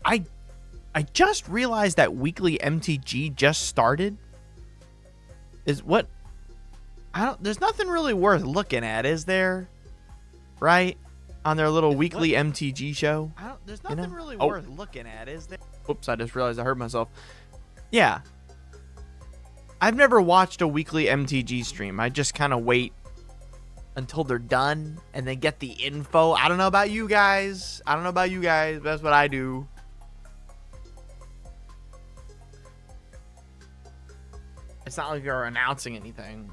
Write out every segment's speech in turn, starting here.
I just realized that weekly MTG just started. There's nothing really worth looking at, is there? Right? On their little weekly MTG show. There's nothing really worth looking at, is there? Oops, I just realized I hurt myself. Yeah. I've never watched a weekly MTG stream. I just kind of wait until they're done and then get the info. I don't know about you guys. But that's what I do. It's not like you're announcing anything.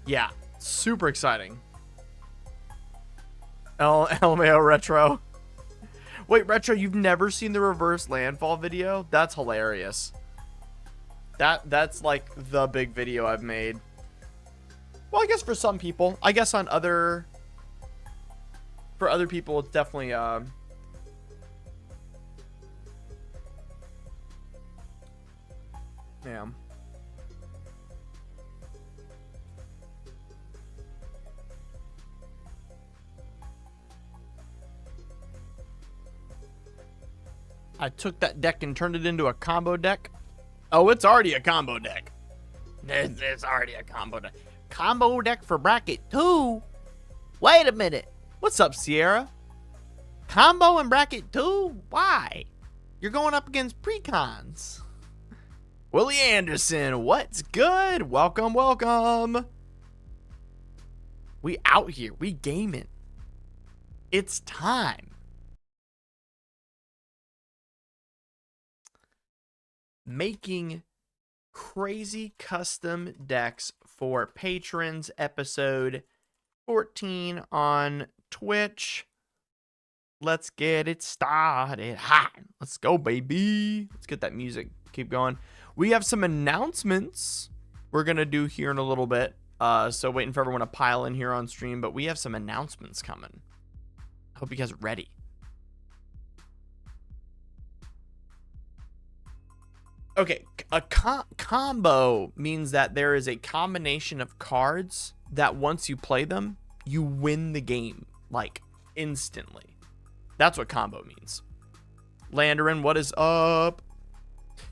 Yeah, super exciting. LMAO Retro. Wait, Retro, you've never seen the reverse landfall video? That's hilarious. That's like the big video I've made. Well, I guess for some people. I guess for other people, it's definitely yeah. I took that deck and turned it into a combo deck. Oh, it's already a combo deck. It's already a combo deck. Combo deck for bracket 2? Wait a minute. What's up, Sierra? Combo in bracket 2? Why? You're going up against precons. Willie Anderson, what's good? Welcome, welcome. We out here. We gaming. It's time. Making crazy custom decks for patrons, episode 14 on Twitch. Let's get it started. Hot. Let's go, baby. Let's get that music. Keep going. We have some announcements we're going to do here in a little bit. So waiting for everyone to pile in here on stream, but we have some announcements coming. Hope you guys are ready. Okay, a combo means that there is a combination of cards that once you play them, you win the game, like, instantly. That's what combo means. Landerin, what is up?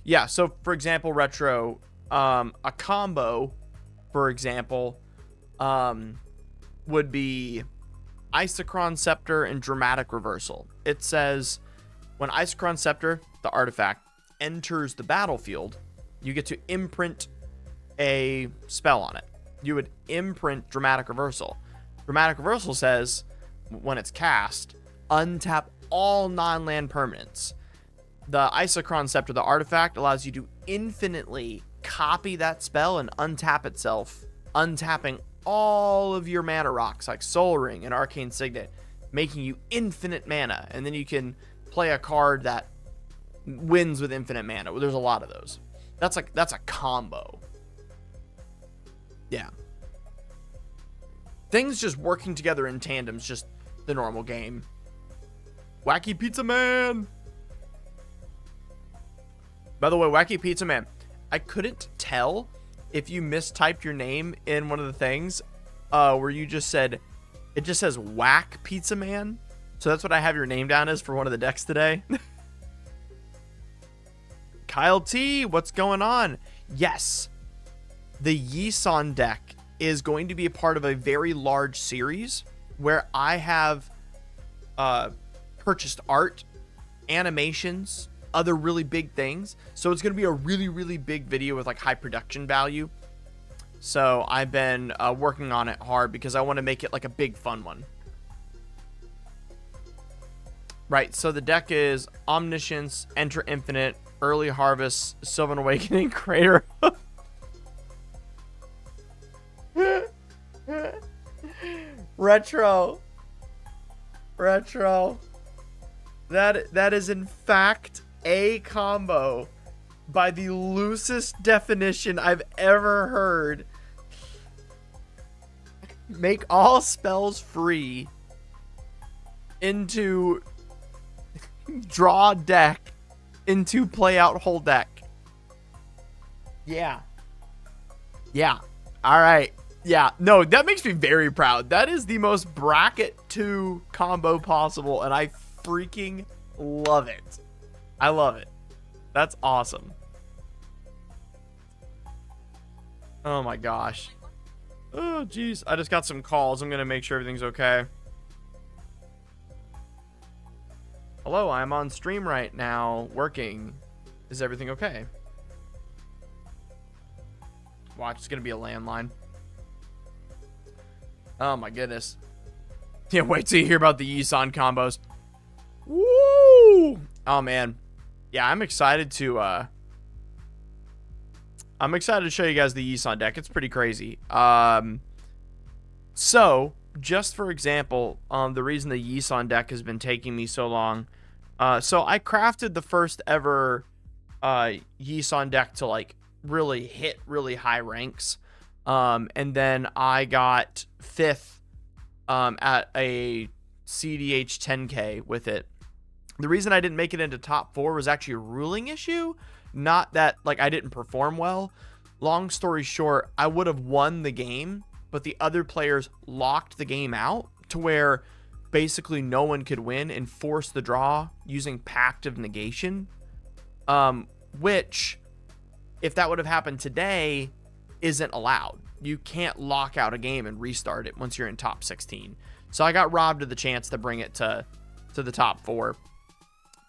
Yeah, so, for example, Retro, a combo, for example, would be Isochron Scepter and Dramatic Reversal. It says, when Isochron Scepter, the artifact, enters the battlefield, you get to imprint a spell on it. You would imprint Dramatic Reversal. Dramatic Reversal says, when it's cast, untap all non-land permanents. The Isochron Scepter, the artifact, allows you to infinitely copy that spell and untap itself, untapping all of your mana rocks like Soul Ring and Arcane Signet, making you infinite mana. And then you can play a card that wins with infinite mana. There's a lot of those. That's a combo. Yeah. Things just working together in tandem is just the normal game. Wacky Pizza Man. By the way, Wacky Pizza Man, I couldn't tell if you mistyped your name in one of the things where you just said, it just says Whack Pizza Man. So that's what I have your name down as for one of the decks today. Kyle T, what's going on? Yes, the Yisan deck is going to be a part of a very large series where I have purchased art, animations, other really big things. So it's going to be a really, really big video with like high production value. So I've been working on it hard because I want to make it like a big fun one. Right, so the deck is Omniscience, Enter Infinite, Early Harvest, Sylvan Awakening, Crater. Retro. That is in fact a combo by the loosest definition I've ever heard. Make all spells free into draw deck into play out whole deck. Yeah. All right. Yeah, no, that makes me very proud. That is the most bracket 2 combo possible, and I freaking love it. I love it. That's awesome. Oh my gosh. Oh, jeez. I just got some calls. I'm going to make sure everything's okay. Hello, I'm on stream right now, working. Is everything okay? Watch, it's going to be a landline. Oh my goodness. Can't wait till you hear about the Yisan combos. Woo! Oh man. Yeah, I'm excited to show you guys the Yisan deck. It's pretty crazy. So, just for example, the reason the Yisan deck has been taking me so long. So I crafted the first ever Yisan deck to like really hit really high ranks. And then I got 5th at a CDH 10K with it. The reason I didn't make it into top 4 was actually a ruling issue. Not that like I didn't perform well. Long story short, I would have won the game, but the other players locked the game out to where basically no one could win and force the draw using Pact of Negation. Which, if that would have happened today, isn't allowed. You can't lock out a game and restart it once you're in top 16. So I got robbed of the chance to bring it to the top 4.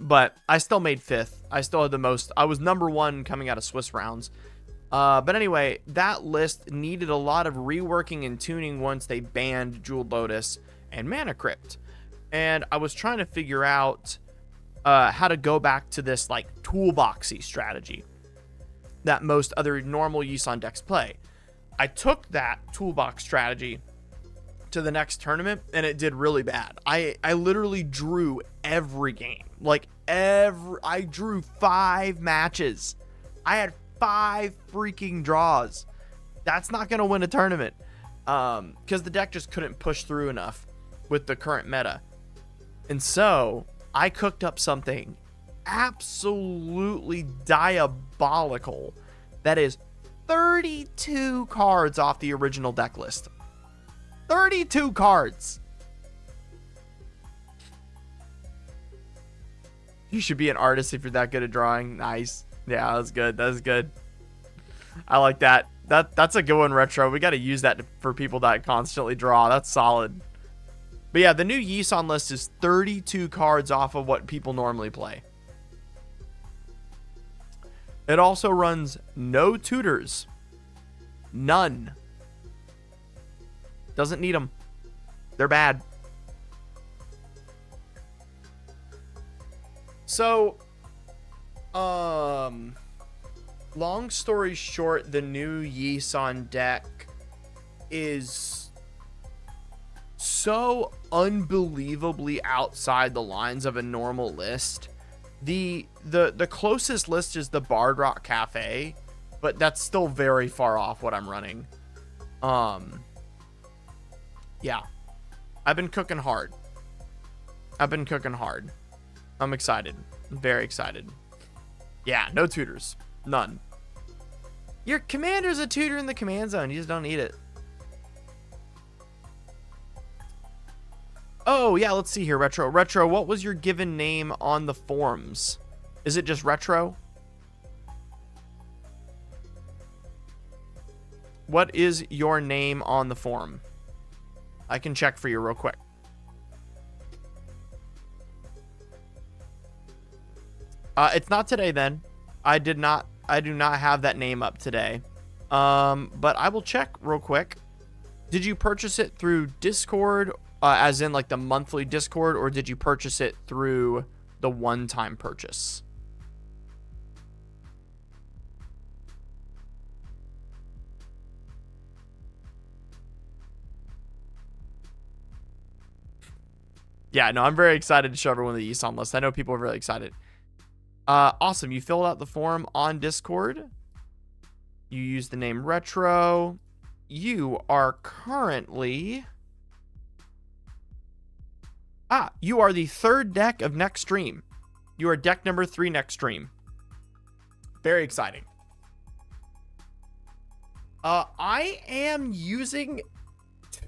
But I still made 5th. I still had the most. I was number 1 coming out of Swiss rounds. But anyway, that list needed a lot of reworking and tuning once they banned Jeweled Lotus and Mana Crypt. And I was trying to figure out how to go back to this like toolboxy strategy that most other normal Yisan decks play. I took that toolbox strategy to the next tournament and it did really bad. I literally drew every game. I drew 5 matches. I had 5 freaking draws. That's not going to win a tournament. Because the deck just couldn't push through enough with the current meta. And so I cooked up something absolutely diabolical that is 32 cards off the original deck list. 32 cards. You should be an artist if you're that good at drawing. Nice. Yeah, that's good. That's good. I like that. That's a good one, Retro. We got to use that for people that constantly draw. That's solid. But yeah, the new Yisan list is 32 cards off of what people normally play. It also runs no tutors. None. Doesn't need them. They're bad. So, long story short, the new Yisan deck is so unbelievably outside the lines of a normal list. The closest list is the Bard Rock Cafe, but that's still very far off what I'm running. Yeah. I've been cooking hard. I'm excited. I'm very excited. Yeah, no tutors. None. Your commander's a tutor in the command zone. You just don't need it. Oh, yeah, let's see here, Retro. Retro, what was your given name on the forums? Is it just Retro? What is your name on the forum? I can check for you real quick. It's not today then. I do not have that name up today. But I will check real quick. Did you purchase it through Discord, as in like the monthly Discord, or did you purchase it through the one-time purchase? Yeah, no, I'm very excited to show everyone the Yisan list. I know people are really excited. Awesome. You filled out the form on Discord. You use the name Retro. You are currently... you are the 3rd deck of next stream. You are deck number 3 next stream. Very exciting. I am using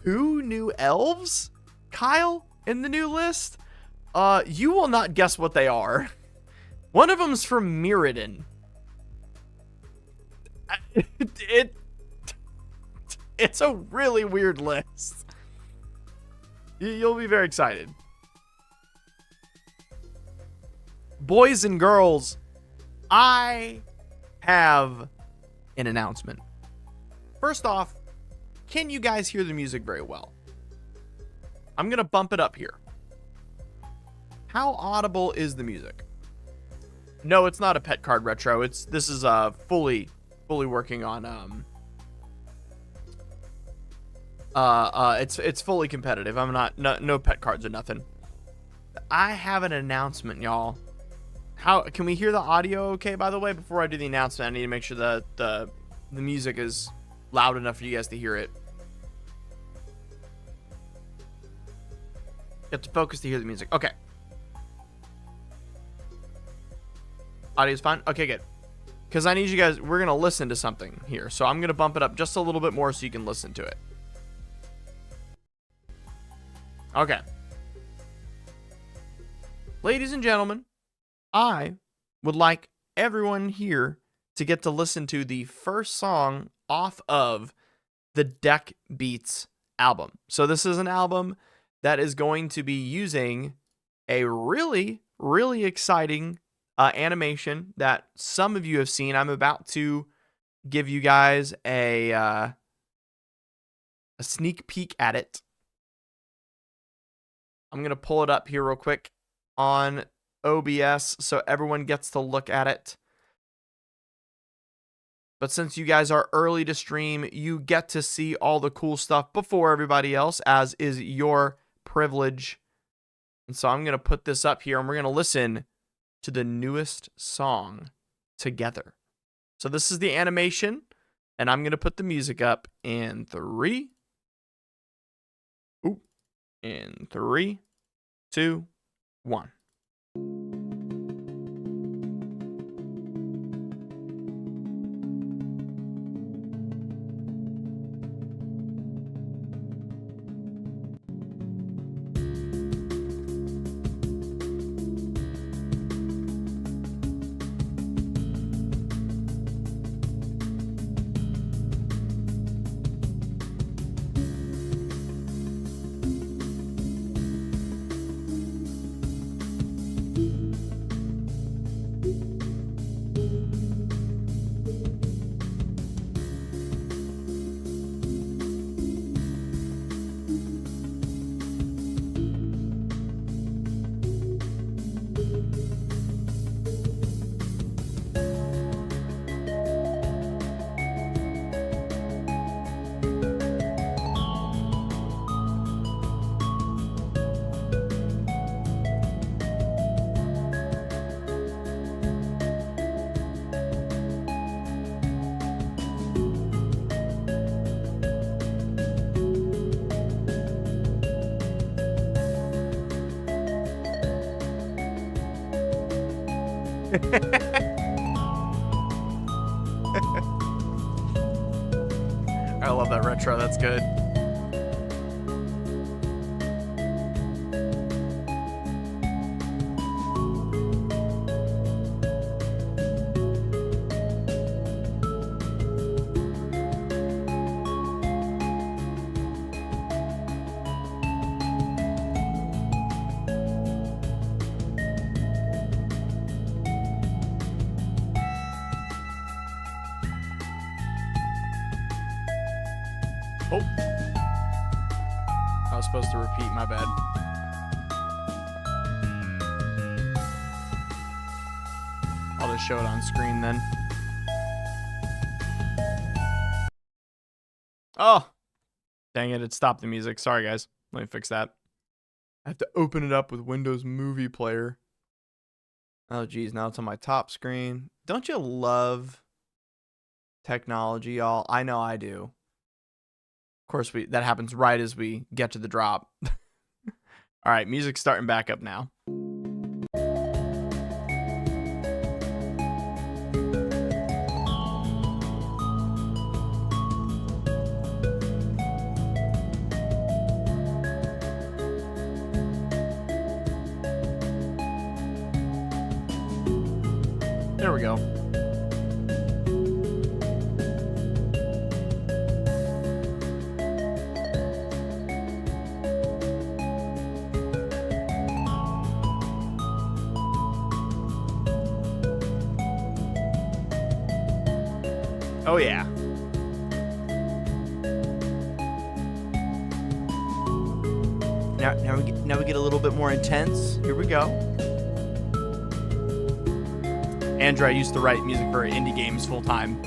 2 new elves, Kyle, in the new list. You will not guess what they are. One of them's from Mirrodin. It's a really weird list. You'll be very excited. Boys and girls, I have an announcement. First off, can you guys hear the music very well? I'm going to bump it up here. How audible is the music? No, it's not a pet card retro. This is fully working on it's fully competitive. I'm not no pet cards or nothing. I have an announcement, y'all. How can we hear the audio okay, by the way? Before I do the announcement, I need to make sure that the music is loud enough for you guys to hear it. You have to focus to hear the music. Okay. Audio's fine? Okay, good. Because I need you guys, we're going to listen to something here. So I'm going to bump it up just a little bit more so you can listen to it. Okay. Ladies and gentlemen, I would like everyone here to get to listen to the first song off of the Deck Beats album. So this is an album that is going to be using a really, really exciting animation that some of you have seen. I'm about to give you guys a sneak peek at it. I'm going to pull it up here real quick on OBS so everyone gets to look at it. But since you guys are early to stream, you get to see all the cool stuff before everybody else, as is your privilege. And so I'm going to put this up here and we're going to listen to the newest song together. So this is the animation, and I'm going to put the music up in 3, 2, 1. I love that retro. That's good. Oh. I was supposed to repeat, my bad. I'll just show it on screen then. Oh. Dang it, it stopped the music. Sorry, guys. Let me fix that. I have to open it up with Windows Movie Player. Oh, geez. Now it's on my top screen. Don't you love technology, y'all? I know I do. Of course, that happens right as we get to the drop. All right, music's starting back up now. There we go. Oh yeah. Now we get a little bit more intense. Here we go. Andrew, I used to write music for indie games full time.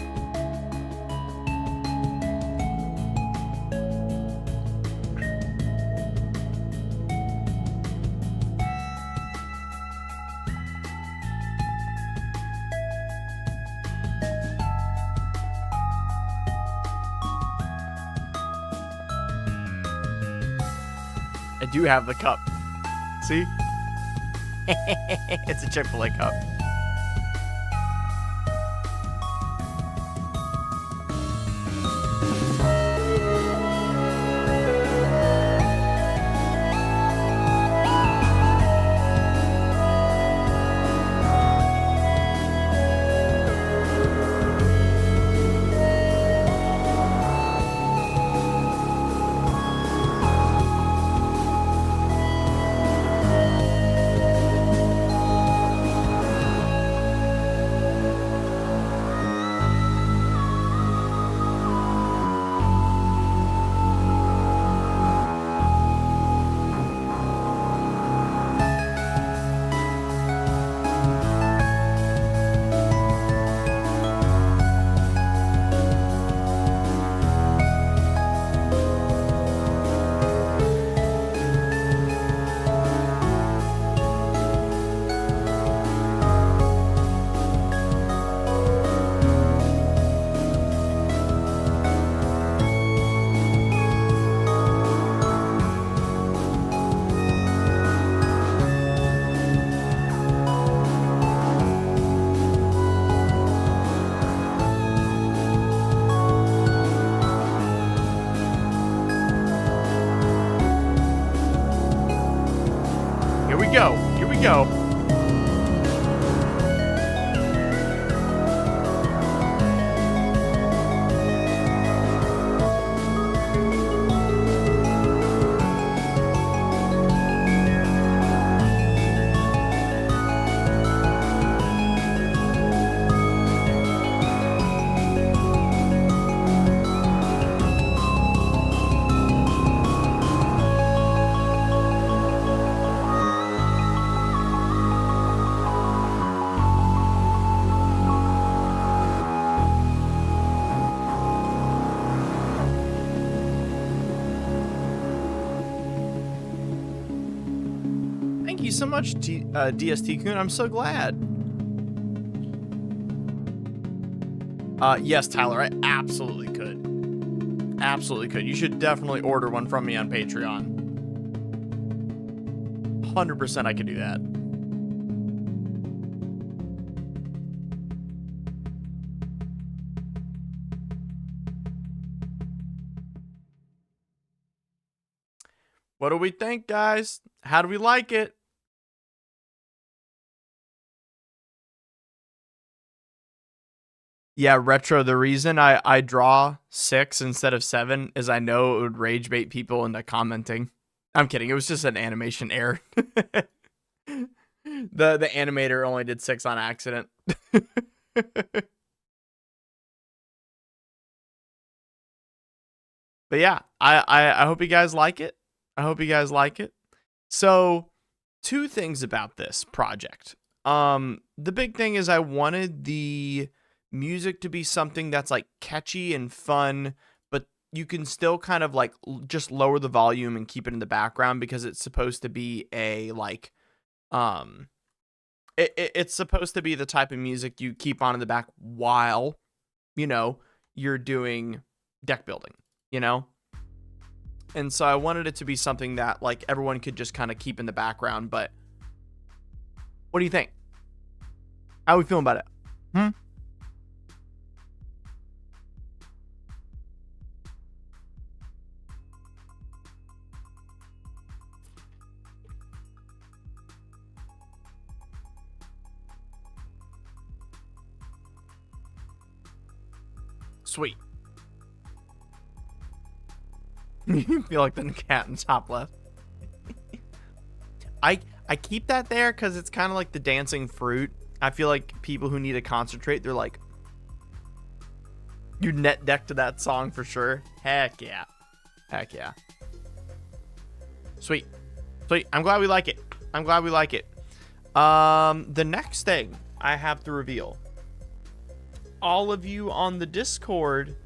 I do have the cup. See? It's a Chick-fil-A cup. Here we go. Thank you so much, DST Kun. I'm so glad. Yes, Tyler, I absolutely could. Absolutely could. You should definitely order one from me on Patreon. 100% I could do that. What do we think, guys? How do we like it? Yeah, Retro, the reason I draw 6 instead of 7 is I know it would rage bait people into commenting. I'm kidding. It was just an animation error. The animator only did 6 on accident. But yeah, I hope you guys like it. I hope you guys like it. So, 2 things about this project. The big thing is I wanted the music to be something that's like catchy and fun, but you can still kind of like just lower the volume and keep it in the background because it's supposed to be a like it's supposed to be the type of music you keep on in the back while, you know, you're doing deck building, you know? And so I wanted it to be something that like everyone could just kind of keep in the background. But what do you think? How are we feeling about it? Sweet. You feel like the cat in top left. I keep that there because it's kind of like the dancing fruit. I feel like people who need to concentrate, they're like, you net deck to that song for sure. Heck yeah. Heck yeah. Sweet. Sweet. I'm glad we like it. I'm glad we like it. The next thing I have to reveal. All of you on the Discord,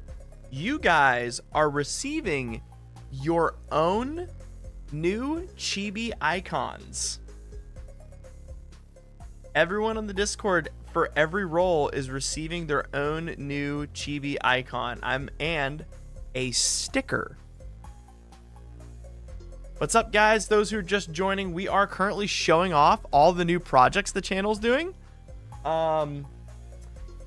you guys are receiving your own new chibi icons. Everyone on the Discord for every role is receiving their own new chibi icon. And a sticker. What's up, guys? Those who are just joining, we are currently showing off all the new projects the channel's doing.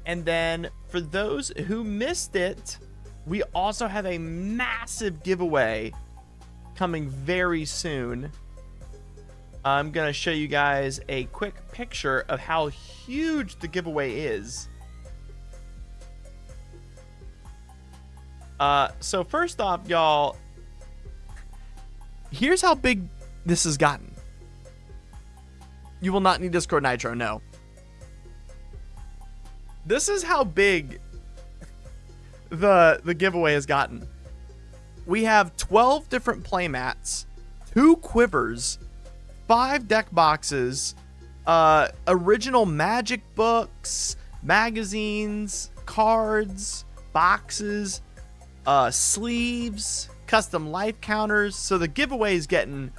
And then for those who missed it, we also have a massive giveaway coming very soon. I'm going to show you guys a quick picture of how huge the giveaway is. So first off, y'all, here's how big this has gotten. You will not need Discord Nitro, no. This is how big the giveaway has gotten. We have 12 different playmats, 2 quivers, 5 deck boxes, original Magic books, magazines, cards, boxes, sleeves, custom life counters. So the giveaway is getting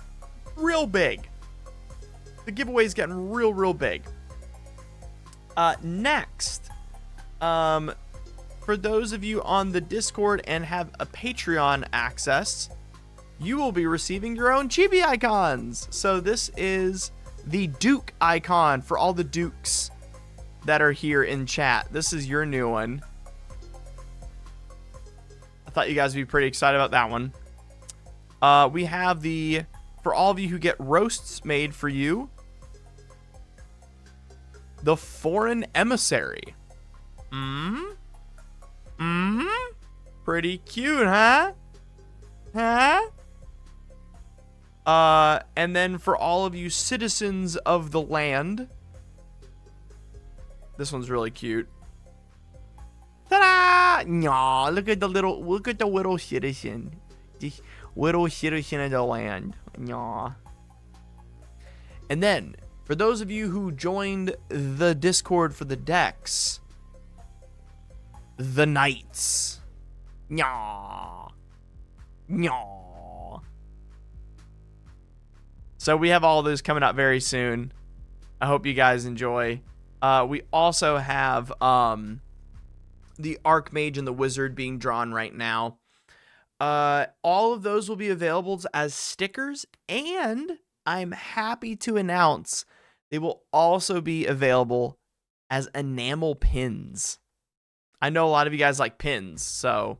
real big. The giveaway is getting real big. Next, for those of you on the Discord and have a Patreon access, you will be receiving your own chibi icons. So this is the Duke icon for all the Dukes that are here in chat. This is your new one. I thought you guys would be pretty excited about that one. We have for all of you who get roasts made for you, the Foreign Emissary. Pretty cute, huh? And then for all of you citizens of the land, this one's really cute. Ta-da! Aw, look at the little citizen. The little citizen of the land. Aw. And then, for those of you who joined the Discord for the decks, the Knights. Nyah. Nyah. So we have all of those coming out very soon. I hope you guys enjoy. We also have the Archmage and the Wizard being drawn right now. All of those will be available as stickers, and I'm happy to announce they will also be available as enamel pins. I know a lot of you guys like pins, so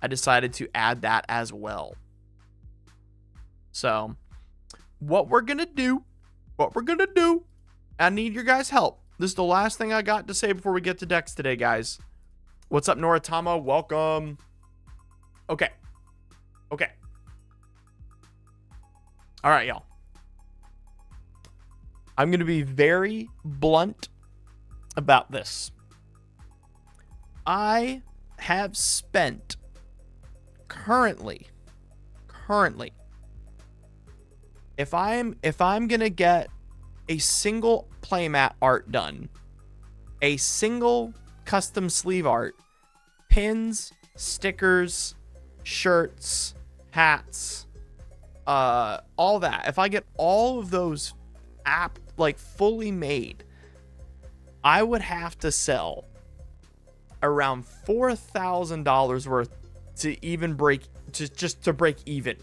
I decided to add that as well. So what we're going to do, I need your guys' help. This is the last thing I got to say before we get to decks today, guys. What's up, Noritama? Welcome. Okay. All right, y'all. I'm going to be very blunt about this. I have spent currently, if I'm going to get a single playmat art done, a single custom sleeve art, pins, stickers, shirts, hats, all that. If I get all of those fully made, I would have to sell around $4,000 worth to break even.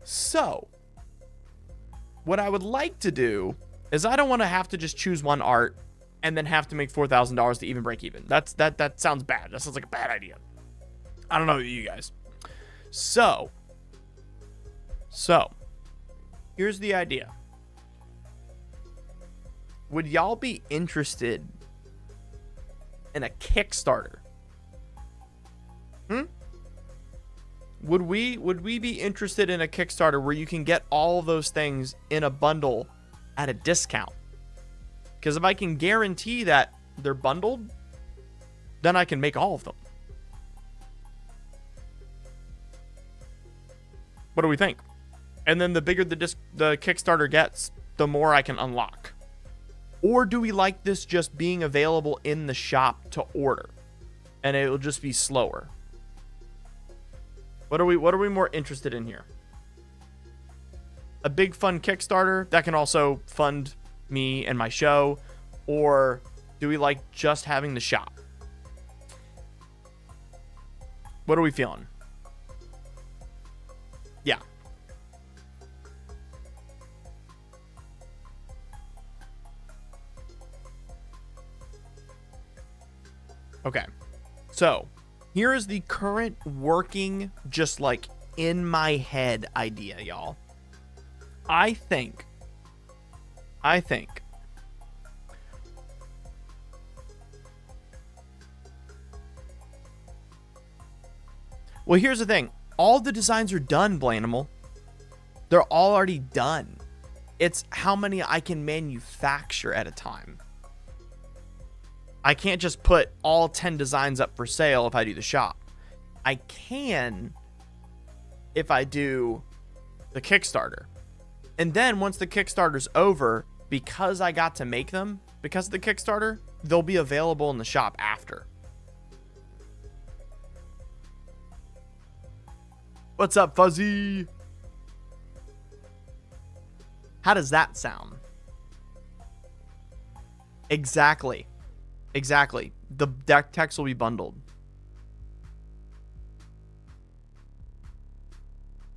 So what I would like to do is, I don't want to have to just choose one art and then have to make $4,000 to even break even. That sounds bad. That sounds like a bad idea. I don't know you guys. So here's the idea. Would y'all be interested in a Kickstarter Would we be interested in a Kickstarter where you can get all of those things in a bundle at a discount? Because if I can guarantee that they're bundled, then I can make all of them. What do we think? And then the bigger the Kickstarter gets, the more I can unlock. Or do we like this just being available in the shop to order, and it will just be slower? What are we more interested in here? A big fun Kickstarter that can also fund me and my show, or do we like just having the shop? What are we feeling? Yeah. Okay. So, here is the current working, just like in my head idea, y'all. I think. Well, here's the thing. All the designs are done, Blanimal. They're all already done. It's how many I can manufacture at a time. I can't just put all 10 designs up for sale if I do the shop. I can if I do the Kickstarter. And then once the Kickstarter's over, because I got to make them, because of the Kickstarter, they'll be available in the shop after. What's up, Fuzzy? How does that sound? Exactly. The deck text will be bundled.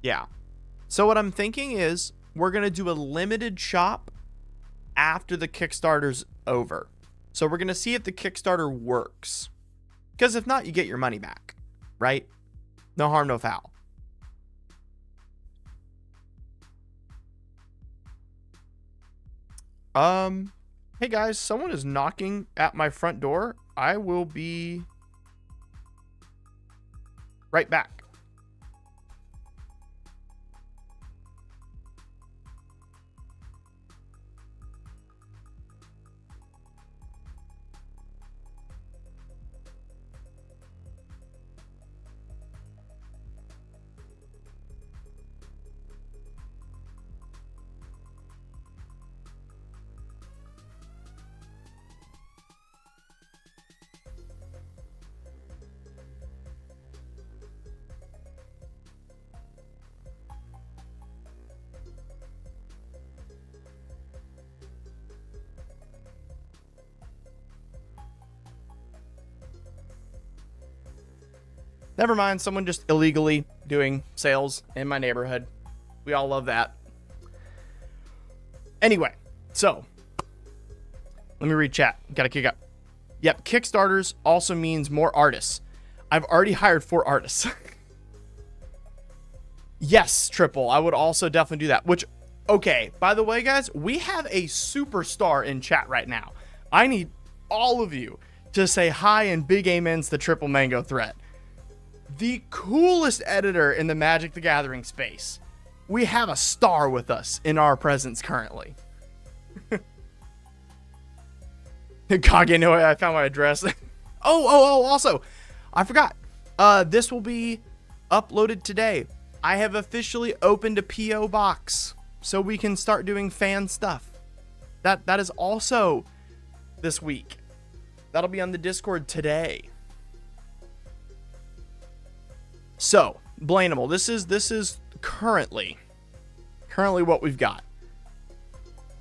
Yeah. So what I'm thinking is we're going to do a limited shop after the Kickstarter's over. So we're going to see if the Kickstarter works. Because if not, you get your money back. Right? No harm, no foul. Hey guys, someone is knocking at my front door. I will be right back. Never mind, someone just illegally doing sales in my neighborhood. We all love that. Anyway, so let me read chat. Gotta kick up. Yep, Kickstarters also means more artists. I've already hired 4 artists. Yes, Triple. I would also definitely do that. Which, okay, by the way, guys, we have a superstar in chat right now. I need all of you to say hi and big amens to Triple Mango Threat. The coolest editor in the Magic the Gathering space. We have a star with us in our presence currently. Kage, no, I found my address. Also, I forgot. This will be uploaded today. I have officially opened a P.O. box so we can start doing fan stuff. That is also this week. That'll be on the Discord today. So, Blanimal, this is currently what we've got.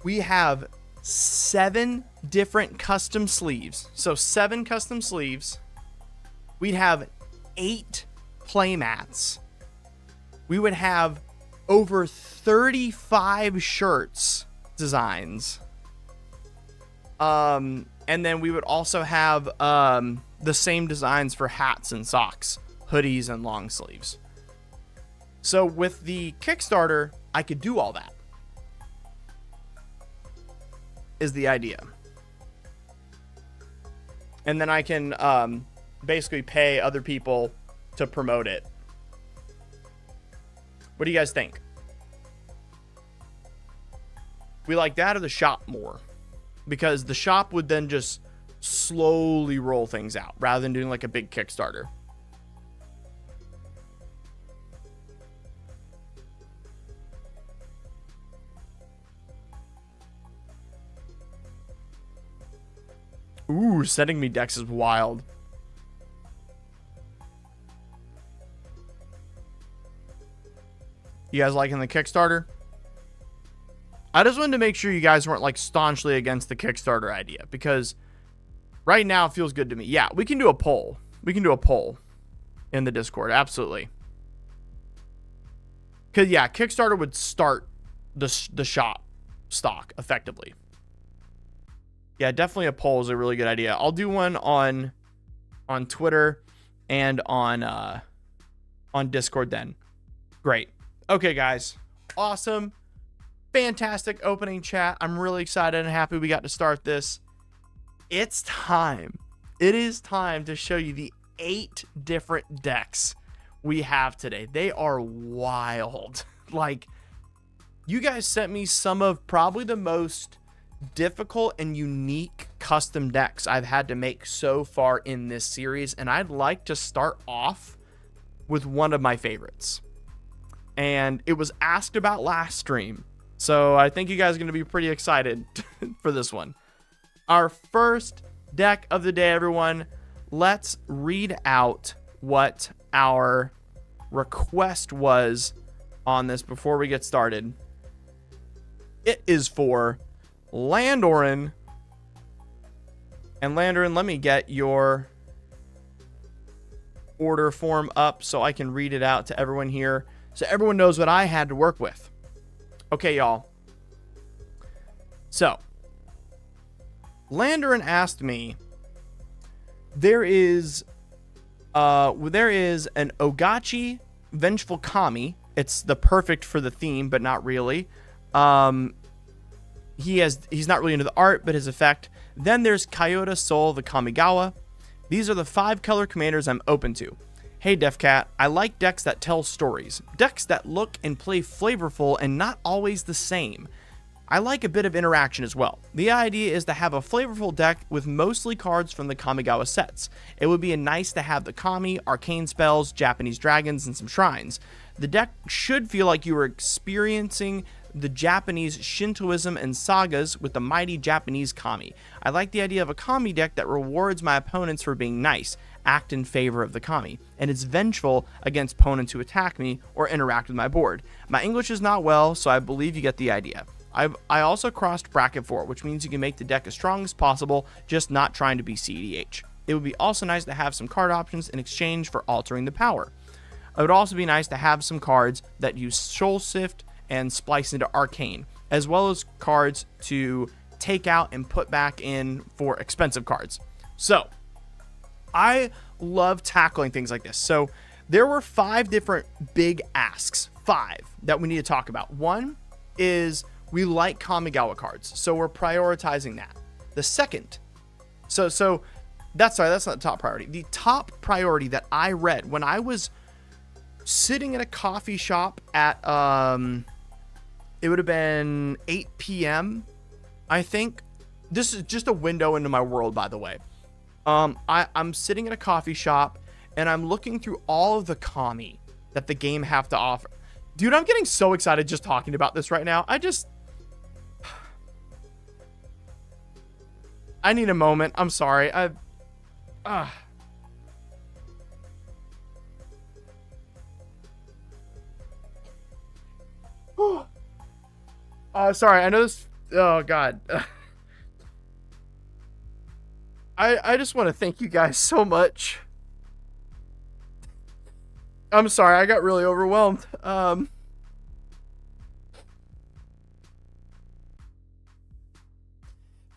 We have 7 different custom sleeves. So 7 custom sleeves. We'd have 8 playmats. We would have over 35 shirts designs. And then we would also have the same designs for hats and socks, hoodies and long sleeves. So with the Kickstarter, I could do all that. Is the idea. And then I can basically pay other people to promote it What do you guys think? We like that or the shop more? Because the shop would then just slowly roll things out rather than doing like a big Kickstarter. Ooh, sending me decks is wild. You guys liking the Kickstarter? I just wanted to make sure you guys weren't like staunchly against the Kickstarter idea, because right now it feels good to me. Yeah, we can do a poll. We can do a poll in the Discord. Absolutely. Because, yeah, Kickstarter would start the shop stock effectively. Yeah, definitely a poll is a really good idea. I'll do one on Twitter and on Discord then. Great. Okay, guys. Awesome. Fantastic opening chat. I'm really excited and happy we got to start this. It's time. It is time to show you the 8 different decks we have today. They are wild. Like, you guys sent me some of probably the most difficult and unique custom decks I've had to make so far in this series, and I'd like to start off with one of my favorites. And it was asked about last stream, so I think you guys are going to be pretty excited for this one. Our first deck of the day, everyone. Let's read out what our request was on this before we get started. It is for Landoran. And Landoran, let me get your order form up so I can read it out to everyone here, so everyone knows what I had to work with. Okay, y'all. So, Landoran asked me, there is an Ogachi Vengeful Kami. It's the perfect for the theme, but not really. He's not really into the art, but his effect. Then there's Kyoto Soul the Kamigawa. These are the 5 color commanders I'm open to. Hey DefCat, I like decks that tell stories. Decks that look and play flavorful and not always the same. I like a bit of interaction as well. The idea is to have a flavorful deck with mostly cards from the Kamigawa sets. It would be nice to have the Kami, arcane spells, Japanese dragons, and some shrines. The deck should feel like you are experiencing the Japanese Shintoism and sagas with the mighty Japanese Kami. I like the idea of a Kami deck that rewards my opponents for being nice, act in favor of the Kami, and is vengeful against opponents who attack me or interact with my board. My English is not well, so I believe you get the idea. I also crossed bracket 4, which means you can make the deck as strong as possible, just not trying to be EDH. It would be also nice to have some card options in exchange for altering the power. It would also be nice to have some cards that use Soul Sift and splice into Arcane, as well as cards to take out and put back in for expensive cards. So, I love tackling things like this. So, there were 5 different big asks, 5, that we need to talk about. One is we like Kamigawa cards, so we're prioritizing that. The second, so that's not the top priority. The top priority that I read when I was sitting in a coffee shop at it would have been 8 p.m. I think. This is just a window into my world, by the way. I'm sitting in a coffee shop and I'm looking through all of the Kami that the game have to offer. Dude, I'm getting so excited just talking about this right now. I need a moment. I'm sorry. Sorry. I know this. Oh God. I just want to thank you guys so much. I'm sorry. I got really overwhelmed.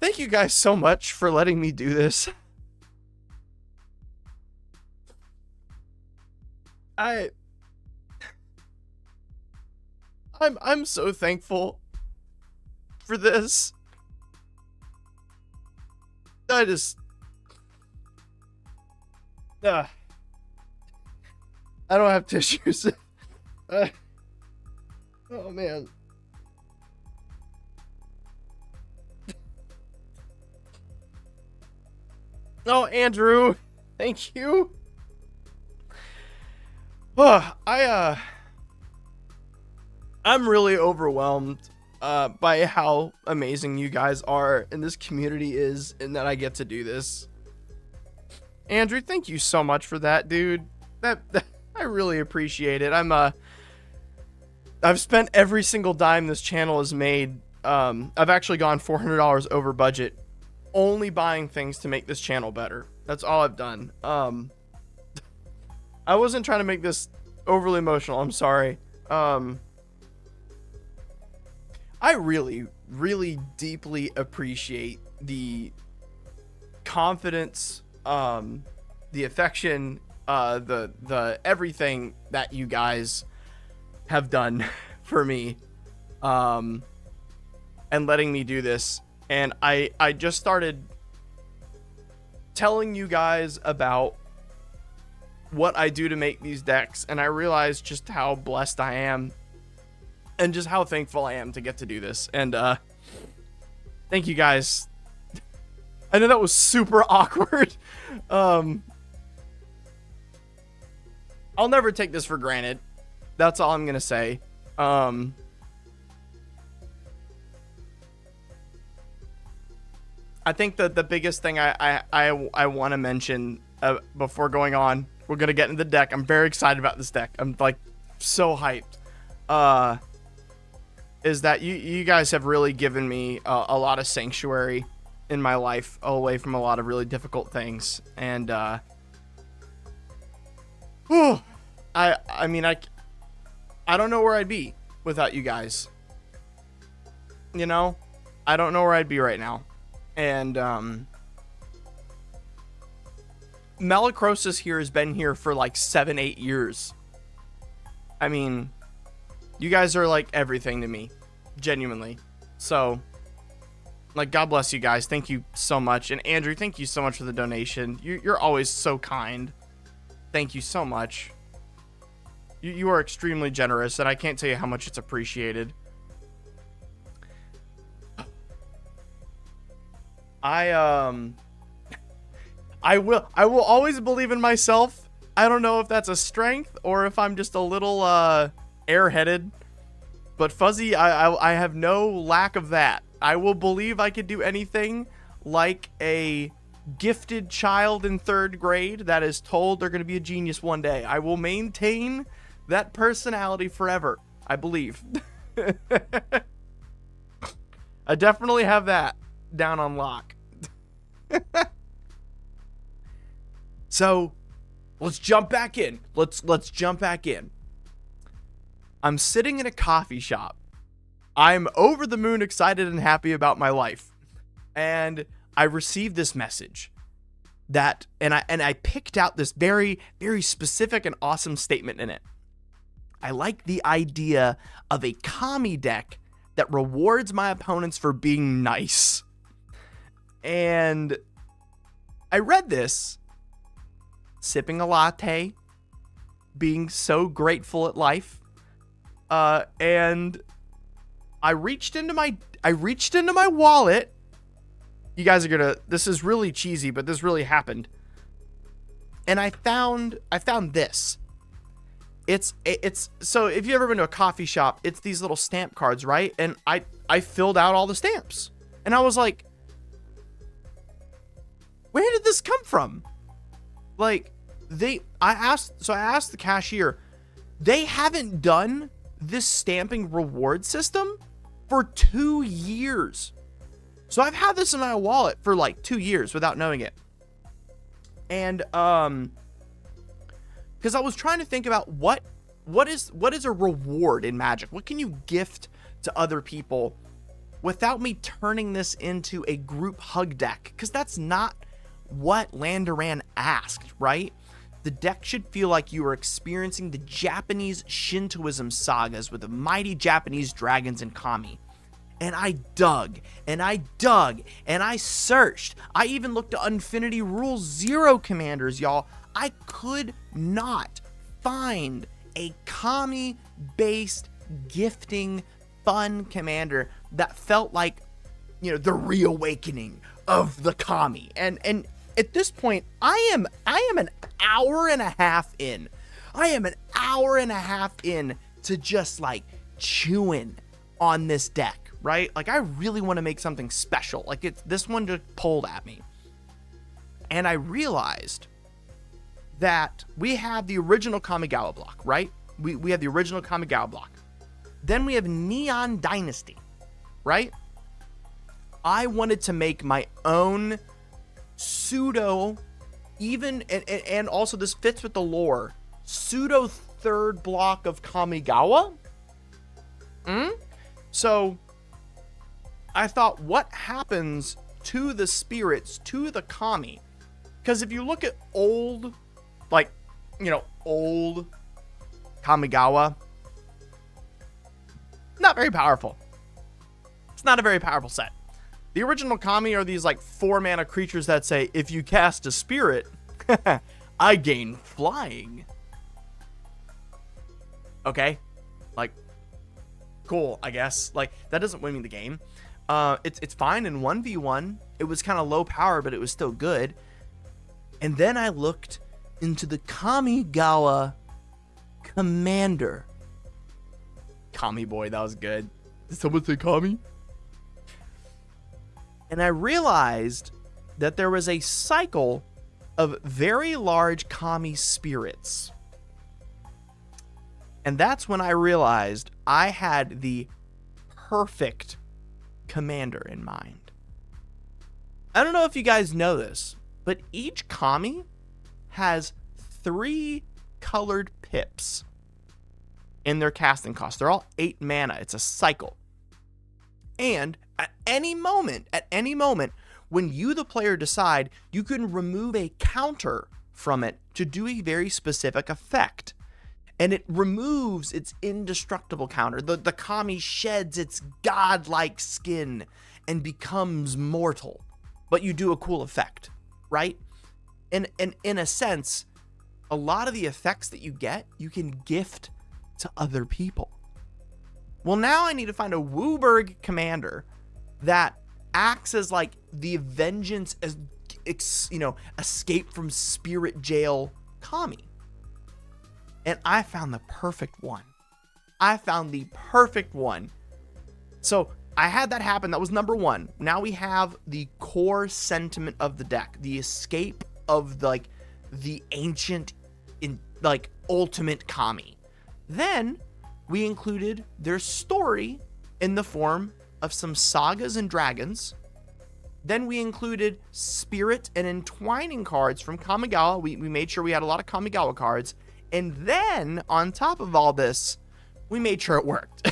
Thank you guys so much for letting me do this. I'm so thankful for this. I don't have tissues. Oh man. Oh, Andrew, thank you. I'm really overwhelmed by how amazing you guys are and this community is, and that I get to do this. Andrew, thank you so much for that, dude. That I really appreciate it. I've spent every single dime this channel has made. I've actually gone $400 over budget, only buying things to make this channel better. That's all I've done. I wasn't trying to make this overly emotional. I'm sorry. I really, really deeply appreciate the confidence, the affection, the everything that you guys have done for me, and letting me do this. And I just started telling you guys about what I do to make these decks, and I realized just how blessed I am and just how thankful I am to get to do this. And thank you guys. I know that was super awkward. I'll never take this for granted. That's all I'm gonna say. I think that the biggest thing I want to mention before going on, we're gonna get into the deck. I'm very excited about this deck. I'm like so hyped. Is that you guys have really given me a lot of sanctuary in my life, away from a lot of really difficult things. And I mean, I don't know where I'd be without you guys. You know, I don't know where I'd be right now. And Malacrosis here has been here for like 7-8 years. I mean, you guys are like everything to me, genuinely. So, like, God bless you guys. Thank you so much. And Andrew, thank you so much for the donation. You're always so kind. Thank you so much. You are extremely generous, and I can't tell you how much it's appreciated. I will always believe in myself. I don't know if that's a strength or if I'm just a little airheaded, but Fuzzy, I have no lack of that. I will believe I could do anything, like a gifted child in 3rd grade that is told they're going to be a genius one day. I will maintain that personality forever, I believe. I definitely have that down on lock. So let's jump back in. Let's jump back in. I'm sitting in a coffee shop. I'm over the moon excited and happy about my life. And I received this message that, and I picked out this very, very specific and awesome statement in it. I like the idea of a kami deck that rewards my opponents for being nice. And I read this, sipping a latte, being so grateful at life, and I reached into my wallet. You guys are gonna, this is really cheesy, but this really happened. And I found this. It's so if you've ever been to a coffee shop, it's these little stamp cards, right? And I filled out all the stamps, and I was like, where did this come from? Like, I asked the cashier, they haven't done this stamping reward system for 2 years. So I've had this in my wallet for like 2 years without knowing it. And because I was trying to think about what is a reward in Magic? What can you gift to other people without me turning this into a group hug deck? Because that's not what Landoran asked, right? The deck should feel like you are experiencing the Japanese Shintoism sagas with the mighty Japanese dragons and kami. And I dug, and I dug, and I searched. I even looked at Infinity Rule 0 commanders, y'all. I could not find a kami-based gifting, fun commander that felt like, the reawakening of the kami. And at this point, I am an hour and a half in. I am an hour and a half in to just like chewing on this deck, right? Like, I really want to make something special. Like, this one just pulled at me. And I realized that we have the original Kamigawa block, right? We have the original Kamigawa block. Then we have Neon Dynasty, right? I wanted to make my own pseudo, and also this fits with the lore, pseudo third block of Kamigawa. So I thought, what happens to the spirits, to the kami? Because if you look at old Kamigawa, not very powerful. It's not a very powerful set. The original kami are these like 4-mana creatures that say, if you cast a spirit, I gain flying. Okay, like, cool, I guess. Like, that doesn't win me the game. It's fine in 1v1. It was kind of low power, but it was still good. And then I looked into the Kamigawa Commander. Kami boy, that was good. Did someone say Kami? And I realized that there was a cycle of very large kami spirits. And that's when I realized I had the perfect commander in mind. I don't know if you guys know this, but each kami has 3 colored pips in their casting cost. They're all 8 mana. It's a cycle. And at any moment, when you, the player, decide, you can remove a counter from it to do a very specific effect. And it removes its indestructible counter. The kami sheds its godlike skin and becomes mortal. But you do a cool effect, right? And in a sense, a lot of the effects that you get, you can gift to other people. Well, now I need to find a Wooburg commander that acts as like the vengeance, as escape from spirit jail kami. And I found the perfect one. So I had that happen. That was number 1. Now we have the core sentiment of the deck, the escape of the ancient, ultimate kami. Then we included their story in the form of some sagas and dragons. Then we included spirit and entwining cards from Kamigawa. We made sure we had a lot of Kamigawa cards. And then, on top of all this, we made sure it worked.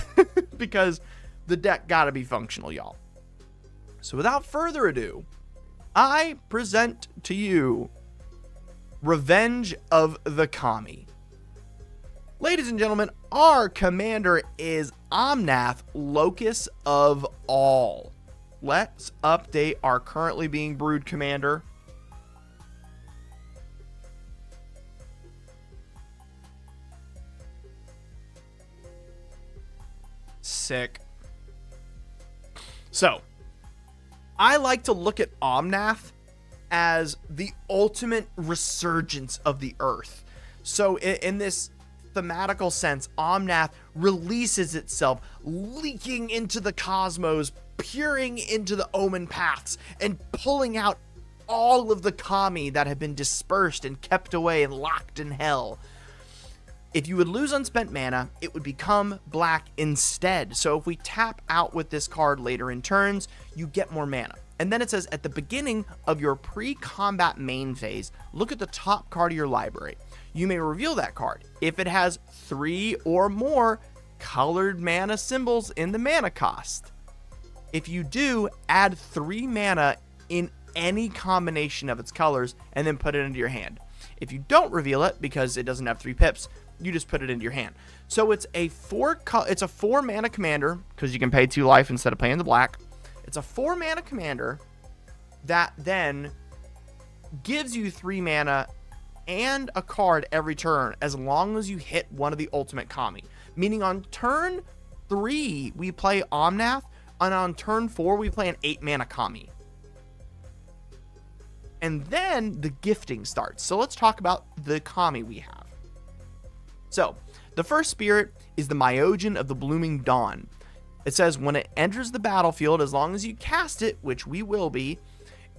Because the deck gotta be functional, y'all. So without further ado, I present to you Revenge of the Kami. Ladies and gentlemen, our commander is Omnath, Locus of All. Let's update our currently being brewed commander. Sick. So, I like to look at Omnath as the ultimate resurgence of the earth. So in this thematical sense, Omnath releases itself, leaking into the cosmos, peering into the omen paths, and pulling out all of the kami that have been dispersed and kept away and locked in hell. If you would lose unspent mana, it would become black instead. So if we tap out with this card later in turns, you get more mana. And then it says, at the beginning of your pre-combat main phase, look at the top card of your library. You may reveal that card if it has 3 or more colored mana symbols in the mana cost. If you do, add 3 mana in any combination of its colors and then put it into your hand. If you don't reveal it because it doesn't have 3 pips, you just put it into your hand. So it's a 4 mana commander, because you can pay 2 life instead of paying the black. It's a 4 mana commander that then gives you 3 mana and a card every turn as long as you hit one of the ultimate kami. Meaning on turn 3, we play Omnath, and on turn 4, we play an 8-mana kami. And then the gifting starts. So let's talk about the kami we have. So the first spirit is the Myojin of the Blooming Dawn. It says when it enters the battlefield, as long as you cast it, which we will be,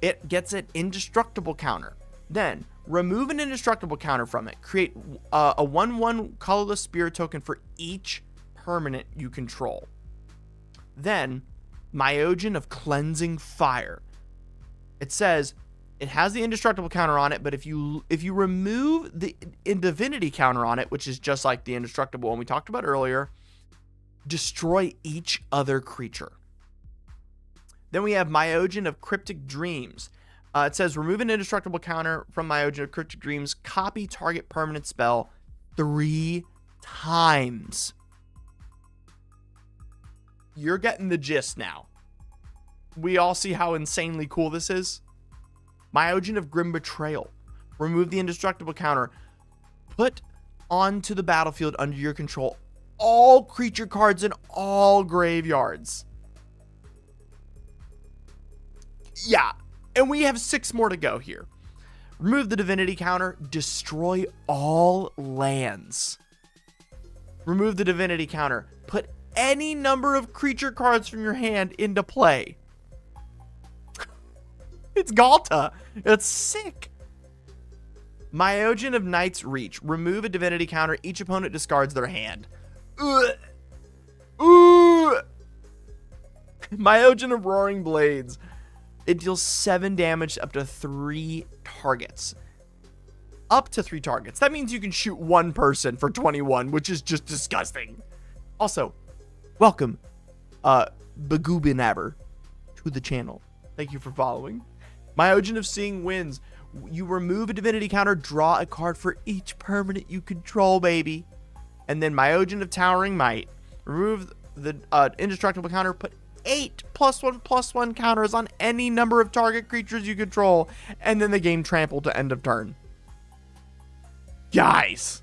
it gets an indestructible counter. Then remove an indestructible counter from it. Create a 1/1 colorless spirit token for each permanent you control. Then Myojin of Cleansing Fire. It says it has the indestructible counter on it, but if you remove the divinity counter on it, which is just like the indestructible one we talked about earlier, destroy each other creature. Then we have Myojin of Cryptic Dreams. It says remove an indestructible counter from Myojin of Cryptic Dreams, copy target permanent spell 3 times. You're getting the gist now. We all see how insanely cool this is. Myojin of Grim Betrayal. Remove the indestructible counter. Put onto the battlefield under your control all creature cards in all graveyards. Yeah, and we have 6 more to go here. Remove the divinity counter. Destroy all lands. Remove the divinity counter. Put any number of creature cards from your hand into play. It's Galta. It's sick. Myojin of Night's Reach. Remove a divinity counter. Each opponent discards their hand. Myojin of Roaring Blades. It deals 7 damage up to 3 targets. Up to 3 targets. That means you can shoot 1 person for 21, which is just disgusting. Also, welcome, Bagubinaber, to the channel. Thank you for following. Myojin of Seeing Winds. You remove a divinity counter, draw a card for each permanent you control, baby. And then Myojin of Towering Might. Remove the indestructible counter, put 8 +1/+1 counters on any number of target creatures you control, and then the game trample to end of turn. Guys,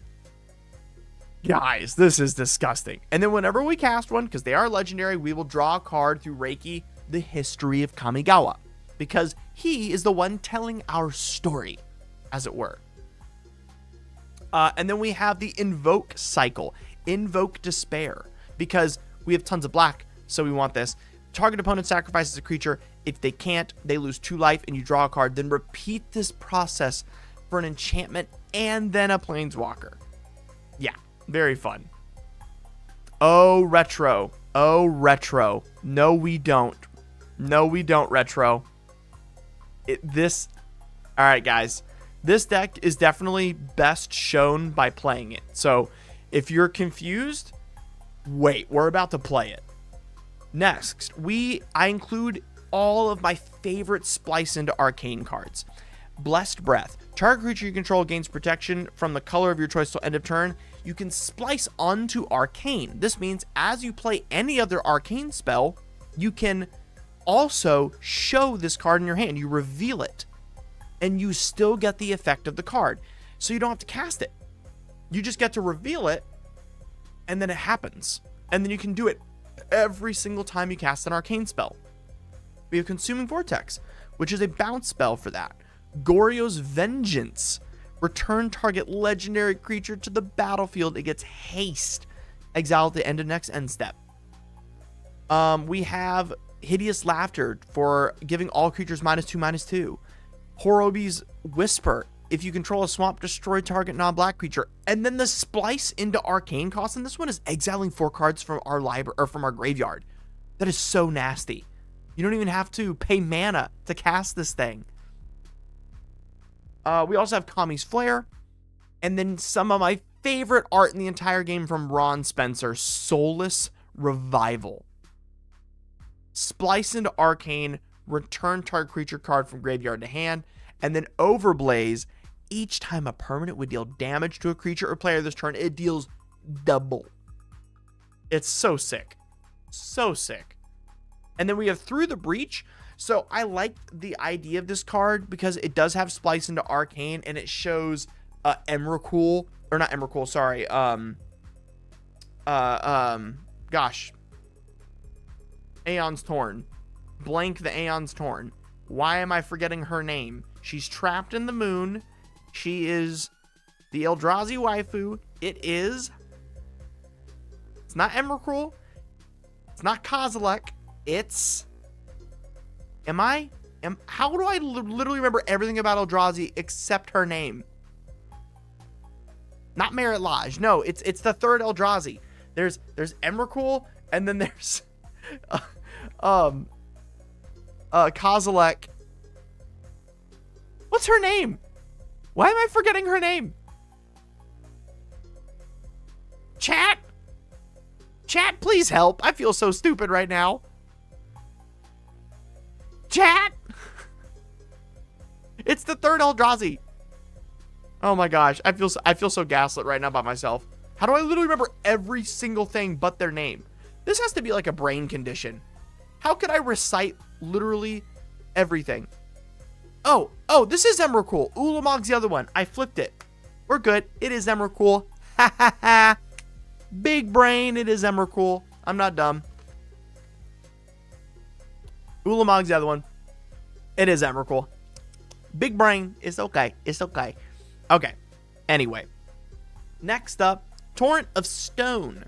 this is disgusting. And then whenever we cast one, because they are legendary, we will draw a card through Reiki, the history of Kamigawa, because he is the one telling our story, as it were. And then we have the Invoke cycle, Invoke Despair, because we have tons of black, so we want this. Target opponent sacrifices a creature. If they can't, they lose 2 life and you draw a card. Then repeat this process for an enchantment and then a planeswalker. Yeah, very fun. Oh, retro. Oh, retro. No, we don't. No, we don't, retro. All right, guys. This deck is definitely best shown by playing it. So if you're confused, wait, we're about to play it. Next, I include all of my favorite Splice into Arcane cards. Blessed Breath. Target creature you control gains protection from the color of your choice till end of turn. You can splice onto Arcane. This means as you play any other Arcane spell, you can also show this card in your hand. You reveal it, and you still get the effect of the card. So you don't have to cast it. You just get to reveal it, and then it happens. And then you can do it every single time you cast an Arcane spell. We have Consuming Vortex, which is a bounce spell for that. Goryo's Vengeance. Return target legendary creature to the battlefield. It gets haste. Exile at the end of next end step. We have Hideous Laughter for giving all creatures -2/-2. Horobi's Whisper. If you control a swamp, destroy target non-black creature. And then the Splice into Arcane cost, and this one is exiling 4 cards from our library or from our graveyard. That is so nasty. You don't even have to pay mana to cast this thing. We also have Kami's Flare, and then some of my favorite art in the entire game from Ron Spencer, Soulless Revival. Splice into Arcane, return target creature card from graveyard to hand, and then Overblaze. Each time a permanent would deal damage to a creature or player this turn, it deals double. It's so sick. So sick. And then we have Through the Breach. So I like the idea of this card because it does have Splice into Arcane, and it shows Emrakul, or not Emrakul, sorry. Gosh. Aeon's Torn. Blank the Aeon's Torn. Why am I forgetting her name? She's trapped in the moon. She is the Eldrazi waifu. It's not Emrakul. It's not Kozilek. How do I literally remember everything about Eldrazi except her name? Not Merit Lodge. No, it's the third Eldrazi. There's Emrakul, and then there's Kozilek. What's her name? Why am I forgetting her name? Chat, please help. I feel so stupid right now. Chat. It's the third Eldrazi. Oh my gosh, I feel so gaslit right now by myself. How do I literally remember every single thing but their name? This has to be like a brain condition. How could I recite literally everything? Oh, this is Emrakul. Ulamog's the other one. I flipped it. We're good. It is Emrakul. Ha ha ha. Big brain. It is Emrakul. I'm not dumb. Ulamog's the other one. It is Emrakul. Big brain. It's okay. It's okay. Okay. Anyway. Next up, Torrent of Stone.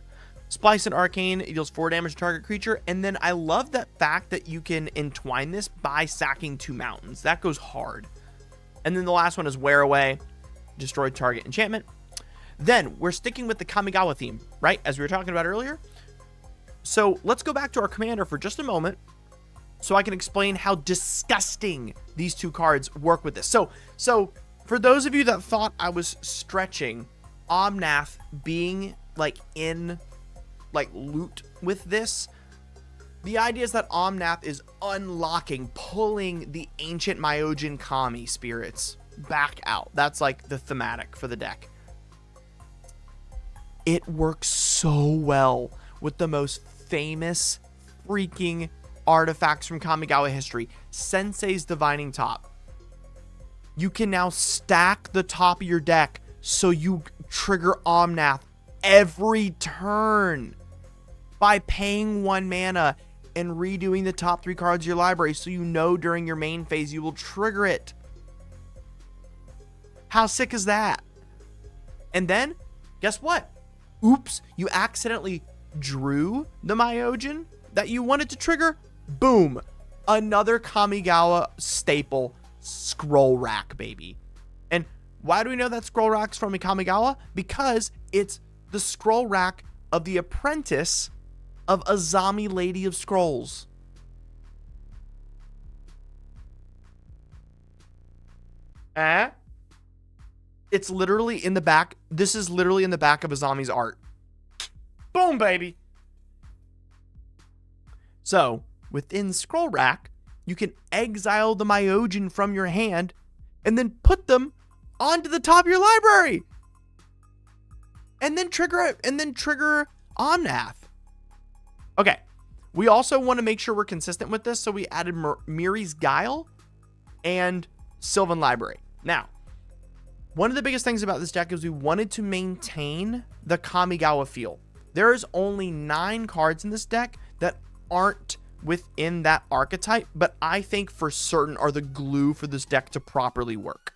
Splice and Arcane, it deals 4 damage to target creature. And then I love that fact that you can entwine this by sacking 2 mountains. That goes hard. And then the last one is Wear Away. Destroy target enchantment. Then we're sticking with the Kamigawa theme, right? As we were talking about earlier. So let's go back to our commander for just a moment, so I can explain how disgusting these 2 cards work with this. So for those of you that thought I was stretching Omnath being like in like loot with this, the idea is that Omnath is unlocking, pulling the ancient Myojin Kami spirits back out. That's like the thematic for the deck. It works so well with the most famous freaking artifacts from Kamigawa history, Sensei's Divining Top. You can now stack the top of your deck so you trigger Omnath every turn by paying 1 mana and redoing the top 3 cards of your library, so you know during your main phase you will trigger it. How sick is that? And then, guess what? Oops, you accidentally drew the Myojin that you wanted to trigger. Boom. Another Kamigawa staple, Scroll Rack, baby. And why do we know that Scroll Rack's from a Kamigawa? Because it's the Scroll Rack of the apprentice of Azami Lady of Scrolls. It's literally in the back. This is literally in the back of Azami's art. Boom, baby. So, within Scroll Rack, you can exile the Myojin from your hand and then put them onto the top of your library. And then trigger it, and then trigger Omnath. Okay. We also want to make sure we're consistent with this, so we added Miri's Guile and Sylvan Library. Now, one of the biggest things about this deck is we wanted to maintain the Kamigawa feel. There is only 9 cards in this deck that aren't within that archetype, but I think for certain are the glue for this deck to properly work.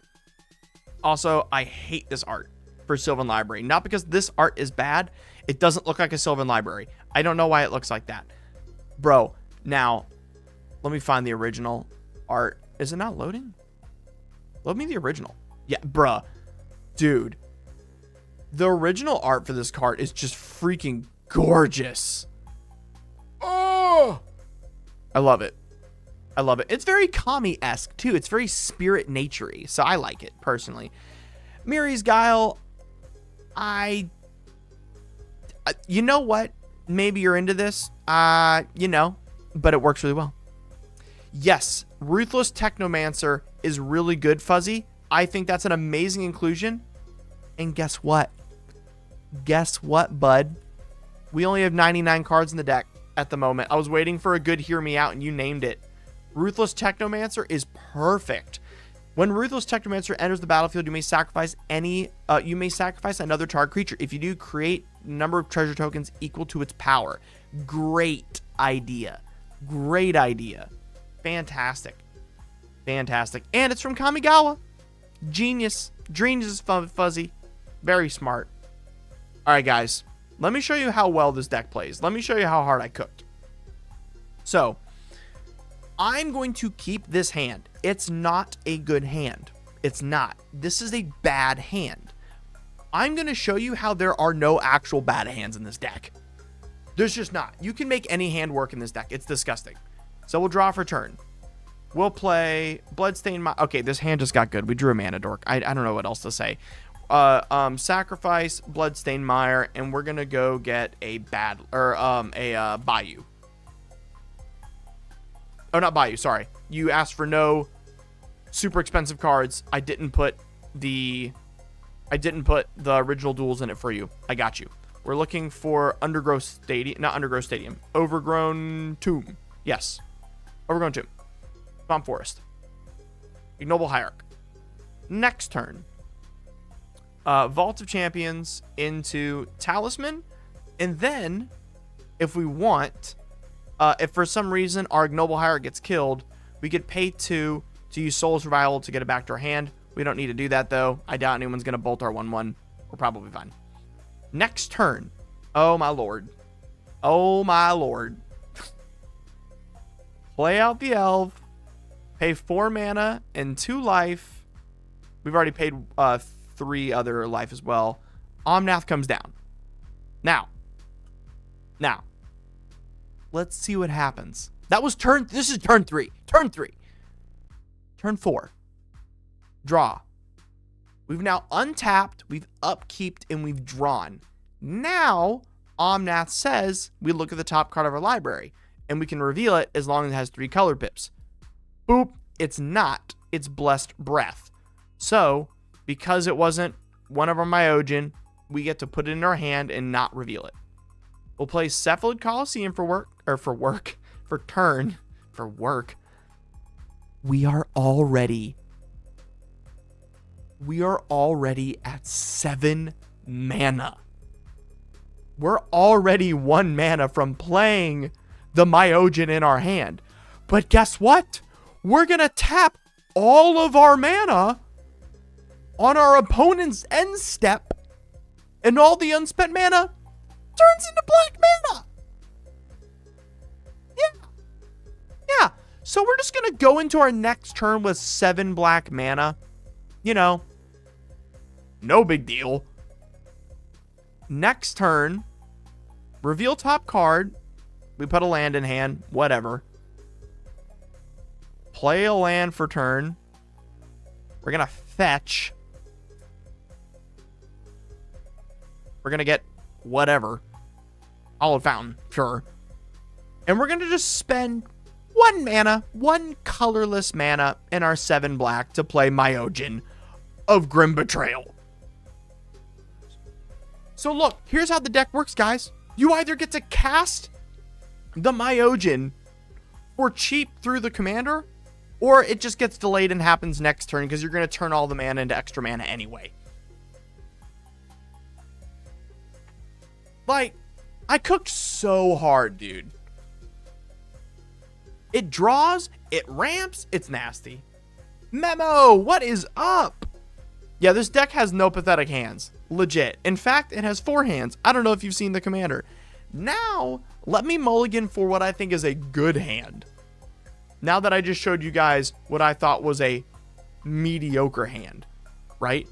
Also, I hate this art for Sylvan Library. Not because this art is bad. It doesn't look like a Sylvan Library. I don't know why it looks like that. Bro, now, let me find the original art. Is it not loading? Load me the original. Yeah, bruh. Dude. The original art for this card is just freaking gorgeous. Oh! I love it. I love it. It's very Kami-esque, too. It's very spirit nature-y, so I like it, personally. Miri's Guile, you know what? Maybe you're into this. But it works really well. Yes, Ruthless Technomancer is really good, Fuzzy. I think that's an amazing inclusion. And guess what? Guess what, bud? We only have 99 cards in the deck at the moment. I was waiting for a good hear me out, and you named it. Ruthless Technomancer is perfect. When Ruthless Technomancer enters the battlefield, you may sacrifice another target creature. If you do, create number of treasure tokens equal to its power. Great idea. Great idea. Fantastic. Fantastic. And it's from Kamigawa. Genius. Dreams is fuzzy. Very smart. All right, guys. Let me show you how well this deck plays. Let me show you how hard I cooked. So, I'm going to keep this hand. It's not a good hand. It's not. This is a bad hand. I'm going to show you how there are no actual bad hands in this deck. There's just not. You can make any hand work in this deck. It's disgusting. So we'll draw for turn. We'll play Bloodstained. Okay, this hand just got good. We drew a Mana Dork. I don't know what else to say. Sacrifice Bloodstained Mire, and we're gonna go get a Bayou. Oh, not Bayou. Sorry, you asked for no super expensive cards. I didn't put the original duels in it for you. I got you. We're looking for Undergrowth Stadium, not Undergrowth Stadium. Overgrown Tomb. Yes, Overgrown Tomb. Swamp Forest. Ignoble Hierarch. Next turn. Vault of Champions into Talisman, and then if we want, if for some reason our Ignoble Hierarch gets killed, we could pay 2 to use Soul Survival to get it back to our hand. We don't need to do that though. I doubt anyone's gonna bolt our 1/1. We're probably fine. Next turn. Oh my lord. Oh my lord. Play out the Elf. Pay 4 mana and 2 life. We've already paid 3 other life as well. Omnath comes down. Now, let's see what happens. That was turn. This is turn 3. Turn 3. Turn 4. Draw. We've now untapped, we've upkeeped, and we've drawn. Now, Omnath says we look at the top card of our library, and we can reveal it as long as it has 3 color pips. Boop. It's not. It's Blessed Breath. So, because it wasn't one of our Myojin, we get to put it in our hand and not reveal it. We'll play Cephalid Coliseum for turn. We are already at 7 mana. We're already 1 mana from playing the Myojin in our hand. But guess what? We're going to tap all of our mana on our opponent's end step, and all the unspent mana turns into black mana. Yeah. So we're just going to go into our next turn with 7 black mana. You know, no big deal. Next turn, reveal top card. We put a land in hand, whatever. Play a land for turn. We're going to fetch. We're going to get whatever. Hallowed Fountain, sure. And we're going to just spend 1 mana, 1 colorless mana in our 7 black to play Myojin of Grim Betrayal. So look, here's how the deck works, guys. You either get to cast the Myojin for cheap through the commander, or it just gets delayed and happens next turn because you're going to turn all the mana into extra mana anyway. Like, I cooked so hard, dude. It draws, it ramps, it's nasty. Memo, what is up? Yeah, this deck has no pathetic hands. Legit. In fact, it has 4 hands. I don't know if you've seen the commander. Now, let me mulligan for what I think is a good hand. Now that I just showed you guys what I thought was a mediocre hand, right?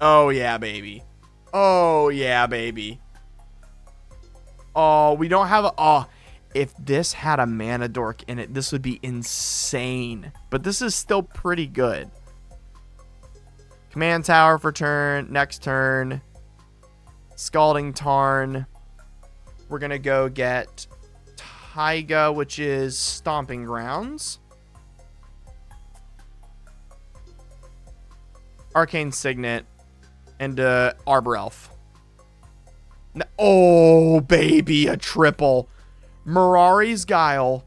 Oh, yeah, baby. Oh, yeah, baby. Oh, we don't have a... Oh, if this had a Mana Dork in it, this would be insane. But this is still pretty good. Command Tower for turn. Next turn. Scalding Tarn. We're going to go get Taiga, which is Stomping Grounds. Arcane Signet. And Arbor Elf. Oh, baby, a triple. Mirari's Guile.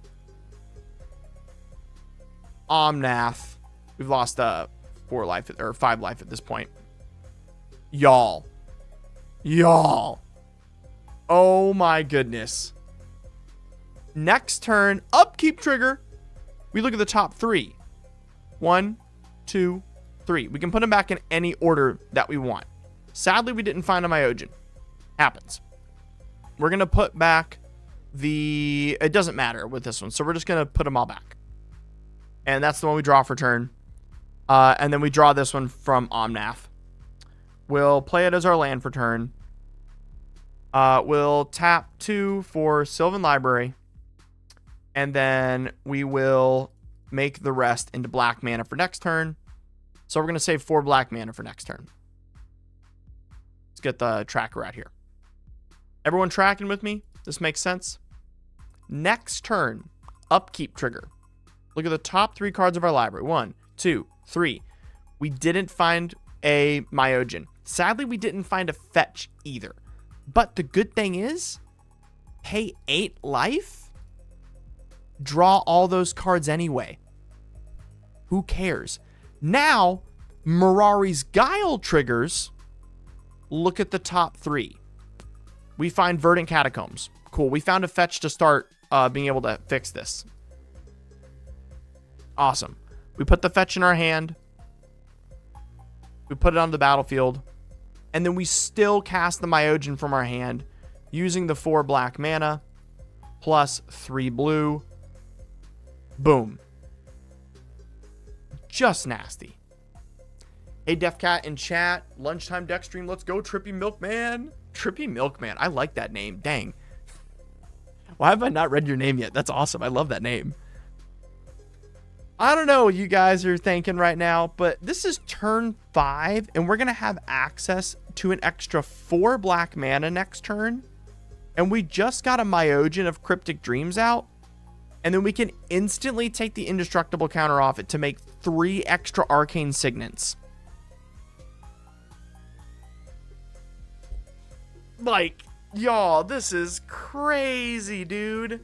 Omnath. We've lost 4 life or 5 life at this point. Y'all. Oh my goodness. Next turn, upkeep trigger. We look at the top 3. 1, 2, 3. We can put them back in any order that we want. Sadly, we didn't find a Myojin. Happens. We're going to put back it doesn't matter with this one. So we're just going to put them all back. And that's the one we draw for turn. And then we draw this one from Omnath. We'll play it as our land for turn. We'll tap 2 for Sylvan Library. And then we will make the rest into black mana for next turn. So we're going to save 4 black mana for next turn. Let's get the tracker out here. Everyone tracking with me? This makes sense? Next turn, upkeep trigger. Look at the top 3 cards of our library. 1, 2, 3. We didn't find a Myojin. Sadly, we didn't find a fetch either. But the good thing is, pay 8 life, draw all those cards anyway. Who cares? Now, Mirari's Guile triggers. Look at the top 3. We find Verdant Catacombs. Cool. We found a fetch to start being able to fix this. Awesome. We put the fetch in our hand. We put it on the battlefield. And then we still cast the Myojin from our hand using the 4 black mana plus 3 blue. Boom. Just nasty. Hey, Defcat in chat. Lunchtime deck stream. Let's go, Trippy Milkman. Trippy Milkman. I like that name. Dang. Why have I not read your name yet? That's awesome. I love that name. I don't know what you guys are thinking right now, but this is turn 5, and we're going to have access to an extra 4 black mana next turn. And we just got a Myojin of Cryptic Dreams out. And then we can instantly take the indestructible counter off it to make 3 extra arcane signets. Like, y'all, this is crazy, dude.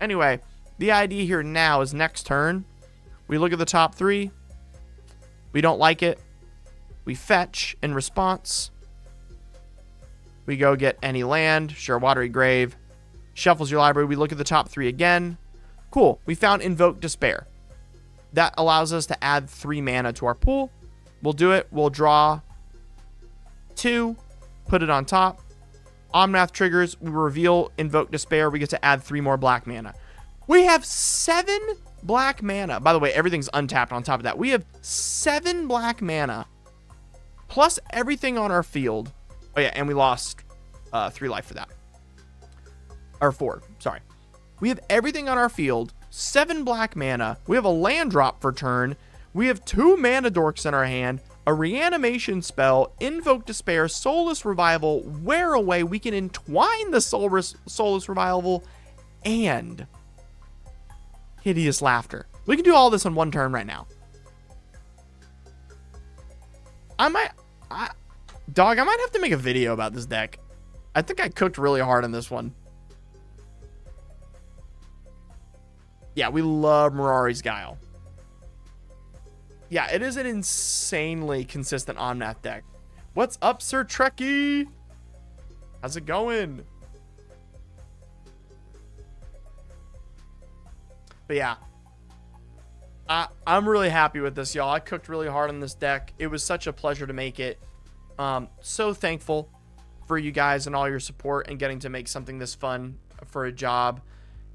Anyway, the idea here now is next turn, we look at the top 3. We don't like it. We fetch in response. We go get any land. Sure, Watery Grave. Shuffles your library. We look at the top 3 again. Cool. We found Invoke Despair. That allows us to add 3 mana to our pool. We'll do it. We'll draw 2. Put it on top. Omnath triggers. We reveal Invoke Despair. We get to add 3 more black mana. We have 7 black mana. By the way, everything's untapped on top of that. We have 7 black mana plus everything on our field. Oh, yeah, and we lost 3 life for that. Or 4, sorry. We have everything on our field, 7 black mana. We have a land drop for turn. We have 2 mana dorks in our hand, a reanimation spell, Invoke Despair, Soulless Revival, Wear Away. We can entwine the Soulless Revival, and Hideous Laughter. We can do all this on 1 turn right now. I might have to make a video about this deck. I think I cooked really hard on this one. Yeah, we love Mirari's Guile. Yeah, it is an insanely consistent Omnath deck. What's up, Sir Trekkie? How's it going? But yeah, I'm really happy with this, y'all. I cooked really hard on this deck. It was such a pleasure to make it. So thankful for you guys and all your support and getting to make something this fun for a job.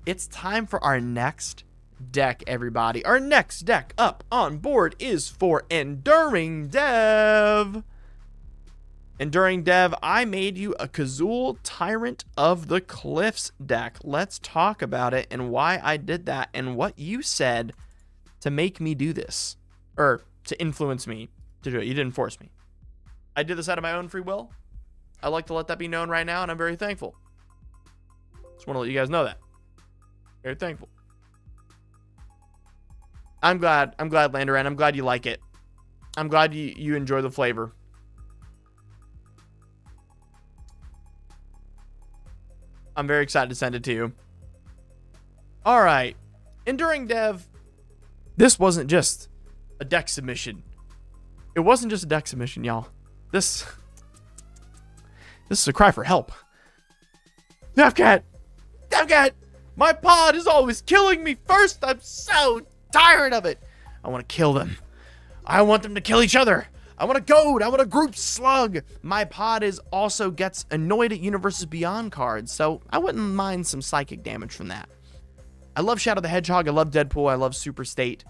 It's time for our next deck, everybody. Our next deck up on board is for Enduring Dev. Enduring Dev, I made you a Kazul Tyrant of the Cliffs deck. Let's talk about it and why I did that and what you said to make me do this. Or to influence me to do it. You didn't force me. I did this out of my own free will. I'd like to let that be known right now, and I'm very thankful. Just want to let you guys know that. Very thankful. I'm glad, Landoran. I'm glad you like it. I'm glad you enjoy the flavor. I'm very excited to send it to you. All right. Enduring Dev. This wasn't just a deck submission. It wasn't just a deck submission, y'all. This is a cry for help. Devcat! My pod is always killing me first. I'm so tired of it. I want to kill them. I want them to kill each other. I want to goad. I want to group slug. My pod also gets annoyed at Universes Beyond cards, so I wouldn't mind some psychic damage from that. I love Shadow the Hedgehog. I love Deadpool. I love Super State.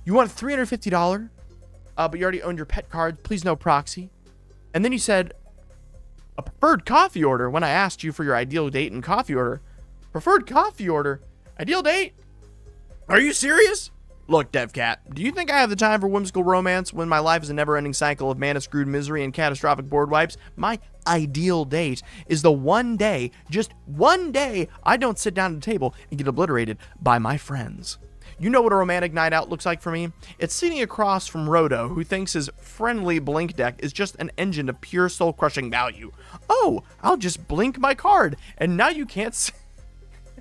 You want $350, but you already owned your pet card. Please no proxy. And then you said a preferred coffee order when I asked you for your ideal date and coffee order. Preferred coffee order? Ideal date? Are you serious? Look, Devcat, do you think I have the time for whimsical romance when my life is a never-ending cycle of mana-screwed misery and catastrophic board wipes? My ideal date is the one day, just one day, I don't sit down at a table and get obliterated by my friends. You know what a romantic night out looks like for me? It's sitting across from Roto, who thinks his friendly blink deck is just an engine of pure soul-crushing value. Oh, I'll just blink my card, and now you can't...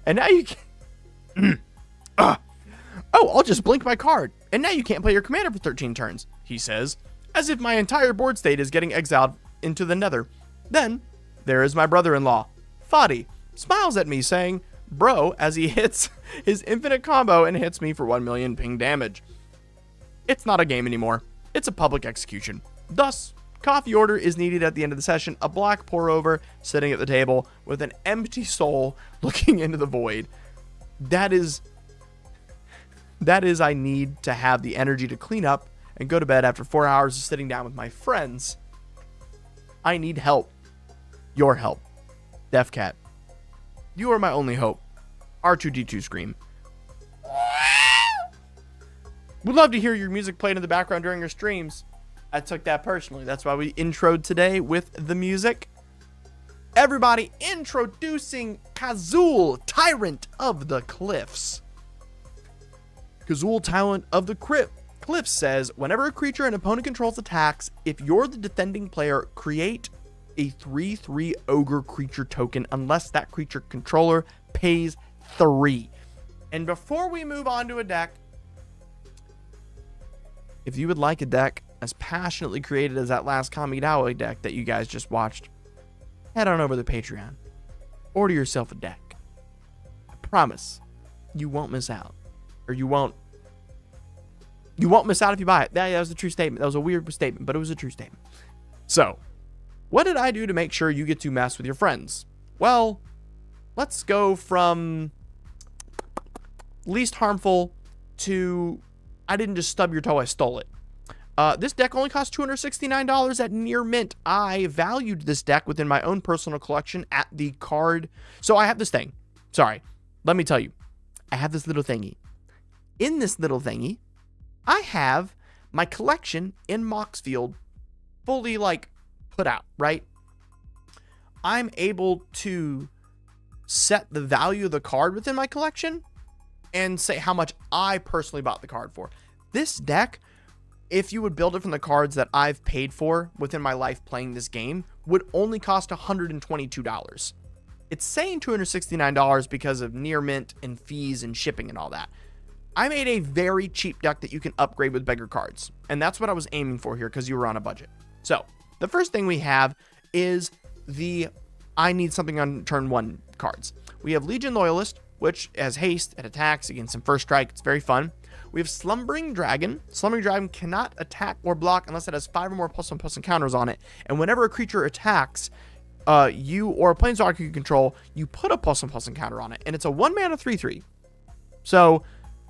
and now you can't... Oh, I'll just blink my card, and now you can't play your commander for 13 turns, he says, as if my entire board state is getting exiled into the nether. Then, there is my brother-in-law, Fadi, smiles at me saying, bro, as he hits his infinite combo and hits me for 1 million ping damage. It's not a game anymore. It's a public execution. Thus, coffee order is needed at the end of the session, a black pour-over sitting at the table with an empty soul looking into the void. That is I need to have the energy to clean up and go to bed after 4 hours of sitting down with my friends. I need help. Your help. Devcat. You are my only hope. R2D2 scream. We'd love to hear your music played in the background during your streams. I took that personally. That's why we introed today with the music. Everybody, introducing Kazul, Tyrant of the Cliffs. Kazul, Tyrant of the Cliffs says, whenever a creature an opponent controls attacks, if you're the defending player, create a 3/3 ogre creature token unless that creature controller pays 3. And before we move on to a deck, if you would like a deck as passionately created as that last Kamigawa deck that you guys just watched, head on over to Patreon. Order yourself a deck. I promise you won't miss out. Or you won't miss out if you buy it. That was a true statement. That was a weird statement, but it was a true statement. So, what did I do to make sure you get to mess with your friends? Well, let's go from least harmful to I didn't just stub your toe, I stole it. This deck only cost $269 at near mint. I valued this deck within my own personal collection at the card. So I have this thing. Sorry, let me tell you. I have this little thingy. In this little thingy, I have my collection in Moxfield fully put out, right? I'm able to set the value of the card within my collection and say how much I personally bought the card for. This deck, if you would build it from the cards that I've paid for within my life playing this game, would only cost $122. It's saying $269 because of near mint and fees and shipping and all that. I made a very cheap deck that you can upgrade with beggar cards. And that's what I was aiming for here because you were on a budget. So the first thing we have is the I need something on turn 1 cards. We have Legion Loyalist, which has haste and attacks against some first strike. It's very fun. We have Slumbering Dragon. Slumbering Dragon cannot attack or block unless it has 5 or more +1/+1 counters on it. And whenever a creature attacks, you or a planeswalker you control, you put a +1/+1 counter on it. And it's a 1 mana 3/3. So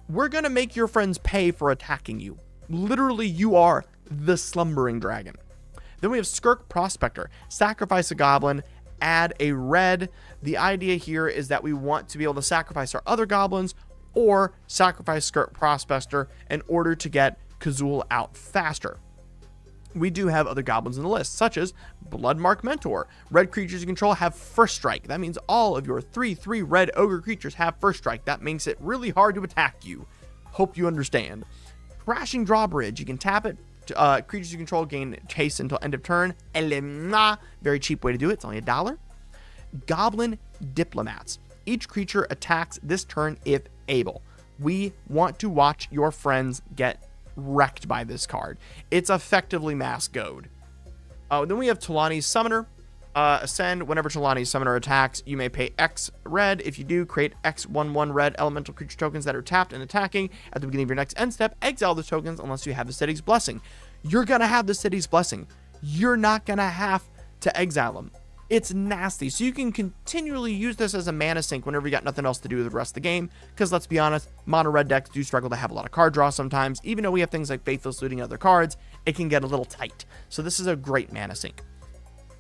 we're going to make your friends pay for attacking you. Literally, you are the Slumbering Dragon. Then we have Skirk Prospector. Sacrifice a goblin, add a red. The idea here is that we want to be able to sacrifice our other goblins or sacrifice Skirk Prospector in order to get Kazul out faster. We do have other goblins in the list, such as Bloodmark Mentor. Red creatures you control have first strike. That means all of your 3/3 red ogre creatures have first strike. That makes it really hard to attack you. Hope you understand. Crashing Drawbridge. You can tap it. Creatures you control gain haste until end of turn. Very cheap way to do it. It's only $1. Goblin Diplomats. Each creature attacks this turn if able. We want to watch your friends get wrecked by this card. It's effectively mass goad. Then we have Talani's Summoner. Ascend. Whenever Talani's Summoner attacks, you may pay X red. If you do, create X 1/1 red elemental creature tokens that are tapped and attacking. At the beginning of your next end step, exile the tokens unless you have the city's blessing. You're going to have the city's blessing. You're not going to have to exile them. It's nasty. So you can continually use this as a mana sink whenever you got nothing else to do with the rest of the game. Because let's be honest, mono red decks do struggle to have a lot of card draw sometimes. Even though we have things like Faithless Looting and other cards, it can get a little tight. So this is a great mana sink.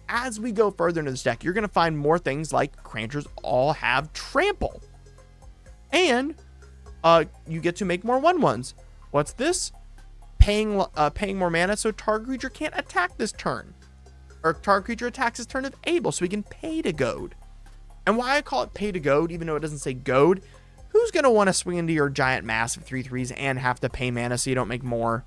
As we go further into this deck, you're going to find more things like Cranters all have Trample. And you get to make more 1/1s. What's this? Paying more mana so target creature can't attack this turn. Or target creature attacks his turn if able, so we can pay to goad. And why I call it pay to goad, even though it doesn't say goad, who's going to want to swing into your giant massive 3/3s and have to pay mana so you don't make more?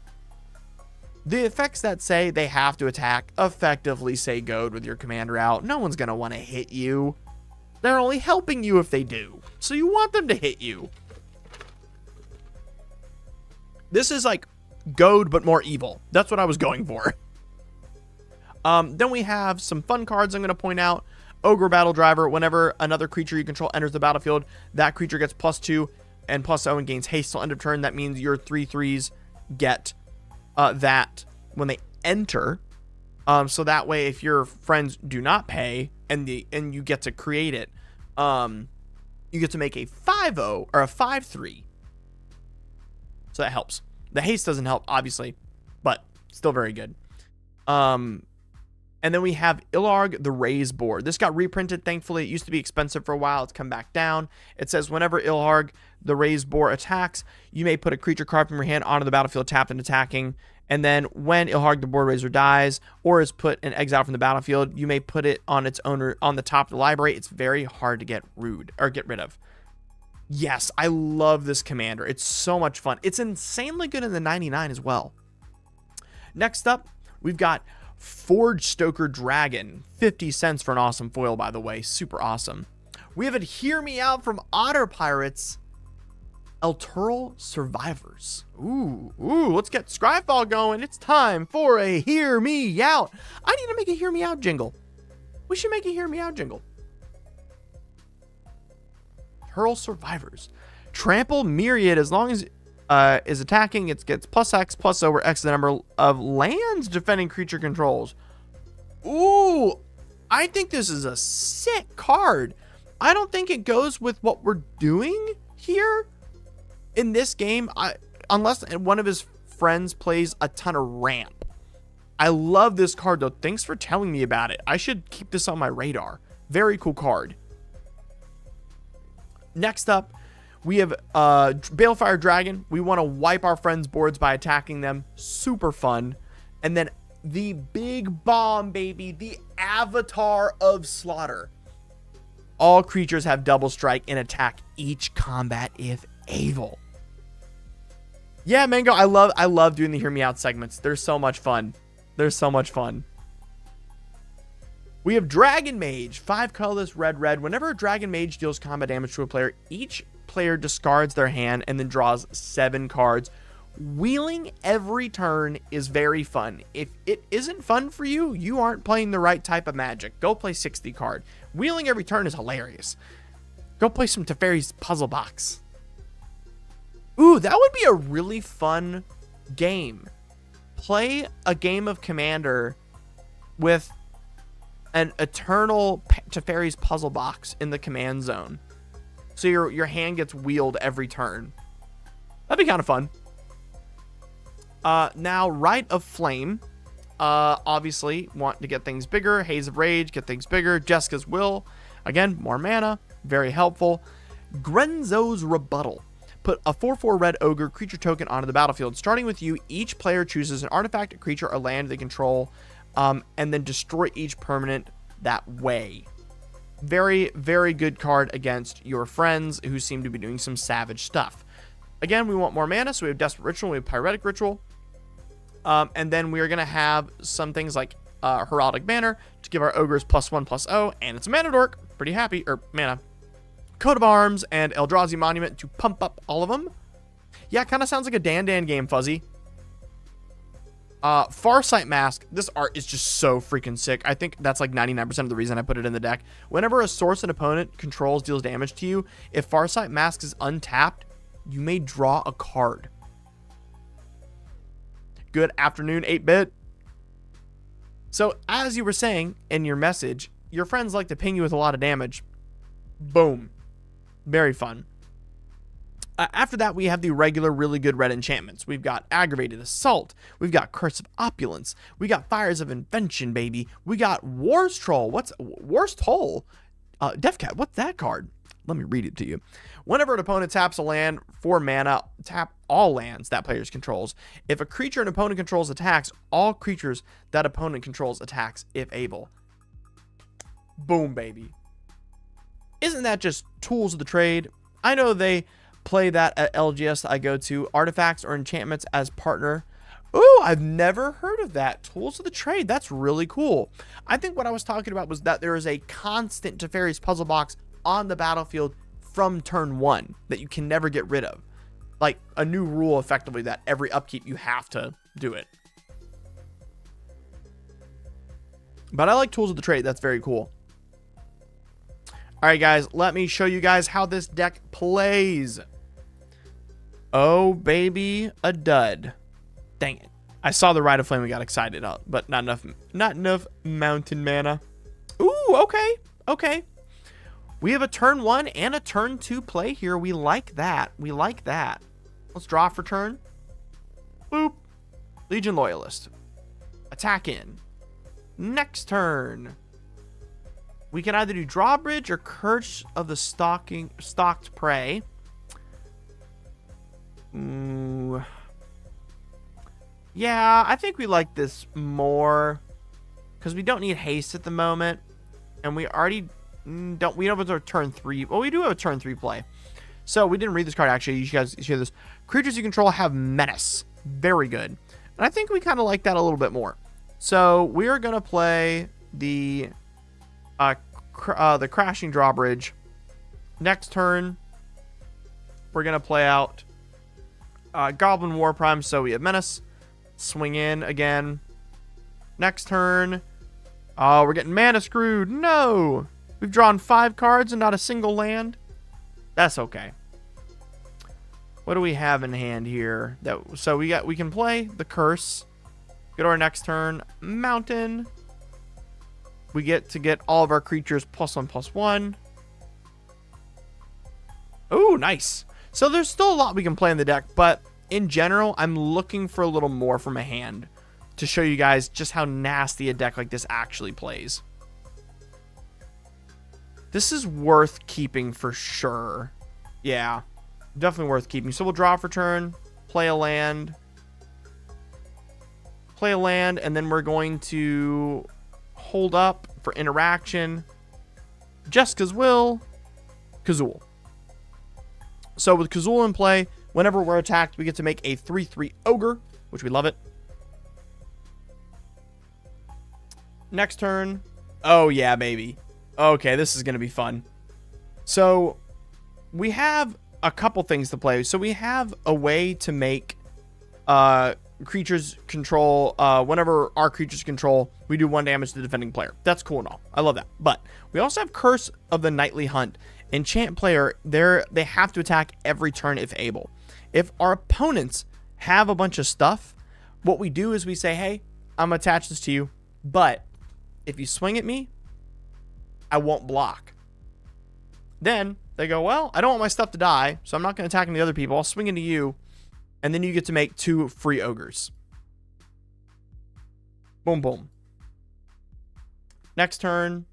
The effects that say they have to attack effectively say goad with your commander out. No one's going to want to hit you. They're only helping you if they do. So you want them to hit you. This is like goad, but more evil. That's what I was going for. Then we have some fun cards I'm going to point out. Ogre Battle Driver. Whenever another creature you control enters the battlefield, that creature gets +2 and +0 and gains haste till end of turn. That means your 3/3s get that when they enter. So that way, if your friends do not pay and you get to create it, you get to make a 5/0 or a 5/3. So that helps. The haste doesn't help, obviously, but still very good. And then we have Ilarg the Raise board. This got reprinted, thankfully. It used to be expensive for a while. It's come back down. It says whenever Ilarg the Raise board attacks, you may put a creature card from your hand onto the battlefield tapped and attacking. And then when Ilarg the Board Raiser dies or is put in exile from the battlefield, you may put it on its owner on the top of the library. It's very hard to get rid of. Yes, I love this commander. It's so much fun. It's insanely good in the 99 as well. Next up, we've got Forge Stoker Dragon. 50 cents for an awesome foil, by the way. Super awesome. We have it Hear Me Out from Otter Pirates. Elturel Survivors. Ooh, let's get Scryfall going. It's time for a Hear Me Out. I need to make a Hear Me Out jingle. We should make a Hear Me Out jingle. Elturel Survivors. Trample Myriad. As long as is attacking, it gets +X, +0 over X the number of lands defending creature controls. Ooh, I think this is a sick card. I don't think it goes with what we're doing here in this game, unless one of his friends plays a ton of ramp. I love this card, though. Thanks for telling me about it. I should keep this on my radar. Very cool card. Next up, we have Balefire Dragon. We want to wipe our friends' boards by attacking them. Super fun. And then the big bomb, baby. The Avatar of Slaughter. All creatures have double strike and attack each combat if able. Yeah, Mango, I love doing the Hear Me Out segments. They're so much fun. They're so much fun. We have Dragon Mage. 5 colorless, red. Whenever a Dragon Mage deals combat damage to a player, each player discards their hand and then draws 7 cards. Wheeling every turn is very fun. If it isn't fun for you, you aren't playing the right type of Magic. Go play 60 card. Wheeling every turn is hilarious. Go play some Teferi's Puzzle Box. Ooh, that would be a really fun game. Play a game of Commander with an eternal Teferi's Puzzle Box in the command zone. So your hand gets wheeled every turn. That'd be kind of fun. Now, Rite of Flame. Obviously, want to get things bigger. Haze of Rage, get things bigger. Jessica's Will. Again, more mana. Very helpful. Grenzo's Rebuttal. Put a 4/4 red ogre creature token onto the battlefield. Starting with you, each player chooses an artifact, a creature, or land they control, and then destroy each permanent that way. Very, very good card against your friends who seem to be doing some savage stuff. Again, we want more mana, so we have Desperate Ritual, we have Pyretic Ritual, and then we are going to have some things like Heraldic Banner to give our ogres +1/+0, and it's a mana dork. Pretty happy, or mana. Coat of Arms and Eldrazi Monument to pump up all of them. Yeah, kind of sounds like a Dan game, Fuzzy. Farsight Mask. This art is just so freaking sick. I think that's like 99% of the reason I put it in the deck. Whenever a source an opponent controls deals damage to you, if Farsight Mask is untapped, you may draw a card. Good afternoon, 8-bit. So, as you were saying in your message, your friends like to ping you with a lot of damage. Boom. Very fun. After that, we have the regular, really good red enchantments. We've got Aggravated Assault. We've got Curse of Opulence. We got Fires of Invention, baby. We got War's Troll. What's War's Toll? Death Cat. What's that card? Let me read it to you. Whenever an opponent taps a land for mana, tap all lands that players controls. If a creature an opponent controls attacks, all creatures that opponent controls attacks if able. Boom, baby. Isn't that just tools of the trade? I know they play that at LGS I go to. Artifacts or enchantments as partner. Ooh, I've never heard of that. Tools of the trade. That's really cool. I think what I was talking about was that there is a constant Teferi's puzzle box on the battlefield from turn 1 that you can never get rid of. Like a new rule, effectively, that every upkeep you have to do it. But I like tools of the trade. That's very cool. All right, guys, let me show you guys how this deck plays. Oh, baby, a dud. Dang it. I saw the Rite of Flame and got excited, but not enough mountain mana. Ooh, okay. We have a turn 1 and a turn 2 play here. We like that. Let's draw for turn. Boop. Legion Loyalist. Attack in. Next turn. We can either do Drawbridge or Curse of the Stalked Prey. Ooh. Yeah, I think we like this more because we don't need haste at the moment, and we already don't. We don't have a turn 3. Well, we do have a turn 3 play. So we didn't read this card actually. You guys hear this? Creatures you control have menace. Very good, and I think we kind of like that a little bit more. So we are gonna play the Crashing Drawbridge. Next turn, we're gonna play out Goblin War Prime. So we have menace. Swing in again. Next turn. Oh, we're getting mana screwed. No, we've drawn 5 cards and not a single land. That's okay. What do we have in hand here? So we can play the Curse. Go to our next turn. Mountain. We get to get all of our creatures +1/+1. Oh, nice. So there's still a lot we can play in the deck, but in general, I'm looking for a little more from a hand to show you guys just how nasty a deck like this actually plays. This is worth keeping for sure. Yeah, definitely worth keeping. So we'll draw for turn, play a land, and then we're going to hold up for interaction. Jessica's Will, Kazul. So with Kazul in play, whenever we're attacked, we get to make a 3/3 Ogre, which we love it. Next turn. Oh, yeah, baby. Okay, this is going to be fun. So we have a couple things to play. So we have a way to make creatures control. Whenever our creatures control, we do 1 damage to the defending player. That's cool and all. I love that. But we also have Curse of the Nightly Hunt. Enchant player, they have to attack every turn if able. If our opponents have a bunch of stuff, what we do is we say, hey, I'm going to attach this to you, but if you swing at me, I won't block. Then they go, well, I don't want my stuff to die, so I'm not going to attack any other people. I'll swing into you, and then you get to make 2 free ogres. Boom, boom. Next turn.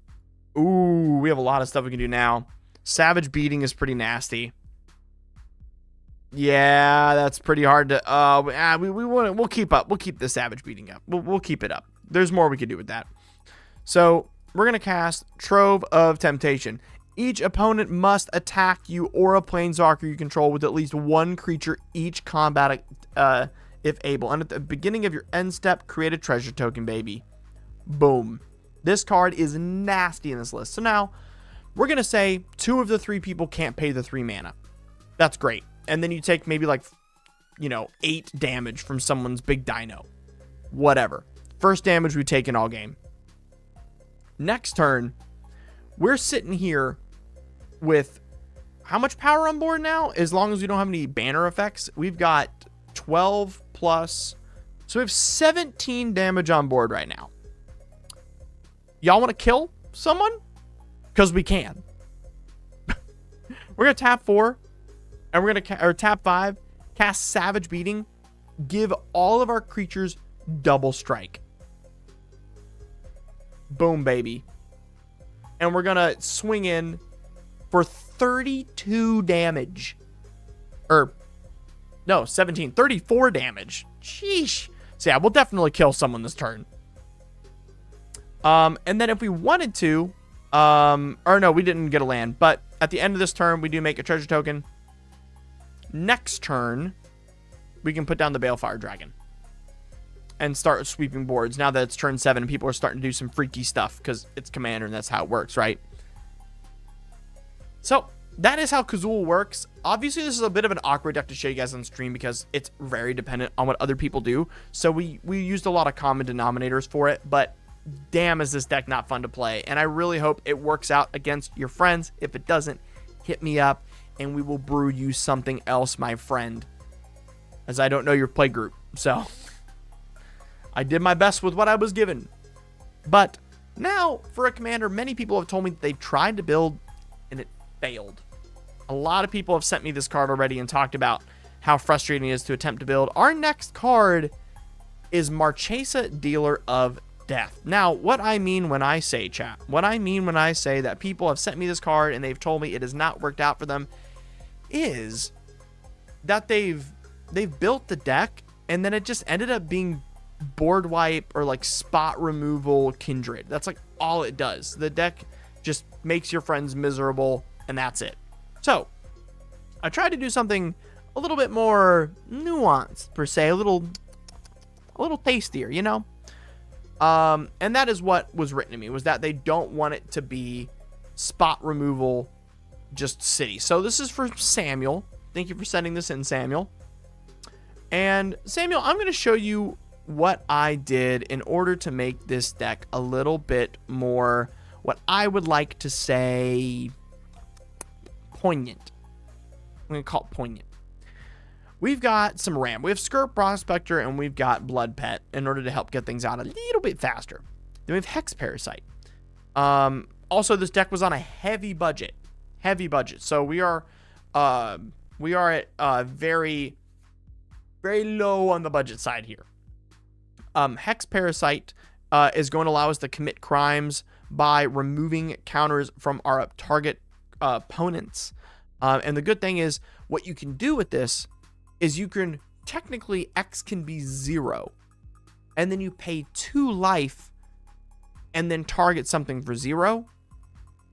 Ooh, we have a lot of stuff we can do now. Savage Beating is pretty nasty. Yeah, that's pretty hard to. We'll keep up. We'll keep the Savage Beating up. We'll keep it up. There's more we could do with that. So we're gonna cast Trove of Temptation. Each opponent must attack you or a planeswalker you control with at least 1 creature each combat, if able. And at the beginning of your end step, create a treasure token, baby. Boom. This card is nasty in this list. So now, we're going to say 2 of the 3 people can't pay the 3 mana. That's great. And then you take maybe like, 8 damage from someone's big dino. Whatever. First damage we've taken all game. Next turn, we're sitting here with how much power on board now? As long as we don't have any banner effects, we've got 12 plus. So we have 17 damage on board right now. Y'all want to kill someone? Because we can. We're going to tap 4. And we're going to tap 5. Cast Savage Beating. Give all of our creatures double strike. Boom, baby. And we're going to swing in for 32 damage. No, 17. 34 damage. Sheesh. So yeah, we'll definitely kill someone this turn. And then if we wanted to, or no, we didn't get a land. But at the end of this turn, we do make a treasure token. Next turn, we can put down the Balefire Dragon. And start sweeping boards. Now that it's turn 7, people are starting to do some freaky stuff. Because it's Commander and that's how it works, right? So, that is how Kazul works. Obviously, this is a bit of an awkward deck to show you guys on stream because it's very dependent on what other people do. So, we used a lot of common denominators for it. But, damn, is this deck not fun to play. And I really hope it works out against your friends. If it doesn't, hit me up. And we will brew you something else, my friend. As I don't know your play group. So, I did my best with what I was given. But now, for a commander, many people have told me that they tried to build and it failed. A lot of people have sent me this card already and talked about how frustrating it is to attempt to build. Our next card is Marchesa, Dealer of Death. Now, what I mean when I say, chat, what I mean when I say that people have sent me this card and they've told me it has not worked out for them is that they've built the deck and then it just ended up being board wipe or like spot removal Kindred. That's like all it does. The deck just makes your friends miserable and that's it. So I tried to do something a little bit more nuanced per se, a little tastier, and that is what was written to me, was that they don't want it to be spot removal just city. So this is for Samuel. Thank you for sending this in, Samuel. And Samuel, I'm going to show you what I did in order to make this deck a little bit more, what I would like to say, poignant. I'm going to call it poignant. We've got some RAM. We have Skirp Prospector and we've got Blood Pet in order to help get things out a little bit faster. Then we have Hex Parasite. Also, this deck was on a heavy budget. So we are at very, very low on the budget side here. Hex Parasite is going to allow us to commit crimes by removing counters from our target opponents. And the good thing is, what you can do with this is you can technically, X can be 0. And then you pay 2 life and then target something for 0.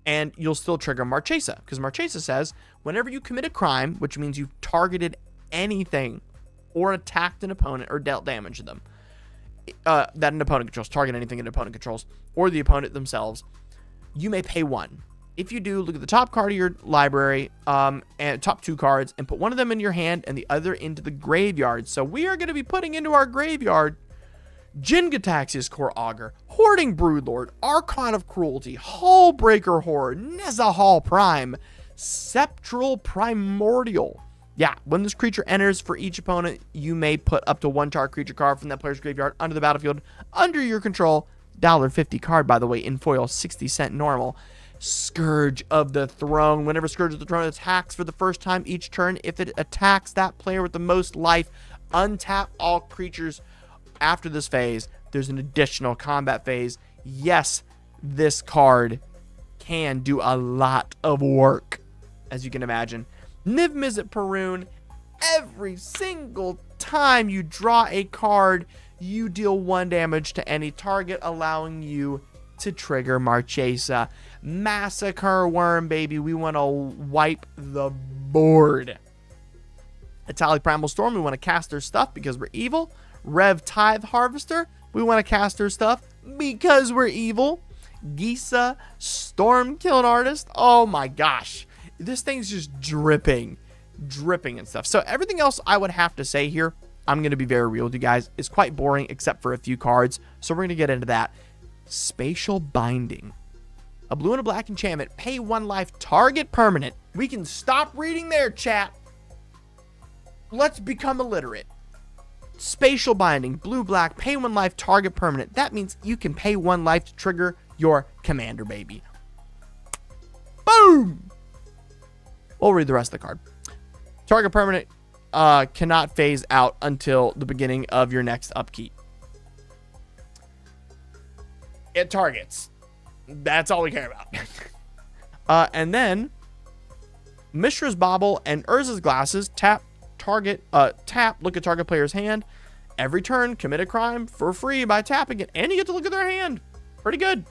And you'll still trigger Marchesa. Because Marchesa says, whenever you commit a crime, which means you've targeted anything or attacked an opponent or dealt damage to them, that an opponent controls, target anything an opponent controls, or the opponent themselves, you may pay 1. If you do, look at the top card of your library, and top 2 cards, and put one of them in your hand and the other into the graveyard. So we are going to be putting into our graveyard Jin-Gitaxias Core Augur, Hoarding Broodlord, Archon of Cruelty, Hullbreaker Horde, Nezahal Prime, Sceptral Primordial. Yeah, when this creature enters, for each opponent, you may put up to 1 target creature card from that player's graveyard onto the battlefield under your control. $1.50 card, by the way, in foil, 60-cent normal. Scourge of the Throne. Whenever Scourge of the Throne attacks for the first time each turn, if it attacks that player with the most life, untap all creatures after this phase. There's an additional combat phase. Yes, this card can do a lot of work, as you can imagine. Niv Mizzet Perun. Every single time you draw a card, you deal 1 damage to any target, allowing you to trigger Marchesa. Massacre Worm, baby. We want to wipe the board. Italic Primal Storm. We want to cast their stuff because we're evil. Rev Tithe Harvester. We want to cast their stuff because we're evil. Gisa, Storm Killing Artist. Oh my gosh. This thing's just dripping and stuff. So everything else I would have to say here, I'm going to be very real with you guys, is quite boring except for a few cards. So we're going to get into that. Spatial Binding. A blue and a black enchantment. Pay 1 life, target permanent. We can stop reading there, chat. Let's become illiterate. Spatial Binding, blue, black, pay 1 life, target permanent. That means you can pay 1 life to trigger your commander, baby. Boom! We'll read the rest of the card. Target permanent cannot phase out until the beginning of your next upkeep. It targets. That's all we care about. And then Mishra's Bauble and Urza's Glasses. Tap, look at target player's hand. Every turn, commit a crime for free by tapping it, and you get to look at their hand. Pretty good.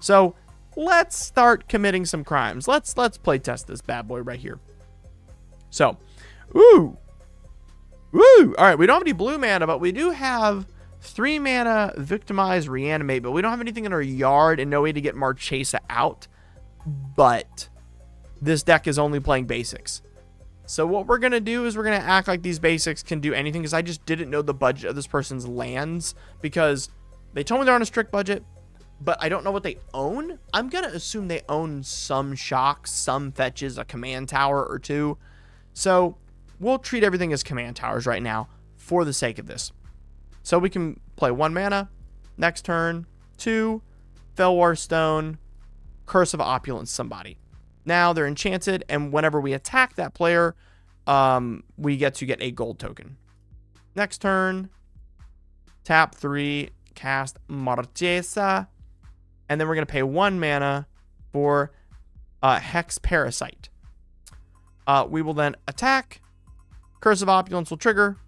So let's start committing some crimes. Let's play test this bad boy right here. So, All right, we don't have any blue mana, but we do have 3 mana Victimize, Reanimate, but we don't have anything in our yard and no way to get Marchesa out. But this deck is only playing basics. So what we're going to do is we're going to act like these basics can do anything, because I just didn't know the budget of this person's lands, because they told me they're on a strict budget, but I don't know what they own. I'm going to assume they own some shocks, some fetches, a command tower or 2. So we'll treat everything as command towers right now for the sake of this. So we can play 1 mana, next turn, 2, Felwar Stone, Curse of Opulence somebody. Now they're enchanted, and whenever we attack that player, we get to get a gold token. Next turn, tap 3, cast Marchesa, and then we're going to pay 1 mana for Hex Parasite. We will then attack. Curse of Opulence will trigger.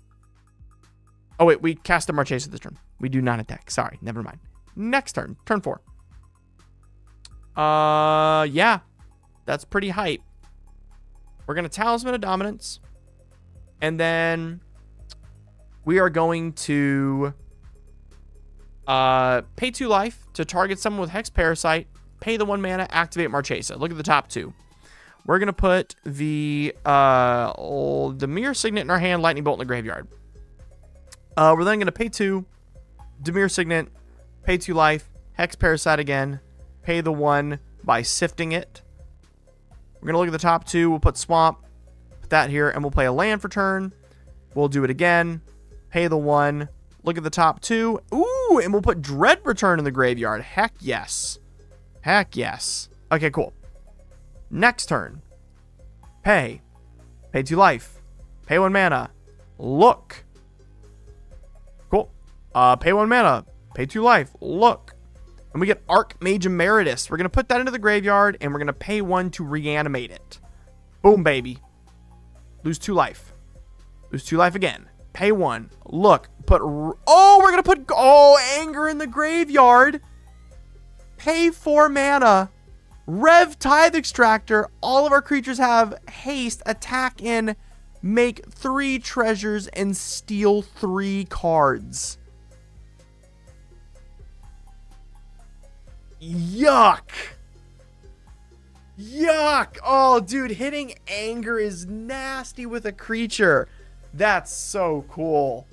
Oh, wait, we cast a Marchesa this turn. We do not attack. Sorry, never mind. Next turn, turn 4. Yeah, that's pretty hype. We're going to Talisman of Dominance. And then we are going to pay 2 life to target someone with Hex Parasite. Pay the 1 mana, activate Marchesa. Look at the top 2. We're going to put the Dimir Signet in our hand, Lightning Bolt in the graveyard. We're then going to pay 2, Dimir Signet, pay 2 life, Hex Parasite again, pay the 1 by sifting it. We're going to look at the top 2. We'll put Swamp, put that here, and we'll play a land for turn. We'll do it again, pay the 1, look at the top 2. Ooh, and we'll put Dread Return in the graveyard. Heck yes. Heck yes. Okay, cool. Next turn, pay 2 life, pay 1 mana, look. Cool. Pay 1 mana, pay 2 life, look. And we get Archmage Emeritus. We're going to put that into the graveyard, and we're going to pay 1 to reanimate it. Boom, baby. Lose 2 life. Lose 2 life again. Pay 1. Look. We're going to put Anger in the graveyard. Pay 4 mana. Rev Tithe Extractor. All of our creatures have haste, attack in, make 3 treasures, and steal 3 cards. Yuck. Yuck. Oh, dude, hitting Anger is nasty with a creature. That's so cool.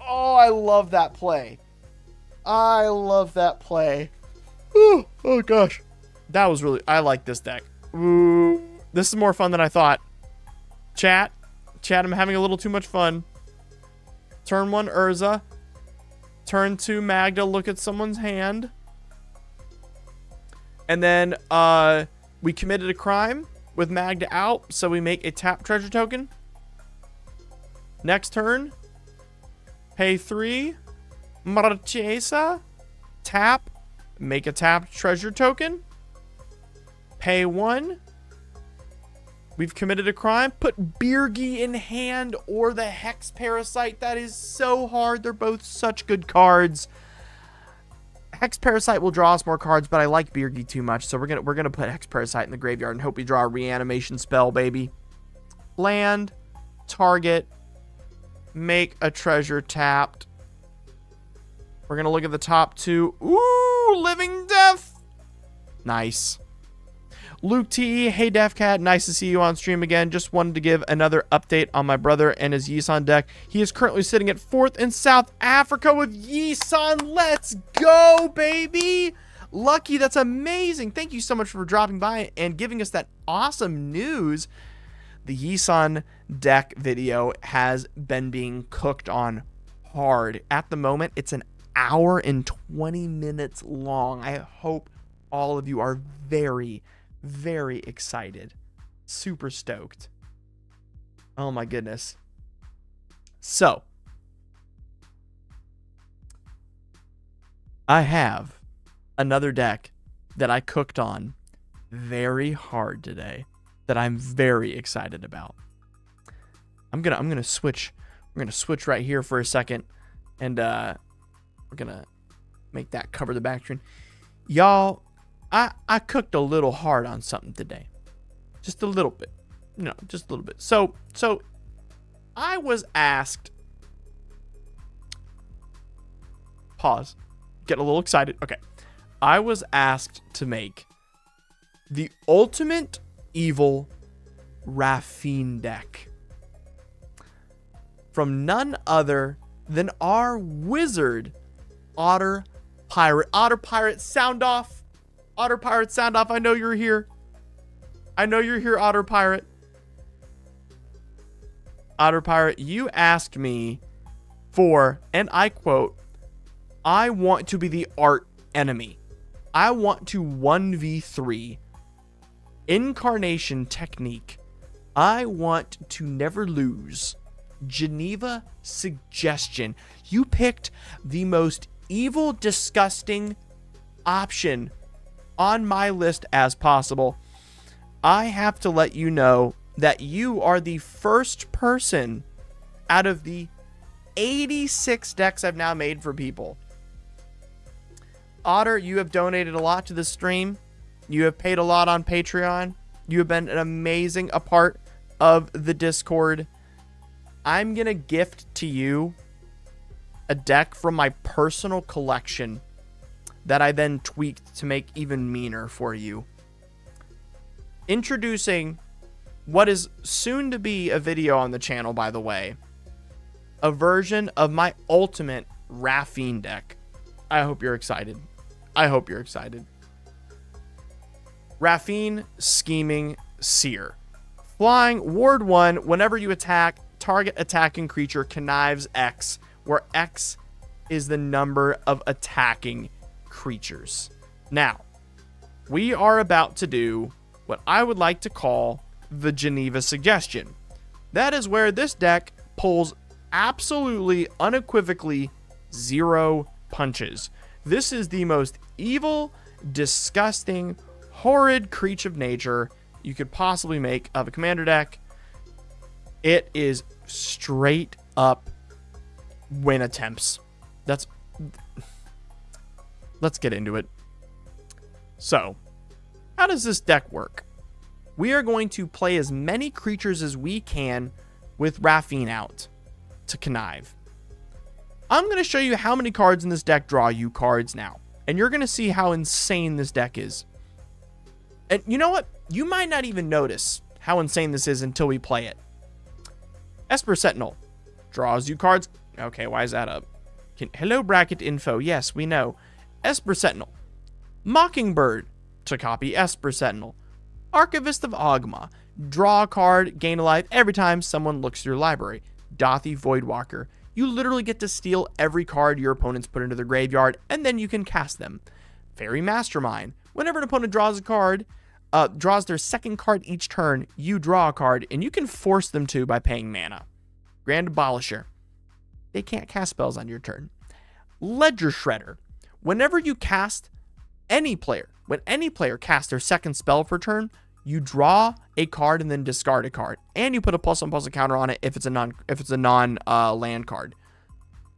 Oh, I love that play. I love that play. Ooh, oh, gosh. That was really... I like this deck. Ooh, this is more fun than I thought. Chat, I'm having a little too much fun. Turn 1, Urza. Turn 2, Magda. Look at someone's hand. And then we committed a crime with Magda out, so we make a tap treasure token. Next turn, pay 3, Marchesa, tap, make a tap treasure token, pay 1. We've committed a crime. Put Birgi in hand or the Hex Parasite. That is so hard. They're both such good cards. Hex Parasite will draw us more cards, but I like Birgi too much, so we're gonna put Hex Parasite in the graveyard and hope we draw a reanimation spell, baby. Land, target, make a treasure tapped. We're going to look at the top 2. Ooh, Living Death. Nice. Luke T, hey DefCat, nice to see you on stream again. Just wanted to give another update on my brother and his Yisan deck. He is currently sitting at 4th in South Africa with Yisan. Let's go, baby. Lucky, that's amazing. Thank you so much for dropping by and giving us that awesome news. The Yisan deck video has been being cooked on hard. At the moment, it's an hour and 20 minutes long. I hope all of you are very, very excited. Super stoked. Oh my goodness. So, I have another deck that I cooked on very hard today that I'm very excited about. I'm gonna switch. We're gonna switch right here for a second, and we're gonna make that cover the back screen. Y'all, I cooked a little hard on something today. Just a little bit. Just a little bit. So I was asked. Pause. Getting a little excited. Okay. I was asked to make the ultimate evil Raffine deck from none other than our wizard, Otter Pirate. Otter Pirate, sound off. Otter Pirate, sound off. I know you're here. I know you're here, Otter Pirate. Otter Pirate, you asked me for, and I quote, I want to be the art enemy. I want to 1v3 incarnation technique. I want to never lose. Geneva suggestion. You picked the most evil, disgusting option on my list as possible. I have to let you know that you are the first person out of the 86 decks I've now made for people. Otter, you have donated a lot to the stream. You have paid a lot on Patreon. You have been an amazing a part of the Discord. I'm going to gift to you a deck from my personal collection that I then tweaked to make even meaner for you. Introducing what is soon to be a video on the channel, by the way. A version of my ultimate Raffine deck. I hope you're excited. I hope you're excited. Raffine Scheming Seer. Flying, Ward 1, whenever you attack, target attacking creature connives X, where X is the number of attacking creatures. Now, we are about to do what I would like to call the Geneva suggestion. That is where this deck pulls absolutely, unequivocally 0 punches. This is the most evil, disgusting, horrid creature of nature you could possibly make of a commander deck. It is straight up win attempts. Let's get into it. So, how does this deck work? We are going to play as many creatures as we can with Raffine out to connive. I'm going to show you how many cards in this deck draw you cards now. And you're going to see how insane this deck is. And you know what? You might not even notice how insane this is until we play it. Esper Sentinel draws you cards. Okay, why is that up? Hello, bracket info. Yes, we know. Esper Sentinel. Mockingbird to copy Esper Sentinel. Archivist of Ogma. Draw a card, gain a life every time someone looks through your library. Dothy Voidwalker. You literally get to steal every card your opponents put into the graveyard, and then you can cast them. Fairy Mastermind. Whenever an opponent draws a card, draws their second card each turn, you draw a card, and you can force them to by paying mana. Grand Abolisher. They can't cast spells on your turn. Ledger Shredder. Whenever you cast when any player casts their second spell per turn, you draw a card and then discard a card, and you put a +1/+1 counter on it if it's a non land card.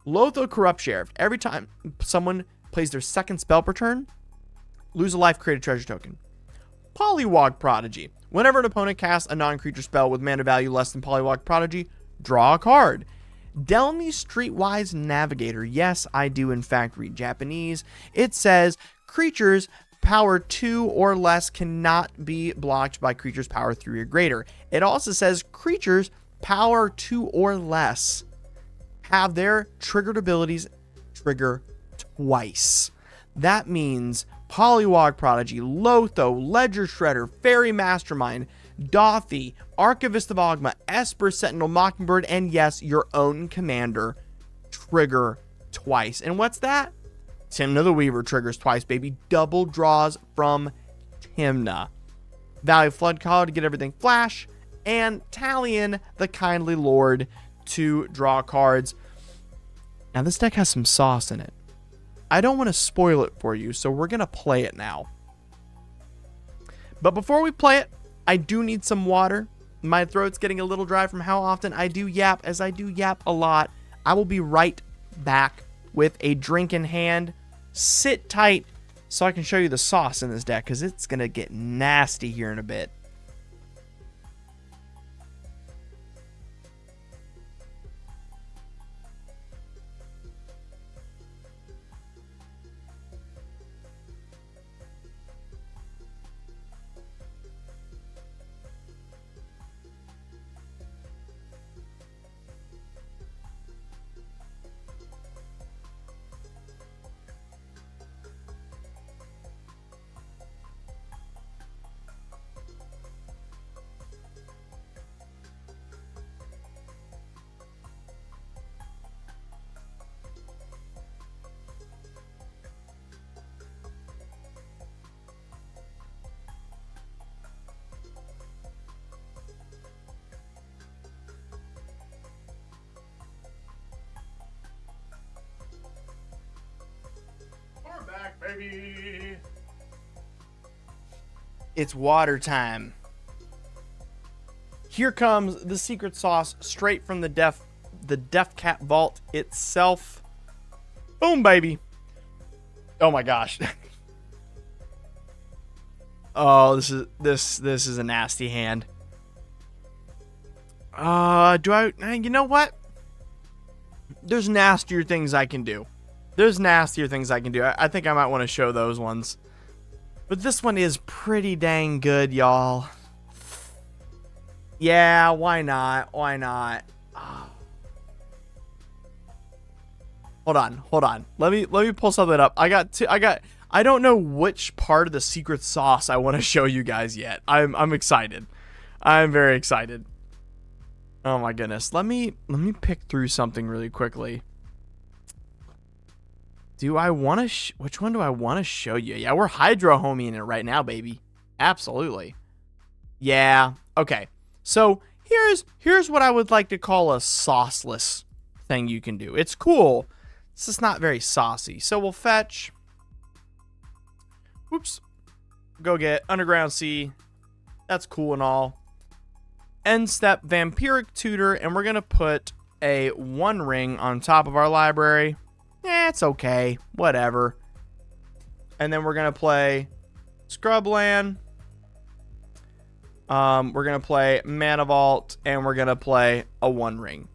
Lotho Corrupt Sheriff. Every time someone plays their second spell per turn, lose a life, create a treasure token. Polywog Prodigy. Whenever an opponent casts a non-creature spell with mana value less than Polywog Prodigy, draw a card. Delmy Streetwise Navigator. Yes, I do in fact read Japanese. It says creatures power 2 or less cannot be blocked by creatures power 3 or greater. It also says creatures power 2 or less have their triggered abilities trigger twice. That means Pollywog Prodigy, Lotho, Ledger Shredder, Fairy Mastermind, Dothy, Archivist of Ogma, Esper Sentinel, Mockingbird, and yes, your own commander trigger twice. And what's that? Timna the Weaver triggers twice, baby. Double draws from Timna. Valley Flood Caller to get everything flash, and Talion the Kindly Lord to draw cards. Now this deck has some sauce in it. I don't want to spoil it for you, so we're going to play it now. But before we play it, I do need some water. My throat's getting a little dry from how often I do yap, as I do yap a lot. I will be right back with a drink in hand. Sit tight so I can show you the sauce in this deck, because it's going to get nasty here in a bit. Baby. It's water time. Here comes the secret sauce straight from the Def Cat vault itself. Boom, baby. Oh my gosh. Oh, this is a nasty hand. You know what? There's nastier things I can do. I think I might want to show those ones. But this one is pretty dang good, y'all. Yeah, why not? Why not? Oh. Hold on. Let me pull something up. I don't know which part of the secret sauce I want to show you guys yet. I'm excited. I'm very excited. Oh my goodness. Let me pick through something really quickly. Do I want to... which one do I want to show you? Yeah, we're Hydro Homieing it right now, baby. Absolutely. Yeah. Okay. So here's what I would like to call a sauceless thing you can do. It's cool. It's just not very saucy. So we'll fetch... Whoops. Go get Underground Sea. That's cool and all. End step Vampiric Tutor. And we're going to put a 1 ring on top of our library. It's okay. Whatever. And then we're going to play Scrubland. We're going to play Mana Vault. And we're going to play a 1 ring.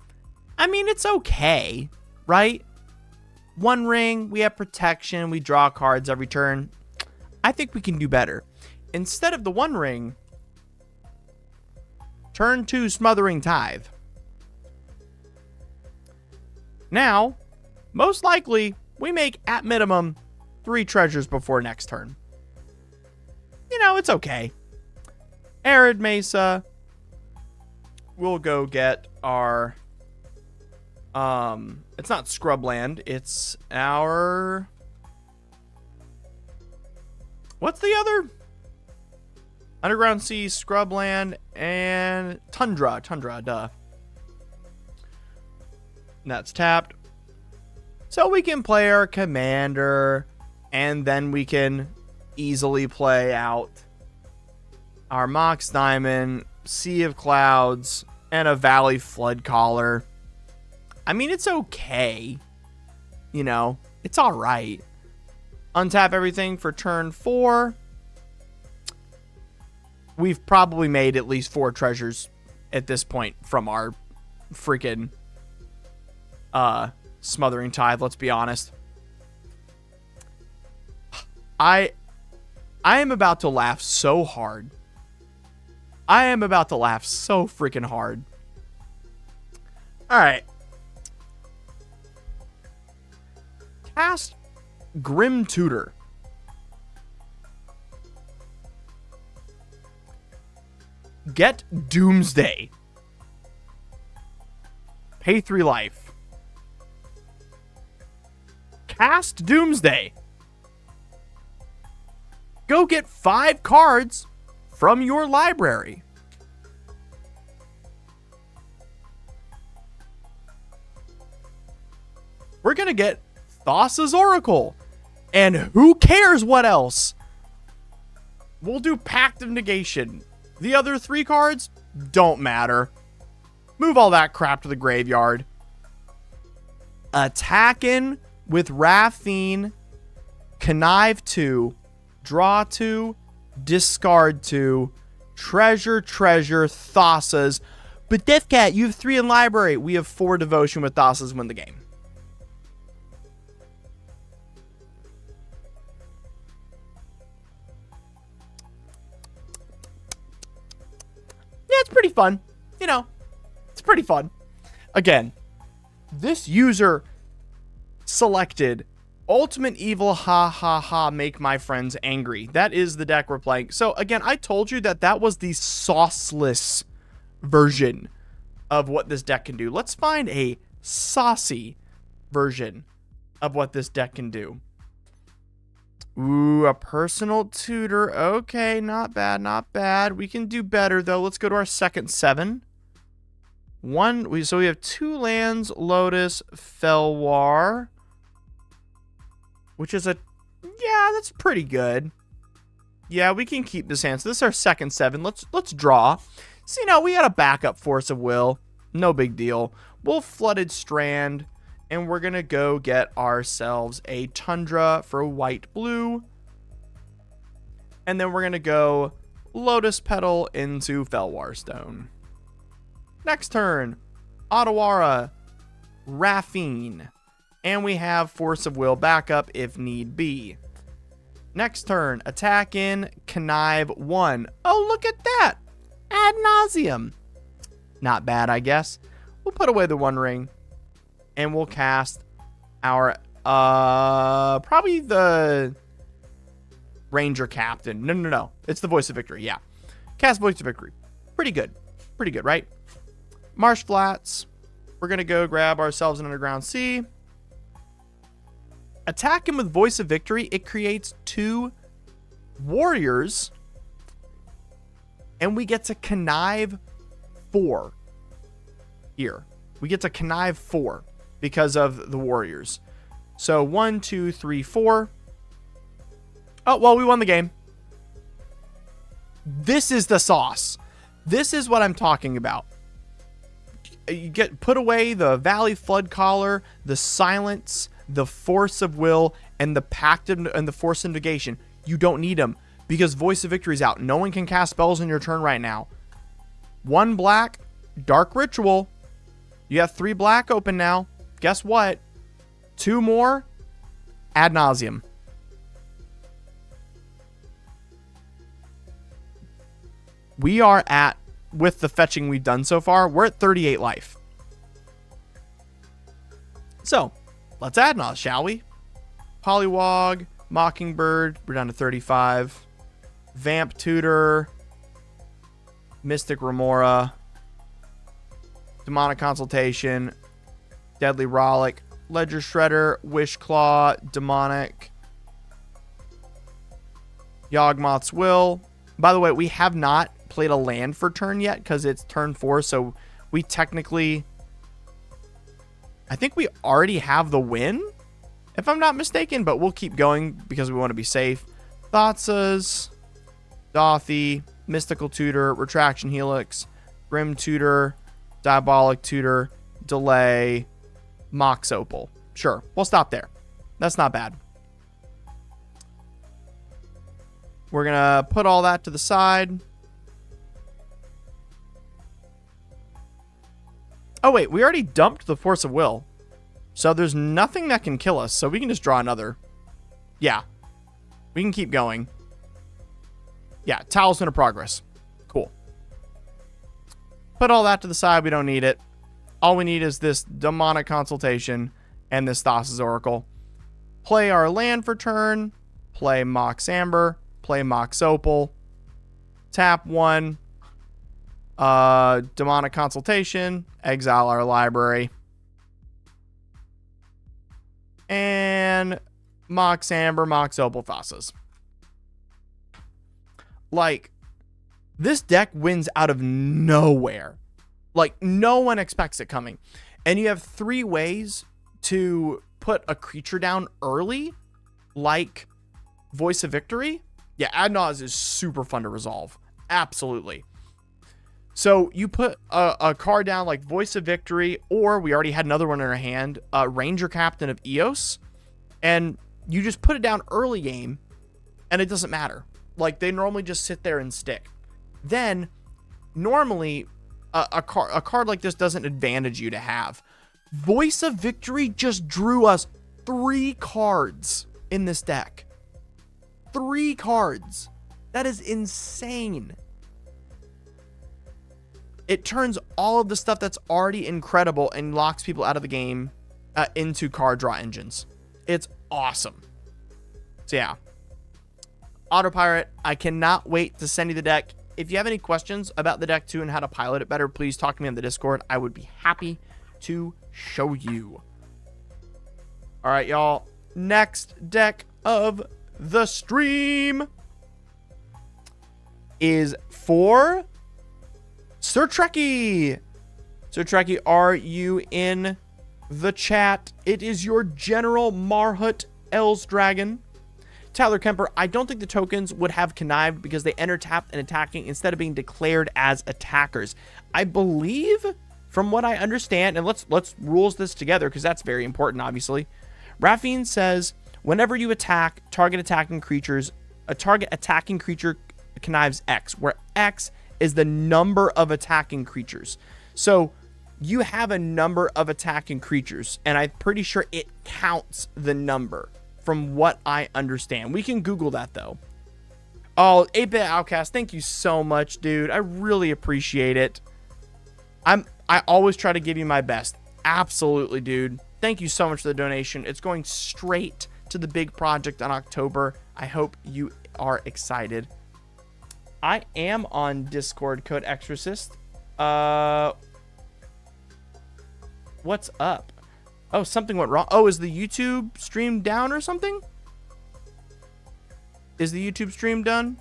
I mean, it's okay. Right? 1 ring. We have protection. We draw cards every turn. I think we can do better. Instead of the 1 ring, turn 2 Smothering Tithe. Now... most likely, we make, at minimum, 3 treasures before next turn. You know, it's okay. Arid Mesa. We'll go get our... it's not Scrubland. It's our... what's the other? Underground Sea, Scrubland, and Tundra. Tundra, duh. And that's tapped. So we can play our commander, and then we can easily play out our Mox Diamond, Sea of Clouds, and a Valley Flood Caller. I mean, it's okay. You know, it's alright. Untap everything for turn 4. We've probably made at least 4 treasures at this point from our freaking Smothering Tithe, let's be honest. I am about to laugh so hard. I am about to laugh so freaking hard. All right. Cast Grim Tutor. Get Doomsday. Pay 3 life. Cast Doomsday. Go get 5 cards from your library. We're going to get Thassa's Oracle. And who cares what else? We'll do Pact of Negation. The other 3 cards don't matter. Move all that crap to the graveyard. Attacking with Raphine. Connive 2. Draw 2. Discard 2. Treasure, Thassa's. But Deathcat, you have 3 in library. We have 4 Devotion with Thassa's, win the game. Yeah, it's pretty fun. You know, it's pretty fun. Again, this user selected Ultimate Evil, ha ha ha, make my friends angry. That is the deck we're playing. So again, I told you that was the sauceless version of what this deck can do. Let's find a saucy version of what this deck can do. Ooh, a personal tutor. Okay, not bad, not bad. We can do better though. Let's go to our second 7. So we have 2 lands, Lotus, Felwar, which is yeah, that's pretty good. Yeah, we can keep this hand. So this is our second 7. Let's draw. So, we had a backup Force of Will. No big deal. We'll Flooded Strand, and we're going to go get ourselves a Tundra for white blue. And then we're going to go Lotus Petal into Felwar Stone. Next turn, Otawara, Raphine. And we have Force of Will backup if need be. Next turn, attack in, Connive 1. Oh, look at that. Ad nauseum. Not bad, I guess. We'll put away the 1 ring. And we'll cast our, probably the Ranger Captain. No. It's the Voice of Victory, yeah. Cast Voice of Victory. Pretty good. Pretty good, right? Marsh Flats. We're going to go grab ourselves an Underground Sea. Attack him with Voice of Victory. It creates 2 warriors. And we get to connive 4 here. We get to connive 4 because of the warriors. So 1, 2, 3, 4. Oh, well, we won the game. This is the sauce. This is what I'm talking about. You put away the Valley Flood Collar, the Silence, the Force of Will, and the Pact and the Force of Negation. You don't need them because Voice of Victory is out. No one can cast spells on your turn right now. 1 black, Dark Ritual. You have 3 black open now. Guess what? 2 more, Ad nauseum. We are at, with the fetching we've done so far, we're at 38 life. So, let's add now, shall we? Polywog, Mockingbird, we're down to 35. Vamp Tutor, Mystic Remora, Demonic Consultation, Deadly Rollick, Ledger Shredder, Wishclaw, Demonic, Yawgmoth's Will. By the way, we have not played a land for turn yet because it's turn 4, so we technically, I think we already have the win, if I'm not mistaken, but we'll keep going because we want to be safe. Thoughtsas, Dothy, Mystical Tutor, Retraction Helix, Grim Tutor, Diabolic Tutor, Delay, Mox Opal. Sure, we'll stop there. That's not bad. We're going to put all that to the side. Oh, wait, we already dumped the Force of Will. So there's nothing that can kill us. So we can just draw another. Yeah. We can keep going. Yeah, Talisman of Progress. Cool. Put all that to the side. We don't need it. All we need is this Demonic Consultation and this Thassa's Oracle. Play our land for turn. Play Mox Amber. Play Mox Opal. Tap 1. Demonic Consultation. Exile our library. And Mox Amber, Mox Opal, Thassas. Like, this deck wins out of nowhere. Like, no one expects it coming. And you have 3 ways to put a creature down early, like Voice of Victory. Yeah, Ad Nauseam is super fun to resolve. Absolutely. So you put a card down like Voice of Victory, or we already had another one in our hand, Ranger Captain of Eos, and you just put it down early game, and it doesn't matter. Like, they normally just sit there and stick. Then, normally, a card like this doesn't advantage you to have. Voice of Victory just drew us 3 cards in this deck. 3 cards. That is insane. It turns all of the stuff that's already incredible and locks people out of the game into card draw engines. It's awesome. So yeah. Autopilot, I cannot wait to send you the deck. If you have any questions about the deck too and how to pilot it better, please talk to me on the Discord. I would be happy to show you. All right, y'all. Next deck of the stream is for Sir Trekkie. Sir Trekkie, are you in the chat? It is your General Marhut Els Dragon. Tyler Kemper, I don't think the tokens would have connived because they enter tapped and attacking instead of being declared as attackers. I believe, from what I understand, and let's rules this together because that's very important, obviously. Raffine says, whenever you attack target attacking creatures, a target attacking creature connives X, where X is the number of attacking creatures. So you have a number of attacking creatures, and I'm pretty sure it counts the number from what I understand. We can Google that, though. Oh, 8-Bit Outcast, thank you so much, dude. I really appreciate it. I always try to give you my best. Absolutely, dude. Thank you so much for the donation. It's going straight to the big project in October. I hope you are excited. I am on Discord, Code Exorcist. What's up? Oh, something went wrong. Oh, is the YouTube stream down or something? Is the YouTube stream done?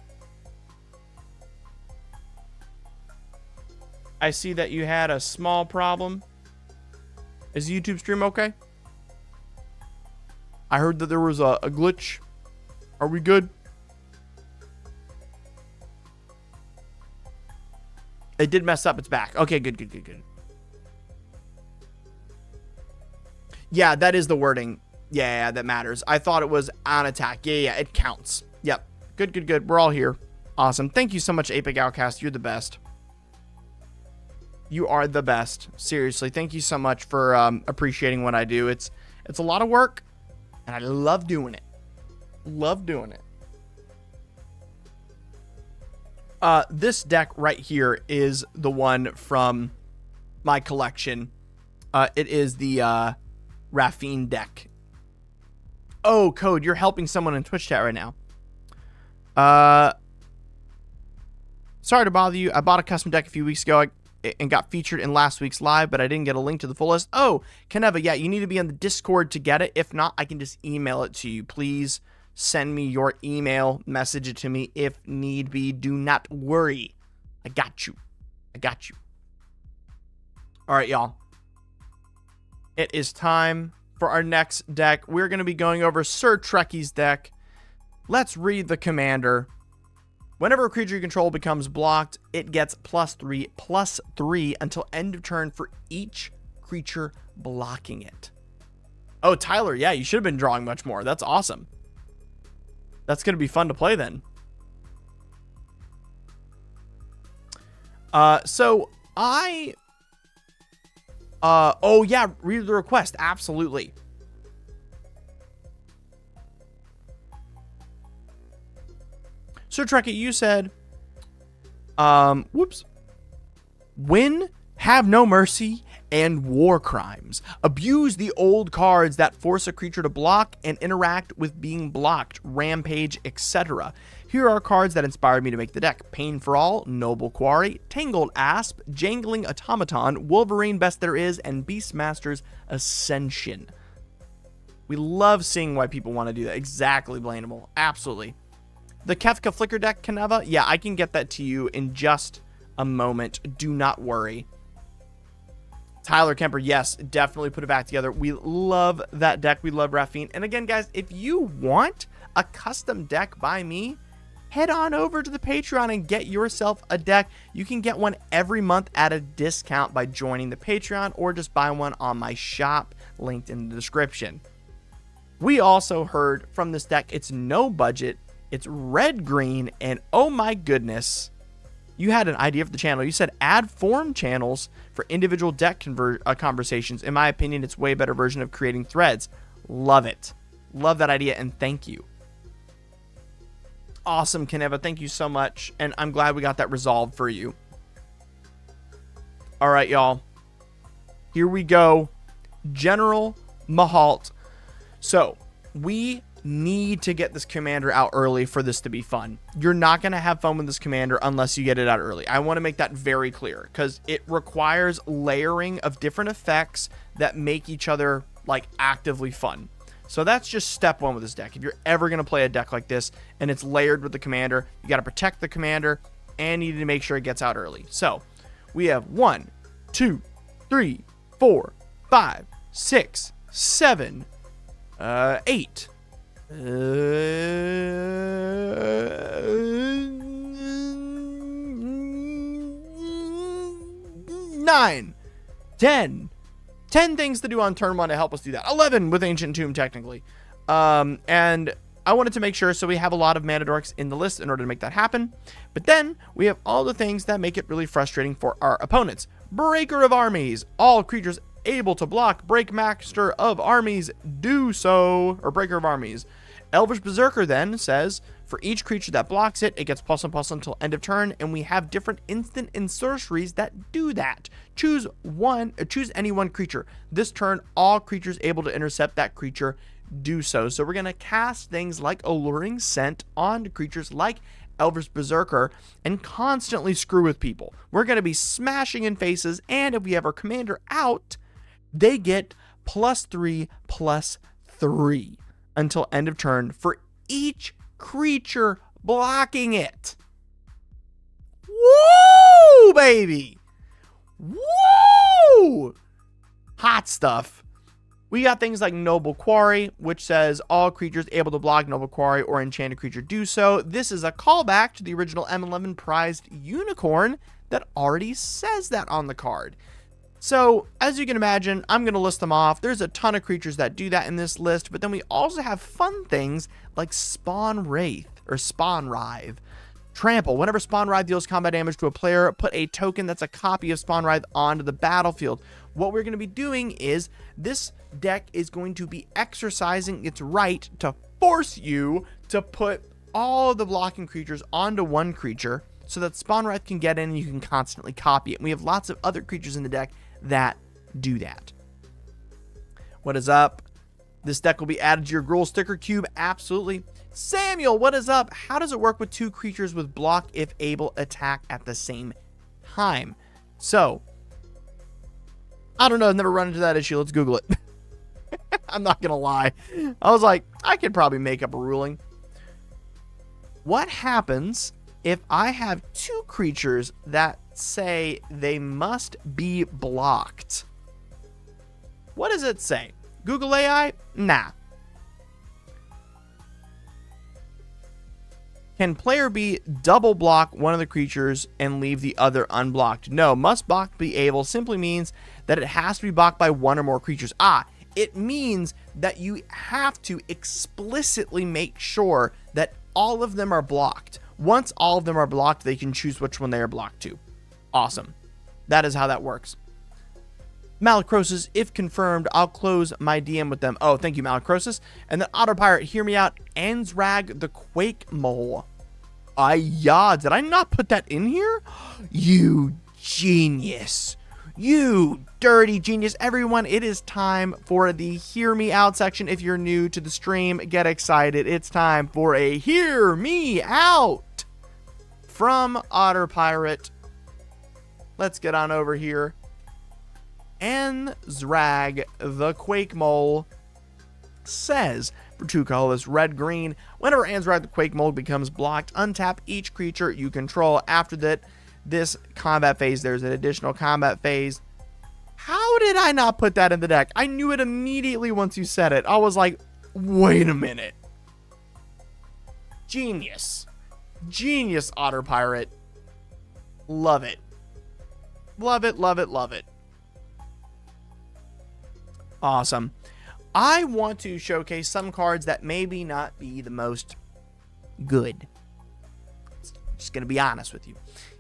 I see that you had a small problem. Is the YouTube stream okay? I heard that there was a glitch. Are we good? It did mess up. It's back. Okay, good. Yeah, that is the wording. Yeah, that matters. I thought it was on attack. Yeah, it counts. Yep. Good. We're all here. Awesome. Thank you so much, Apex Outcast. You're the best. You are the best. Seriously, thank you so much for appreciating what I do. It's a lot of work, and I love doing it. This deck right here is the one from my collection. It is the Raffine deck. Oh, Code, you're helping someone in Twitch chat right now. Sorry to bother you. I bought a custom deck a few weeks ago and got featured in last week's live, but I didn't get a link to the full list. Oh, Kaneva, yeah, you need to be on the Discord to get it. If not, I can just email it to you. Please send me your email, message it to me if need be. Do not worry. I got you. All right, y'all. It is time for our next deck. We're going to be going over Sir Trekkie's deck. Let's read the commander. Whenever a creature you control becomes blocked, it gets +3/+3 until end of turn for each creature blocking it. Oh, Tyler, yeah, you should have been drawing much more. That's awesome. That's going to be fun to play then. So I Oh yeah, read the request. Absolutely. So Trekkie, you said, whoops. Win, have no mercy, and war crimes. Abuse the old cards that force a creature to block and interact with being blocked, rampage, etc. Here are cards that inspired me to make the deck. Pain for All, Noble Quarry, Tangled Asp, Jangling Automaton, Wolverine Best There Is, and Beastmaster's Ascension. We love seeing why people want to do that. Exactly, Blainable. Absolutely. The Kefka Flicker deck, Kaneva, yeah, I can get that to you in just a moment. Do not worry. Tyler Kemper, yes, definitely put it back together. We love that deck. We love Raffine. And again, guys, if you want a custom deck by me, head on over to the Patreon and get yourself a deck. You can get one every month at a discount by joining the Patreon or just buy one on my shop, linked in the description. We also heard from this deck, it's no budget, it's red-green, and oh my goodness, you had an idea for the channel. You said add forum channels for individual deck conversations. In my opinion, it's way better version of creating threads. Love it. Love that idea, and thank you. Awesome, Kaneva. Thank you so much, and I'm glad we got that resolved for you. All right, y'all. Here we go. General Mahalt. So, we need to get this commander out early for this to be fun. You're not going to have fun with this commander unless you get it out early. I want to make that very clear because it requires layering of different effects that make each other like actively fun. So that's just step one with this deck. If you're ever going to play a deck like this and it's layered with the commander, you got to protect the commander and you need to make sure it gets out early. So we have 1, 2, 3, 4, 5, 6, 7, 8. 9, 10 things to do on turn 1 to help us do that. 11 with Ancient Tomb, technically. And I wanted to make sure, so we have a lot of mana dorks in the list in order to make that happen. But then we have all the things that make it really frustrating for our opponents. Breaker of Armies. All creatures able to block Break Master of Armies do so, or Breaker of Armies. Elvish Berserker then says, for each creature that blocks it, it gets +1/+1 until end of turn, and we have different instant and sorceries that do that. Choose any one creature. This turn, all creatures able to intercept that creature do so. So we're going to cast things like Alluring Scent on creatures like Elvish Berserker and constantly screw with people. We're going to be smashing in faces, and if we have our commander out, they get +3/+3 until end of turn for each creature blocking it. Woo, baby. Woo! Hot stuff. We got things like Noble Quarry, which says all creatures able to block Noble Quarry or enchant a creature do so. This is a callback to the original M11 prized unicorn that already says that on the card. So, as you can imagine, I'm going to list them off. There's a ton of creatures that do that in this list, but then we also have fun things like Spawn Wraith or Spawn Writhe. Trample. Whenever Spawn Writhe deals combat damage to a player, put a token that's a copy of Spawn Writhe onto the battlefield. What we're going to be doing is this deck is going to be exercising its right to force you to put all the blocking creatures onto one creature so that Spawn Writhe can get in and you can constantly copy it. And we have lots of other creatures in the deck that do that. What is up? This deck will be added to your Gruul sticker cube. Absolutely. Samuel, what is up? How does it work with two creatures with block if able attack at the same time? So, I don't know. I've never run into that issue. Let's Google it. I'm not going to lie. I was like, I could probably make up a ruling. What happens if I have two creatures that say they must be blocked? What does it say? Google AI? Nah. Can player B double block one of the creatures and leave the other unblocked? No. Must block be able simply means that it has to be blocked by one or more creatures. It means that you have to explicitly make sure that all of them are blocked. Once all of them are blocked, they can choose which one they are blocked to. Awesome. That is how that works. Malacrosis, if confirmed, I'll close my DM with them. Oh, thank you, Malacrosis. And then Autopirate, hear me out. Ansrag the Quake Mole. Did I not put that in here? You genius. You dirty genius. Everyone, it is time for the Hear Me Out section. If you're new to the stream, get excited. It's time for a Hear Me Out from Autopirate. Let's get on over here. Ansrag the Quake Mole says, for 2 colorless, red-green, whenever Ansrag the Quake Mole becomes blocked, untap each creature you control. After this combat phase, there's an additional combat phase. How did I not put that in the deck? I knew it immediately once you said it. I was like, wait a minute. Genius. Genius, Autopirate. Love it. Love it, love it, love it. Awesome. I want to showcase some cards that maybe not be the most good. Just going to be honest with you.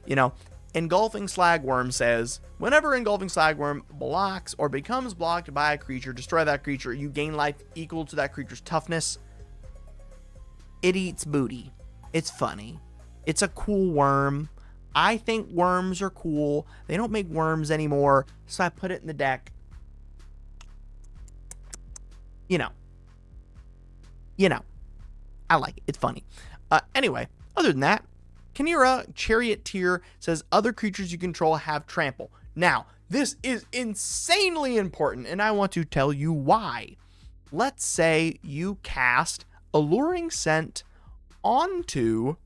You know, Engulfing Slagworm says, whenever Engulfing Slagworm blocks or becomes blocked by a creature, destroy that creature. You gain life equal to that creature's toughness. It eats booty. It's funny. It's a cool worm. I think worms are cool. They don't make worms anymore, so I put it in the deck. You know, I like it. It's funny. Anyway, other than that, Kinera Charioteer says other creatures you control have trample. Now, this is insanely important, and I want to tell you why. Let's say you cast Alluring Scent onto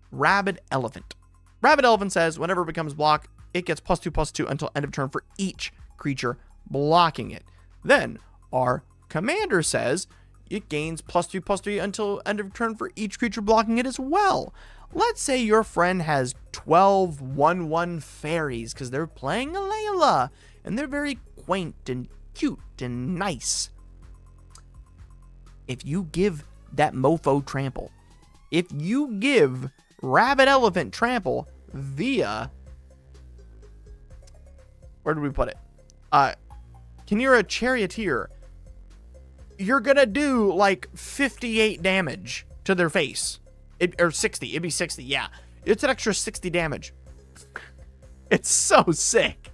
Rabid Elephant. Rabid Elephant says whenever it becomes blocked, it gets +2/+2 until end of turn for each creature blocking it. Then our commander says it gains +3/+3 until end of turn for each creature blocking it as well. Let's say your friend has 12 1/1 fairies because they're playing a Layla and they're very quaint and cute and nice. If you give that mofo trample, if you give Rabid Elephant trample via, where did we put it? Kinera Charioteer, you're gonna do like 58 damage to their face. Or 60. It'd be 60, yeah. It's an extra 60 damage. It's so sick.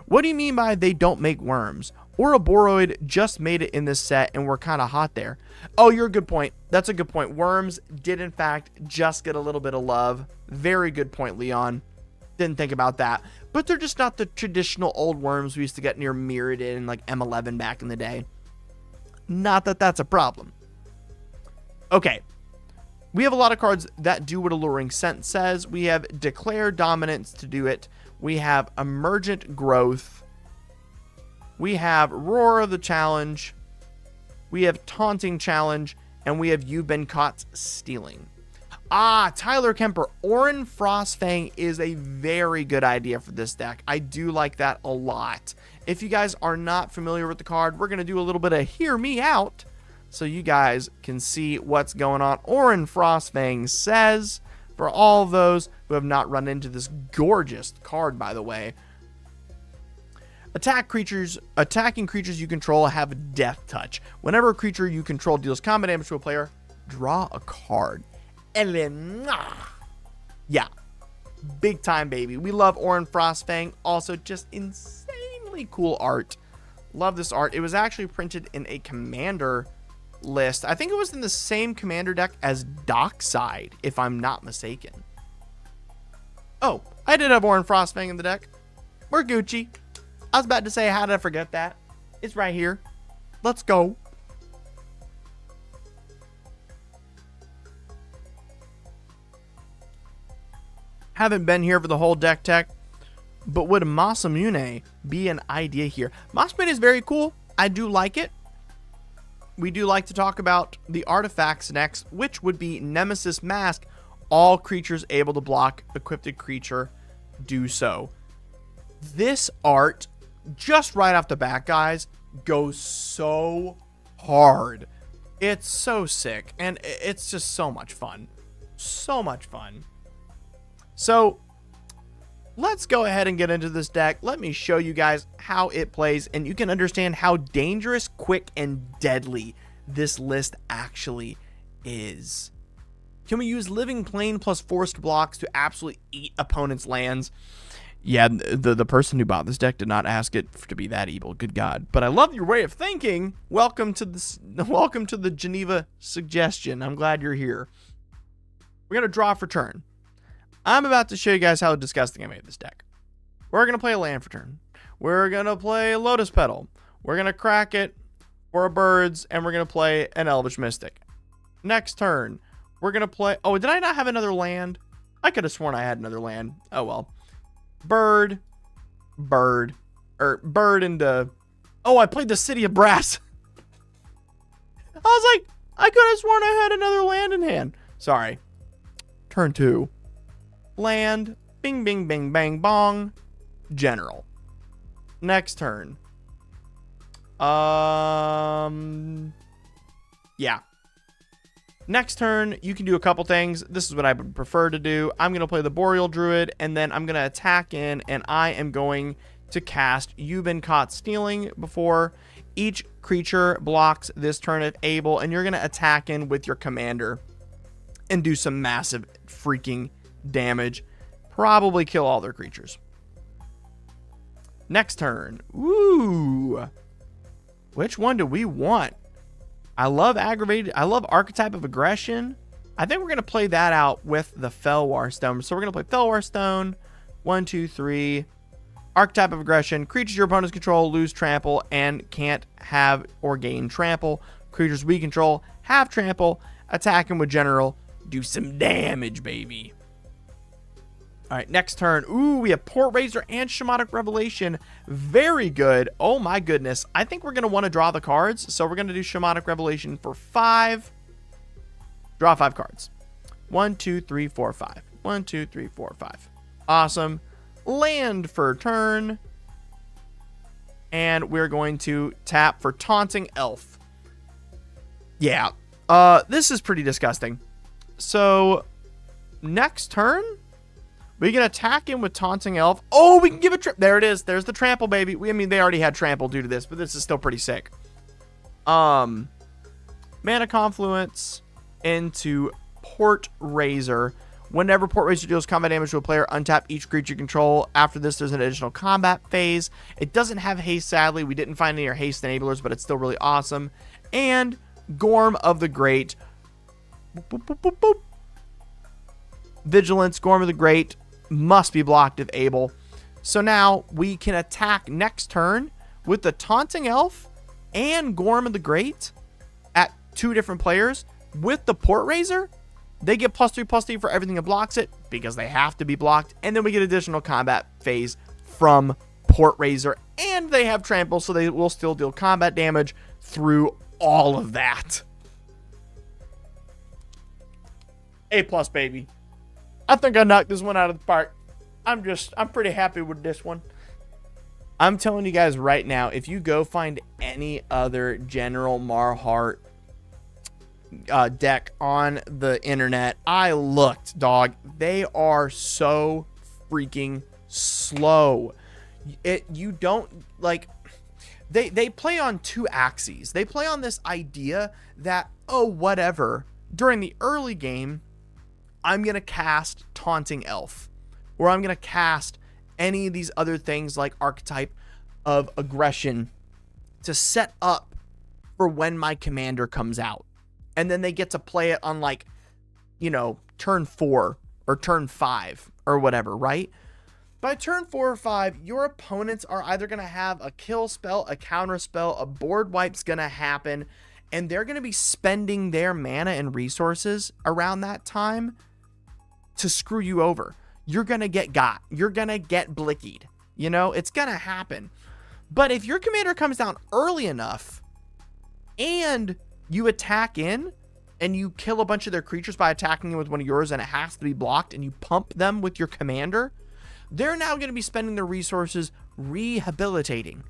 What do you mean by they don't make worms? Ouroboros just made it in this set and we're kind of hot there. Oh, you're a good point. That's a good point. Worms did, in fact, just get a little bit of love. Very good point, Leon. Didn't think about that. But they're just not the traditional old worms we used to get near Mirrodin and like M11 back in the day. Not that that's a problem. Okay. We have a lot of cards that do what Alluring Scent says. We have Declare Dominance to do it. We have Emergent Growth. We have Roar of the Challenge. We have Taunting Challenge. And we have You've Been Caught Stealing. Tyler Kemper. Orin Frostfang is a very good idea for this deck. I do like that a lot. If you guys are not familiar with the card, we're going to do a little bit of Hear Me Out so you guys can see what's going on. Orin Frostfang says, for all of those who have not run into this gorgeous card, by the way, attacking creatures you control have Death Touch. Whenever a creature you control deals combat damage to a player, draw a card. And then, yeah, big time, baby. We love Orin Frostfang. Also, just insanely cool art. Love this art. It was actually printed in a commander list. I think it was in the same commander deck as Dockside, if I'm not mistaken. Oh, I did have Orin Frostfang in the deck. We're Gucci. I was about to say, how did I forget that? It's right here. Let's go. Haven't been here for the whole deck tech, but would Masamune be an idea here? Masamune is very cool. I do like it. We do like to talk about the artifacts next, which would be Nemesis Mask. All creatures able to block equipped creature do so. This art, just right off the bat, guys, goes so hard. It's so sick, and it's just so much fun. So much fun. So, let's go ahead and get into this deck. Let me show you guys how it plays, and you can understand how dangerous, quick, and deadly this list actually is. Can we use Living Plane plus Forced Blocks to absolutely eat opponents' lands? Yeah, the person who bought this deck did not ask it to be that evil. Good God. But I love your way of thinking. Welcome to the Geneva suggestion. I'm glad you're here. We're going to draw for turn. I'm about to show you guys how disgusting I made this deck. We're going to play a land for turn. We're going to play Lotus Petal. We're going to crack it for a Birds, and we're going to play an Elvish Mystic. Next turn, we're going to play... Oh, did I not have another land? I could have sworn I had another land. Oh, well. Bird, into... Oh, I played the City of Brass. I was like, I could have sworn I had another land in hand. Sorry. Turn 2. Land, bing, bing, bing, bang, bong, general. Next turn. Yeah. Next turn, you can do a couple things. This is what I would prefer to do. I'm going to play the Boreal Druid, and then I'm going to attack in, and I am going to cast You've Been Caught Stealing before. Each creature blocks this turn if able, and you're going to attack in with your commander and do some massive freaking damage. Probably kill all their creatures. Next turn. Ooh. Which one do we want? I love Archetype of Aggression. I think we're going to play that out with the Felwar Stone. So we're going to play Felwar Stone. 1, 2, 3. Archetype of Aggression. Creatures your opponents control lose trample and can't have or gain trample. Creatures we control have trample. Attacking with General. Do some damage, baby. All right, next turn. Ooh, we have Port Razor and Shamanic Revelation. Very good. Oh, my goodness. I think we're going to want to draw the cards. So we're going to do Shamanic Revelation for 5. Draw 5 cards. 1, 2, 3, 4, 5. 1, 2, 3, 4, 5. Awesome. Land for turn. And we're going to tap for Taunting Elf. Yeah. This is pretty disgusting. So, next turn... We can attack him with Taunting Elf. Oh, we can give it... There it is. There's the trample, baby. I mean, they already had trample due to this, but this is still pretty sick. Mana Confluence into Port Razor. Whenever Port Razor deals combat damage to a player, untap each creature you control. After this, there's an additional combat phase. It doesn't have haste, sadly. We didn't find any haste enablers, but it's still really awesome. And Gorm of the Great. Boop, boop, boop, boop. Vigilance, Gorm of the Great. Must be blocked if able. So now we can attack next turn with the Taunting Elf and Gorm of the Great at 2 different players. With the Port Razor, they get +3/+3 for everything that blocks it because they have to be blocked. And then we get additional combat phase from Port Razor. And they have trample, so they will still deal combat damage through all of that. A+, baby. I think I knocked this one out of the park. I'm pretty happy with this one. I'm telling you guys right now, if you go find any other General Marhart deck on the internet, I looked, dog. They are so freaking slow. You don't, like, they play on 2 axes. They play on this idea that, oh, whatever, during the early game, I'm going to cast Taunting Elf, or I'm going to cast any of these other things like Archetype of Aggression to set up for when my commander comes out. And then they get to play it on, like, you know, turn 4 or turn 5 or whatever, right? By turn 4 or 5, your opponents are either going to have a kill spell, a counter spell, a board wipe's going to happen, and they're going to be spending their mana and resources around that time to screw you over. You're going to get got. You're going to get blickied. You know, it's going to happen. But if your commander comes down early enough and you attack in and you kill a bunch of their creatures by attacking them with one of yours and it has to be blocked and you pump them with your commander, they're now going to be spending their resources rehabilitating.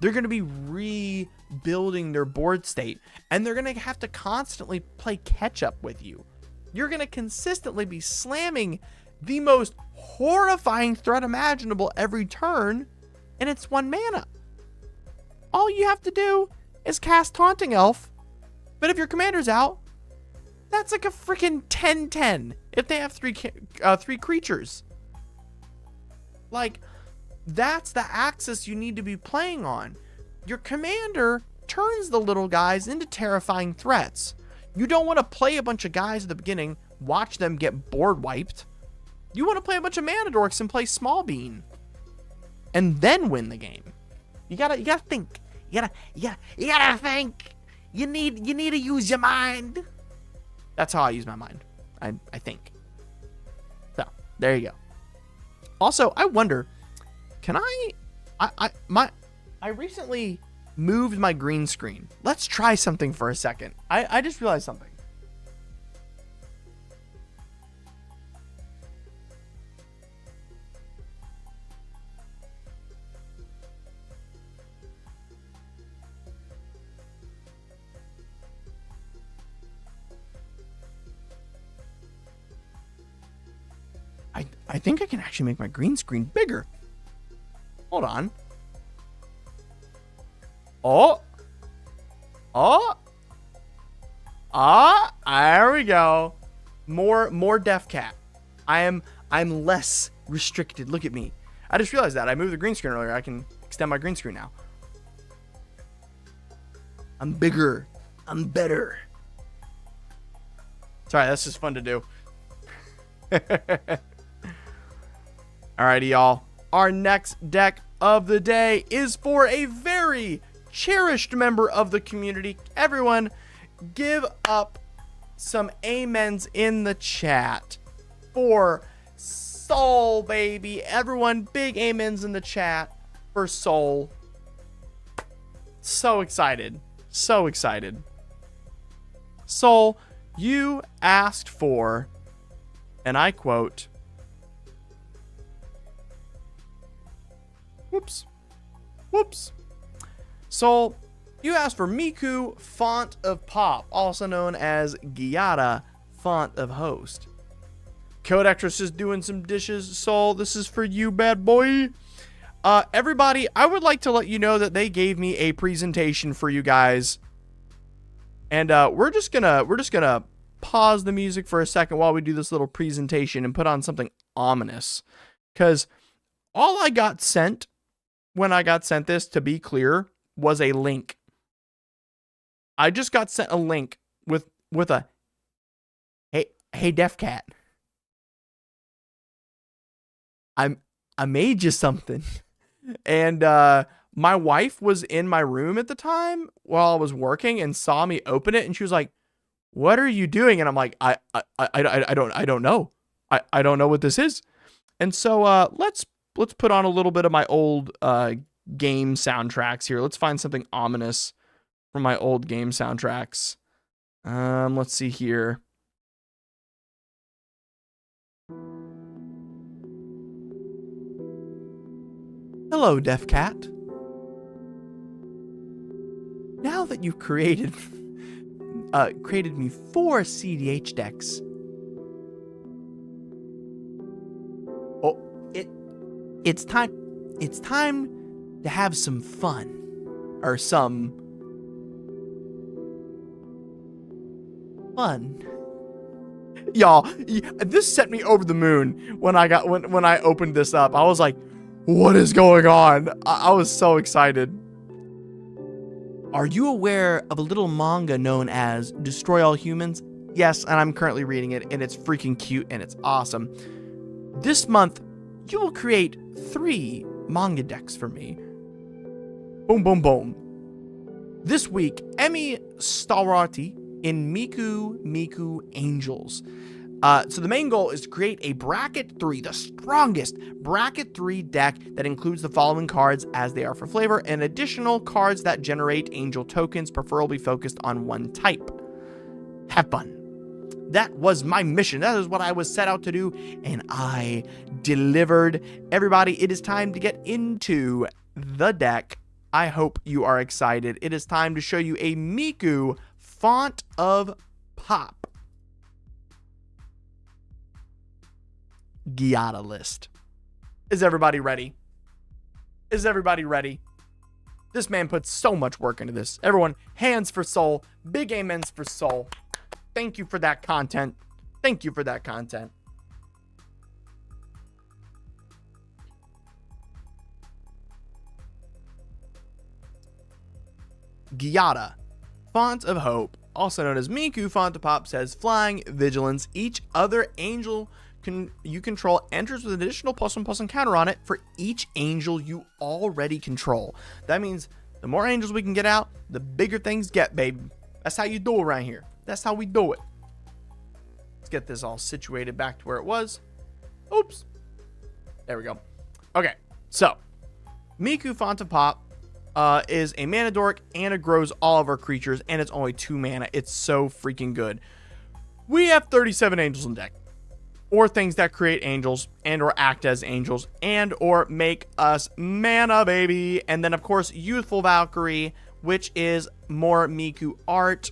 They're going to be rebuilding their board state, and they're going to have to constantly play catch up with you. You're going to consistently be slamming the most horrifying threat imaginable every turn, and it's 1 mana. All you have to do is cast Taunting Elf, but if your commander's out, that's like a freaking 10/10 if they have three creatures. Like, that's the axis you need to be playing on. Your commander turns the little guys into terrifying threats. You don't want to play a bunch of guys at the beginning, watch them get board wiped. You want to play a bunch of mana dorks and play small bean, and then win the game. You gotta think. You gotta think. You need to use your mind. That's how I use my mind. I think. So there you go. Also, I wonder, can I recently moved my green screen. Let's try something for a second. I just realized something. I think I can actually make my green screen bigger. Hold on. There we go. More Def Cat. I'm less restricted. Look at me. I just realized that I moved the green screen earlier. I can extend my green screen now. I'm bigger. I'm better. Sorry, that's just fun to do. Alrighty, y'all. Our next deck of the day is for a very cherished member of the community. Everyone, give up some amens in the chat for Soul, baby. Everyone, big amens in the chat for Soul. So excited. So excited. Soul, you asked for, and I quote, Whoops. Soul, you asked for Miku, Font of Pop, also known as Giada, Font of Host. Codectress is doing some dishes. Soul, this is for you, bad boy. Everybody, I would like to let you know that they gave me a presentation for you guys. And we're just gonna pause the music for a second while we do this little presentation and put on something ominous. Because all I got sent when I got sent this, to be clear, was a link. I just got sent a link with a hey Def Cat. I made you something. And my wife was in my room at the time while I was working and saw me open it, and she was like, "What are you doing?" And I'm like, I don't know. I don't know what this is. And so let's put on a little bit of my old game soundtracks here. Let's find something ominous from my old game soundtracks. Let's see here. Hello, Def Cat. Now that you've created me 4 CDH decks. Oh, it's time to have some fun. Or some fun. Y'all, this set me over the moon when I opened this up. I was like, what is going on? I was so excited. Are you aware of a little manga known as Destroy All Humans? Yes, and I'm currently reading it, and it's freaking cute, and it's awesome. This month, you will create 3 manga decks for me. Boom, boom, boom. This week, Emi Stalwarty in Miku Angels. So the main goal is to create a bracket 3, the strongest bracket 3 deck that includes the following cards as they are for flavor, and additional cards that generate angel tokens, preferably focused on one type. Have fun. That was my mission. That is what I was set out to do, and I delivered. Everybody, it is time to get into the deck. I hope you are excited. It is time to show you a Miku Font of Pop. Giada list. Is everybody ready? Is everybody ready? This man puts so much work into this. Everyone, hands for Soul. Big amens for Soul. Thank you for that content. Thank you for that content. Giada, Font of Hope, also known as Miku, Font of Pop, says Flying, Vigilance. Each other angel you control enters with an additional +1/+1 counter on it for each angel you already control. That means the more angels we can get out, the bigger things get, baby. That's how you do it around here. That's how we do it. Let's get this all situated back to where it was. Oops. There we go. Okay, so Miku, Font of Pop, is a mana dork, and it grows all of our creatures, and it's only 2 mana. It's so freaking good. We have 37 angels in deck, or things that create angels and or act as angels and or make us mana, baby. And then of course Youthful Valkyrie, which is more Miku art,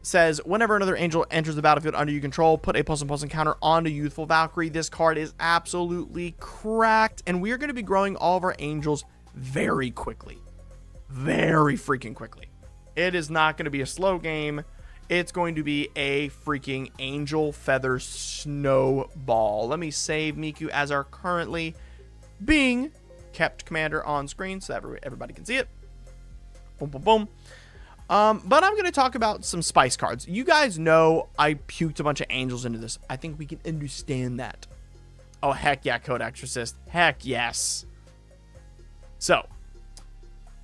says whenever another angel enters the battlefield under you control, put a +1/+1 counter onto Youthful Valkyrie. This card is absolutely cracked, and we are going to be growing all of our angels very quickly. Very freaking quickly. It is not going to be a slow game. It's going to be a freaking angel feather snowball. Let me save Miku as our currently being kept commander on screen so that everybody can see it. Boom, boom, boom. But I'm going to talk about some spice cards. You guys know I puked a bunch of angels into this. I think we can understand that. Oh, heck yeah, Code Exorcist. Heck yes. So,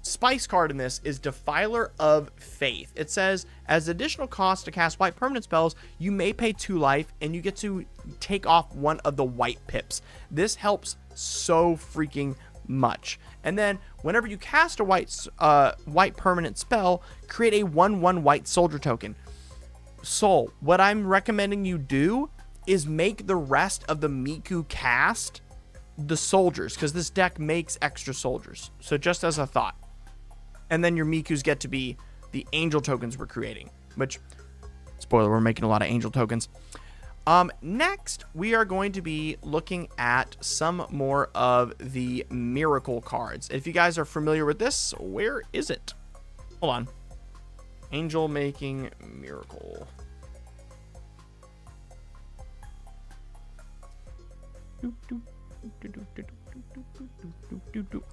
spice card in this is Defiler of Faith. It says, as additional cost to cast white permanent spells, you may pay 2 life, and you get to take off one of the white pips. This helps so freaking much. And then, whenever you cast a white permanent spell, create a 1/1 white soldier token. Soul, what I'm recommending you do is make the rest of the Miku cast the soldiers, because this deck makes extra soldiers. So just as a thought. And then your Mikus get to be the angel tokens we're creating, which, spoiler, we're making a lot of angel tokens. Next, we are going to be looking at some more of the miracle cards. If you guys are familiar with this, where is it? Hold on. Angel making miracle.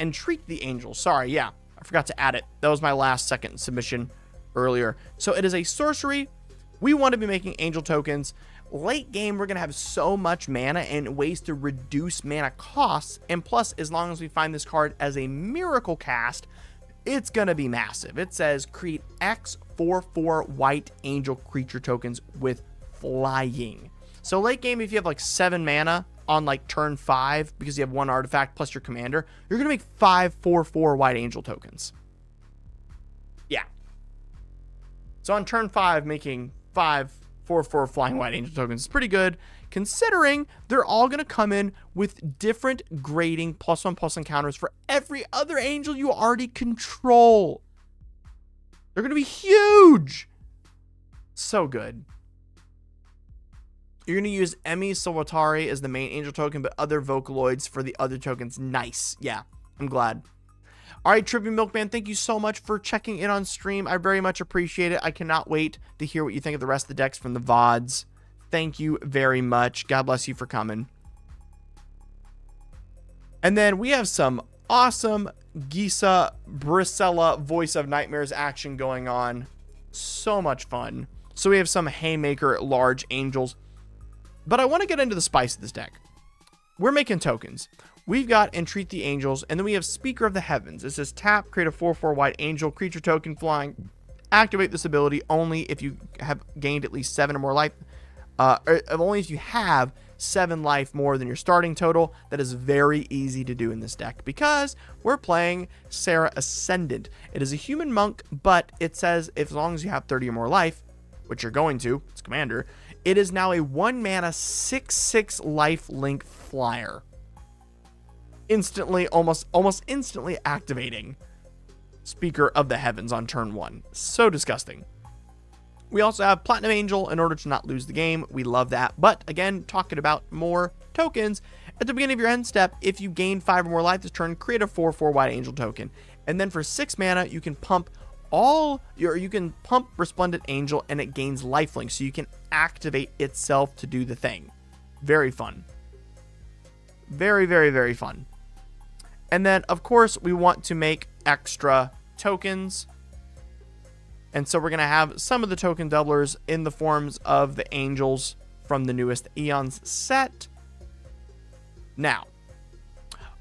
Entreat the Angel. Sorry, yeah, I forgot to add it. That was my last second submission earlier. So it is a sorcery. We want to be making angel tokens. Late game, we're going to have so much mana and ways to reduce mana costs. And plus, as long as we find this card as a miracle cast, it's going to be massive. It says create X 4/4 white angel creature tokens with flying. So late game, if you have like 7 mana on like turn 5, because you have 1 artifact plus your commander, you're going to make 5 4/4 white angel tokens. Yeah. So on turn 5, making 5 4/4 flying white angel tokens is pretty good, considering they're all going to come in with different grading +1/+1 encounters for every other angel you already control. They're going to be huge. So good. You're going to use Emi Solitari as the main angel token, but other Vocaloids for the other tokens. Nice. Yeah, I'm glad. All right, Tribute Milkman, thank you so much for checking in on stream. I very much appreciate it. I cannot wait to hear what you think of the rest of the decks from the VODs. Thank you very much. God bless you for coming. And then we have some awesome Gisa Brisella Voice of Nightmares action going on. So much fun. So we have some Haymaker large angels. But I want to get into the spice of this deck. We're making tokens. We've got Entreat the Angels, and then we have Speaker of the Heavens. It says tap, create a 4/4 white angel, creature token flying. Activate this ability only if you have gained at least 7 or more life. Or only if you have 7 life more than your starting total. That is very easy to do in this deck because we're playing Sarah Ascendant. It is a human monk, but it says as long as you have 30 or more life, which you're going to, it's commander, it is now a 1 mana 6/6 life link flyer. Instantly, almost instantly activating Speaker of the Heavens on turn 1. So disgusting. We also have Platinum Angel in order to not lose the game. We love that. But again, talking about more tokens, at the beginning of your end step, if you gain 5 or more life this turn, create a 4/4 White Angel token. And then for 6 mana, you can pump Resplendent Angel and it gains lifelink, so you can activate itself to do the thing. Very fun. Very, very, very fun. And then, of course, we want to make extra tokens. And so we're going to have some of the token doublers in the forms of the angels from the newest Eons set. Now,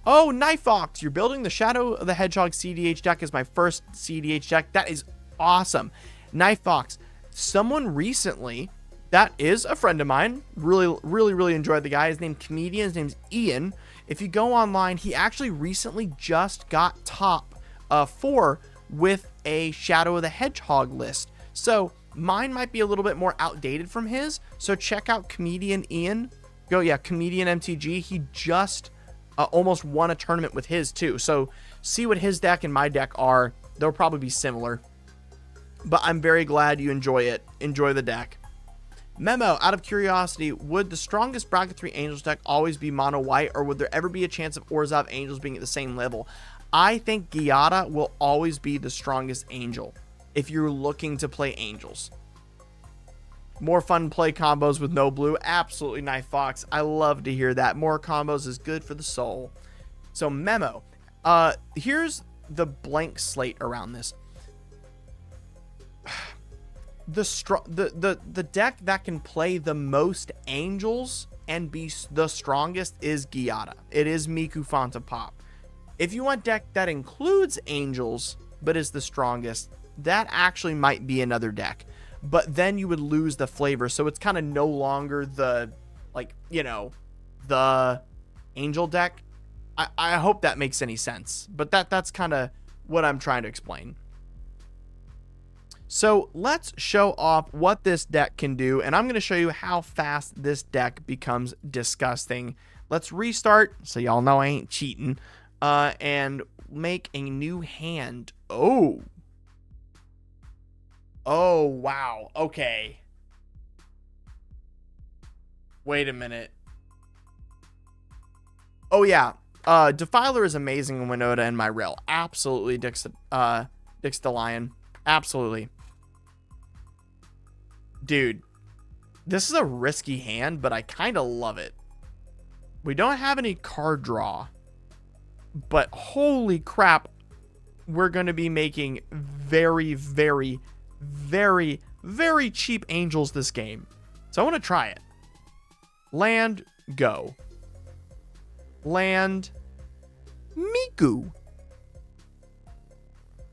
oh, Nighthawk, you're building the Shadow of the Hedgehog CDH deck as my first CDH deck. That is awesome. Nighthawk, someone recently, that is a friend of mine, really enjoyed the guy. His name's Comedian, his name's Ian. If you go online, he actually recently just got top 4 with a Shadow of the Hedgehog list. So mine might be a little bit more outdated from his. So check out Comedian Ian. Comedian MTG. He just almost won a tournament with his too. So see what his deck and my deck are. They'll probably be similar. But I'm very glad you enjoy it. Enjoy the deck. Memo, out of curiosity, would the strongest Bracket 3 Angels deck always be mono white, or would there ever be a chance of Orzhov Angels being at the same level? I think Giada will always be the strongest angel if you're looking to play angels. More fun play combos with no blue. Absolutely, Knife Fox. I love to hear that. More combos is good for the soul. So, Memo. Here's the blank slate around this. The deck that can play the most angels and be the strongest is Giada. It is Miku Fanta Pop. If you want deck that includes angels but is the strongest, that actually might be another deck. But then you would lose the flavor, so it's kind of no longer the, the angel deck. I hope that makes any sense, but that's kind of what I'm trying to explain. So let's show off what this deck can do, and I'm going to show you how fast this deck becomes disgusting. Let's restart, so y'all know I ain't cheating, and make a new hand. Oh, wow. Okay. Wait a minute. Oh, yeah. Defiler is amazing in Winota and Myrel. Absolutely, Dix the Lion. Absolutely. Dude, this is a risky hand, but I kind of love it. We don't have any card draw, but holy crap, we're going to be making very, very, very, very cheap angels this game. So I want to try it. Land, go. Land, Miku.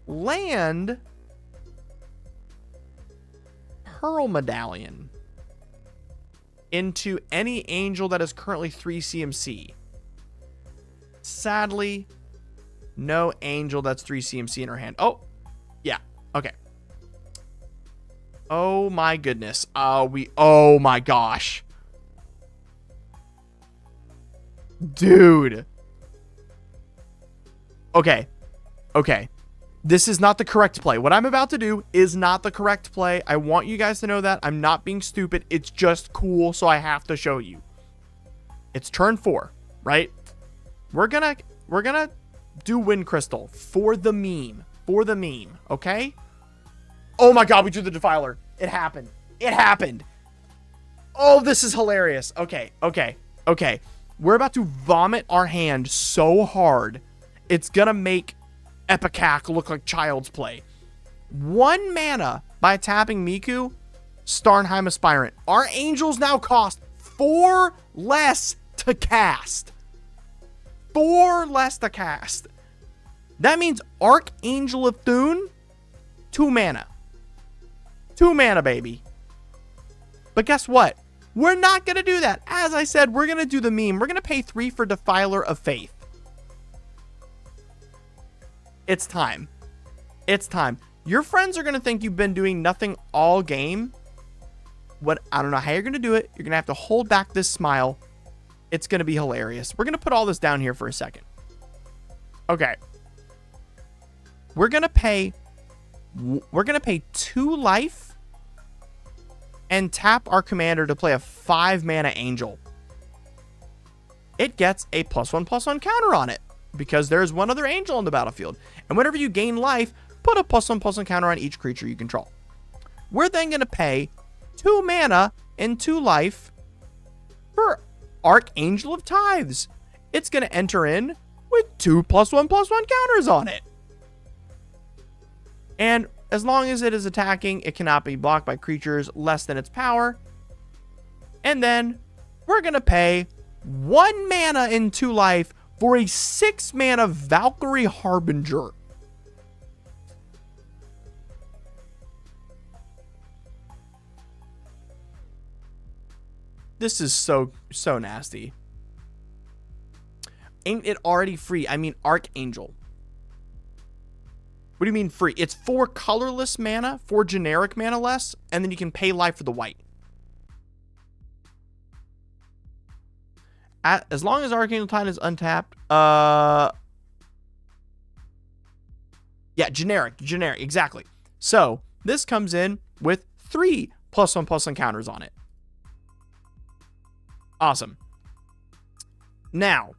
Land, Pearl Medallion. Into any angel that is currently 3 CMC. Sadly, no angel that's 3 CMC in her hand. Oh, yeah. Okay. Oh my goodness. Oh my gosh. Dude. Okay. This is not the correct play. What I'm about to do is not the correct play. I want you guys to know that. I'm not being stupid. It's just cool, so I have to show you. It's turn 4, right? We're gonna do Wind Crystal for the meme. For the meme, okay? Oh my god, we drew the Defiler. It happened. It happened. Oh, this is hilarious. Okay. We're about to vomit our hand so hard, it's gonna make Epicac look like child's play. 1 mana by tapping Miku, Starnheim Aspirant. Our angels now cost 4 less to cast. 4 less to cast. That means Archangel of Thune, 2 mana. 2 mana, baby. But guess what? We're not going to do that. As I said, we're going to do the meme. We're going to pay 3 for Defiler of Faith. It's time. It's time. Your friends are going to think you've been doing nothing all game. I don't know how you're going to do it. You're going to have to hold back this smile. It's going to be hilarious. We're going to put all this down here for a second. Okay. We're going to pay 2 life and tap our commander to play a 5 mana angel, it gets a +1/+1 counter on it because there's one other angel on the battlefield. And whenever you gain life, put a +1/+1 counter on each creature you control. We're then going to pay 2 mana and 2 life for Archangel of Tithes. It's going to enter in with 2 +1/+1 counters on it. And as long as it is attacking, it cannot be blocked by creatures less than its power. And then we're going to pay 1 mana and 2 life for a 6 mana Valkyrie Harbinger. This is so nasty. Ain't it already free? I mean, Archangel. What do you mean free? It's 4 colorless mana, 4 generic mana less, and then you can pay life for the white. As long as Archangel Titan is untapped, yeah, generic, exactly. So this comes in with 3 +1/+1 counters on it. Awesome. Now,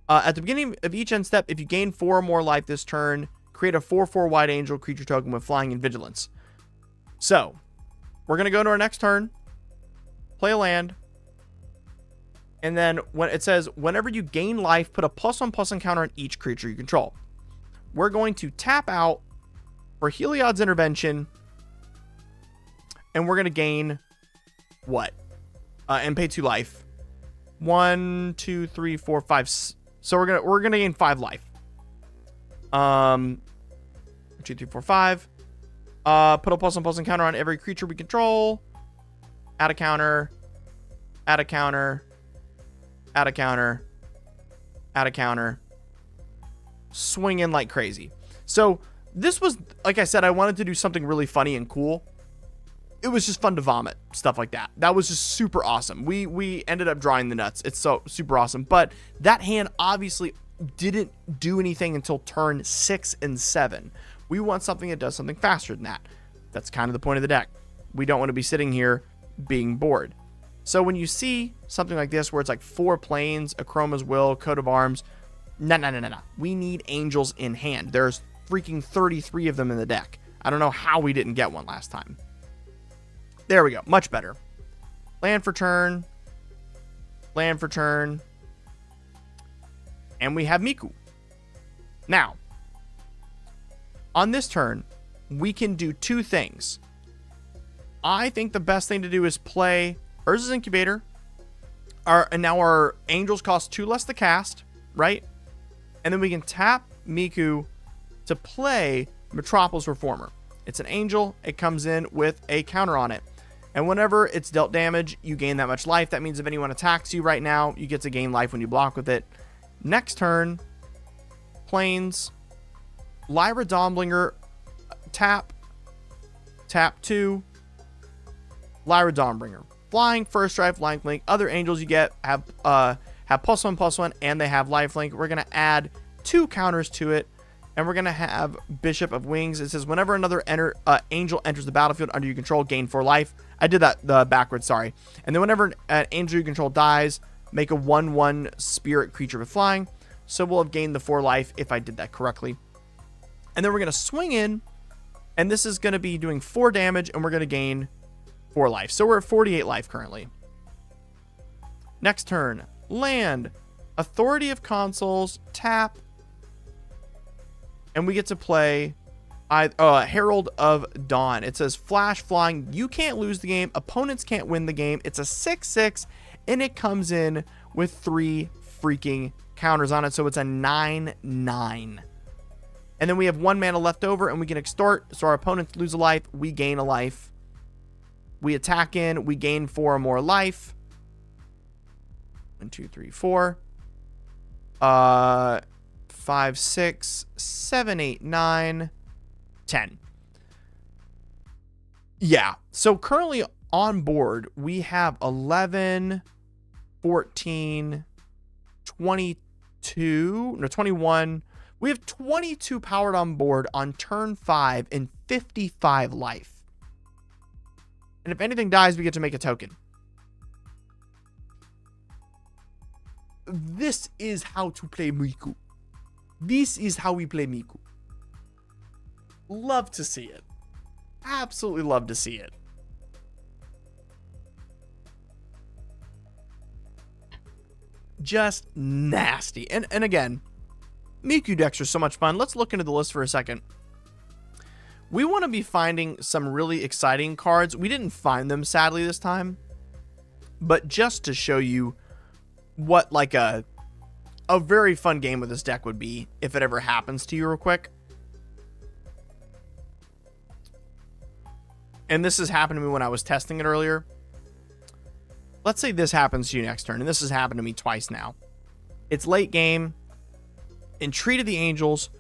at the beginning of each end step, if you gain 4 or more life this turn, create a 4/4 white angel creature token with flying and vigilance. So, we're going to go to our next turn, play a land, and then when it says, whenever you gain life, put a +1/+1 counter on each creature you control. We're going to tap out for Heliod's Intervention, and we're going to gain what? And pay 2 life. 1, 2, 3, 4, 5. So we're gonna gain 5 life. 2, 3, 4, 5. Put a +1/+1 counter on every creature we control. Add a counter. Add a counter. Add a counter. Add a counter. Swing in like crazy. So this was, like I said, I wanted to do something really funny and cool. It was just fun to vomit stuff like that. That was just super awesome. We ended up drawing the nuts. It's so super awesome. But that hand obviously didn't do anything until turn 6 and 7. We want something that does something faster than that. That's kind of the point of the deck. We don't want to be sitting here being bored. So when you see something like this where it's like 4 planes, a Chroma's Will, Coat of Arms, no. We need angels in hand. There's freaking 33 of them in the deck. I don't know how we didn't get one last time. There we go. Much better. Land for turn. Land for turn. And we have Miku. Now, on this turn, we can do 2 things. I think the best thing to do is play Urza's Incubator. And now our angels cost 2 less to cast, right? And then we can tap Miku to play Metropolis Reformer. It's an angel. It comes in with a counter on it. And whenever it's dealt damage, you gain that much life. That means if anyone attacks you right now, you get to gain life when you block with it. Next turn, planes, Lyra Dawnbringer, tap 2, Lyra Dawnbringer. Flying, first strike, lifelink. Other angels you get have +1/+1, and they have lifelink. We're going to add 2 counters to it. And we're going to have Bishop of Wings. It says, whenever another angel enters the battlefield under your control, gain 4 life. I did that backwards, sorry. And then whenever an angel you control dies, make a 1/1 spirit creature with flying. So we'll have gained the 4 life if I did that correctly. And then we're going to swing in. And this is going to be doing 4 damage. And we're going to gain 4 life. So we're at 48 life currently. Next turn. Land. Authority of Consuls. Tap. And we get to play Herald of Dawn. It says flash flying. You can't lose the game. Opponents can't win the game. It's a 6/6, and it comes in with 3 freaking counters on it. So it's a 9/9. And then we have 1 mana left over, and we can extort. So our opponents lose a life. We gain a life. We attack in. We gain 4 or more life. 1, 2, 3, 4. 5, 6, 7, 8, 9, 10. Yeah. So currently on board, we have 11, 14, 21. We have 22 powered on board on turn 5 and 55 life. And if anything dies, we get to make a token. This is how to play Miku. This is how we play Miku. Love to see it. Absolutely love to see it. Just nasty. And again, Miku decks are so much fun. Let's look into the list for a second. We want to be finding some really exciting cards. We didn't find them, sadly, this time. But just to show you what like a very fun game with this deck would be if it ever happens to you real quick. And this has happened to me when I was testing it earlier. Let's say this happens to you next turn, and this has happened to me twice now. It's late game. Entreat of the Angels.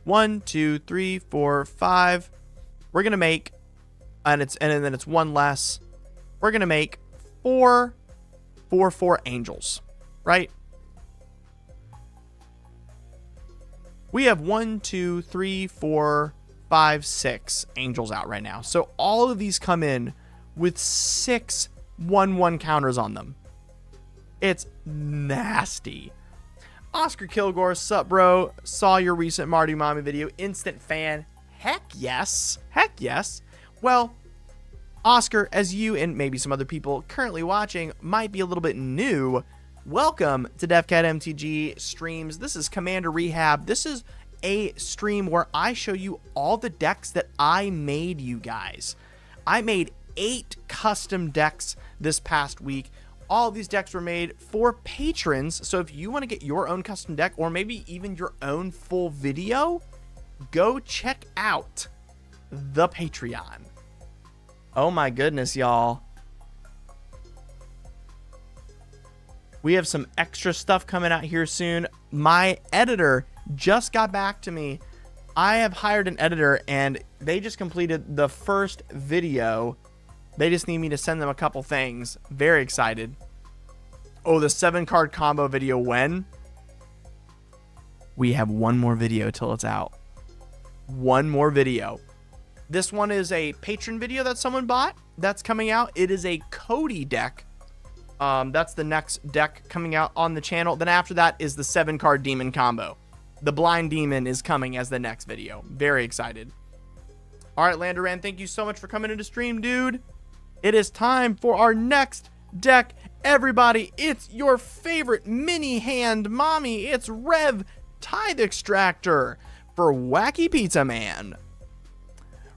1, 2, 3, 4, 5. We're gonna make, and then it's one less. We're gonna make 4 angels, right? We have 1, 2, 3, 4, 5, 6 angels out right now. So all of these come in with 6 1/1 counters on them. It's nasty. Oscar Kilgore, sup bro? Saw your recent Marty Mommy video. Instant fan. Heck yes. Heck yes. Well, Oscar, as you and maybe some other people currently watching might be a little bit new, welcome to DefCat MTG streams. This is Commander Rehab. This is a stream where I show you all the decks that I made, you guys. I made 8 custom decks this past week. All of these decks were made for patrons. So if you want to get your own custom deck or maybe even your own full video, go check out the Patreon. Oh my goodness, y'all. We have some extra stuff coming out here soon. My editor just got back to me. I have hired an editor and they just completed the first video. They just need me to send them a couple things. Very excited. Oh, the 7-card combo video when? We have one more video till it's out. One more video. This one is a patron video that someone bought. That's coming out. It is a Cody deck. That's the next deck coming out on the channel. Then after that is the 7-card demon combo. The blind demon is coming as the next video. Very excited. All right, Landoran, thank you so much for coming into stream, dude. It is time for our next deck. Everybody, it's your favorite mini hand mommy. It's Rev Tithe Extractor for Wacky Pizza Man.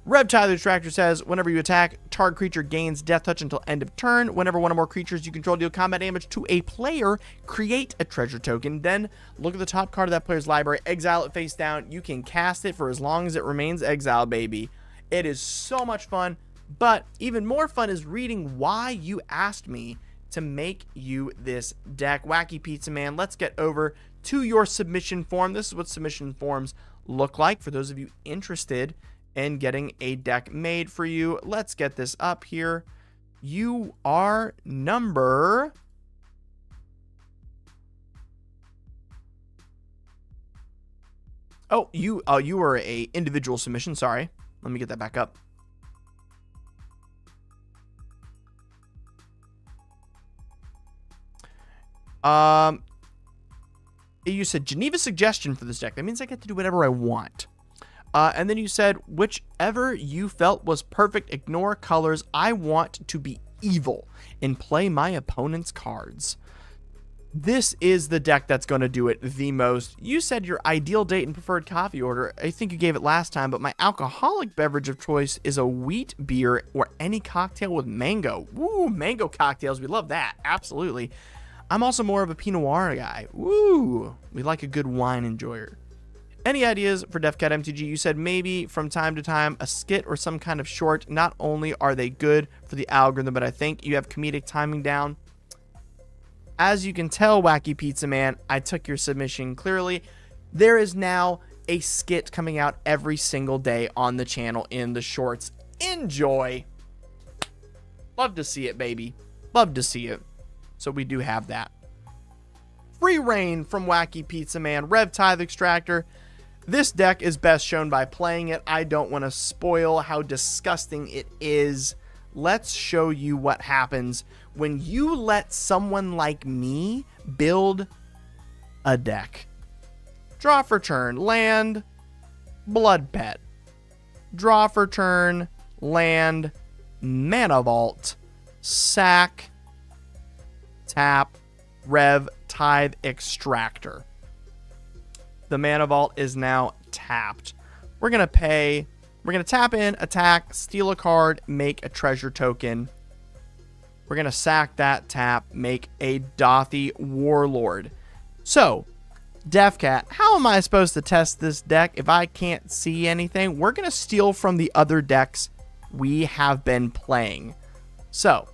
Rev Tithe Extractor says, whenever you attack, target creature gains death touch until end of turn. Whenever one or more creatures you control deal combat damage to a player, create a treasure token. Then look at the top card of that player's library, exile it face down. You can cast it for as long as it remains exiled, baby. It is so much fun. But even more fun is reading why you asked me to make you this deck. Wacky Pizza Man, let's get over to your submission form. This is what submission forms look like for those of you interested in getting a deck made for you. Let's get this up here. You are number... Oh, you were a individual submission. Sorry. Let me get that back up. You said Geneva suggestion for this deck. That means I get to do whatever I want. And then you said whichever you felt was perfect. Ignore colors. I want to be evil and play my opponent's cards. This is the deck that's going to do it the most. You said your ideal date and preferred coffee order. I think you gave it last time, but my alcoholic beverage of choice is a wheat beer or any cocktail with mango. Woo, mango cocktails. We love that. Absolutely. I'm also more of a Pinot Noir guy. Woo, we like a good wine enjoyer. Any ideas for DefCat MTG? You said maybe from time to time a skit or some kind of short. Not only are they good for the algorithm, but I think you have comedic timing down. As you can tell, Wacky Pizza Man, I took your submission clearly. There is now a skit coming out every single day on the channel in the shorts. Enjoy. Love to see it, baby. Love to see it. So we do have that. Free reign from Wacky Pizza Man. Rev Tithe Extractor. This deck is best shown by playing it. I don't want to spoil how disgusting it is. let's show you what happens when you let someone like me build a deck. Draw for turn, land, Blood Pet. Draw for turn, land, Mana Vault, sack, tap, Rev, Tithe, Extractor. The Mana Vault is now tapped. We're going to tap in, attack, steal a card, make a treasure token. We're going to sack that, tap, make a Dothy Warlord. So, DefCat, how am I supposed to test this deck if I can't see anything? We're going to steal from the other decks we have been playing. So,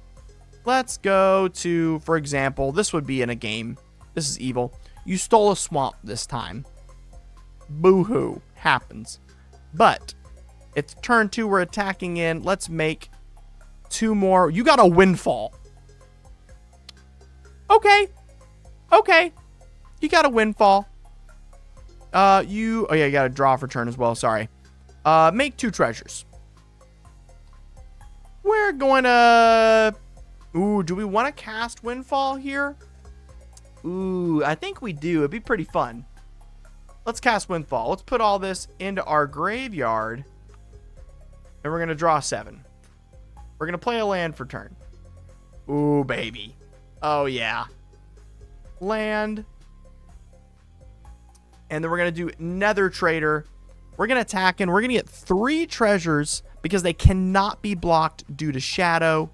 let's go to, for example, this would be in a game. This is evil. You stole a swamp this time. Boo-hoo. Happens. But, it's turn 2. We're attacking in. Let's make 2 more. You got a windfall. Okay. Okay. You got a windfall. Oh yeah, you got to draw for turn as well. Sorry. Make 2 treasures. We're going to... Ooh, do we want to cast Windfall here? Ooh, I think we do. It'd be pretty fun. Let's cast Windfall. Let's put all this into our graveyard. And we're going to draw 7. We're going to play a land for turn. Ooh, baby. Oh, yeah. Land. And then we're going to do Nether Trader. We're going to attack in. We're going to get 3 treasures because they cannot be blocked due to shadow.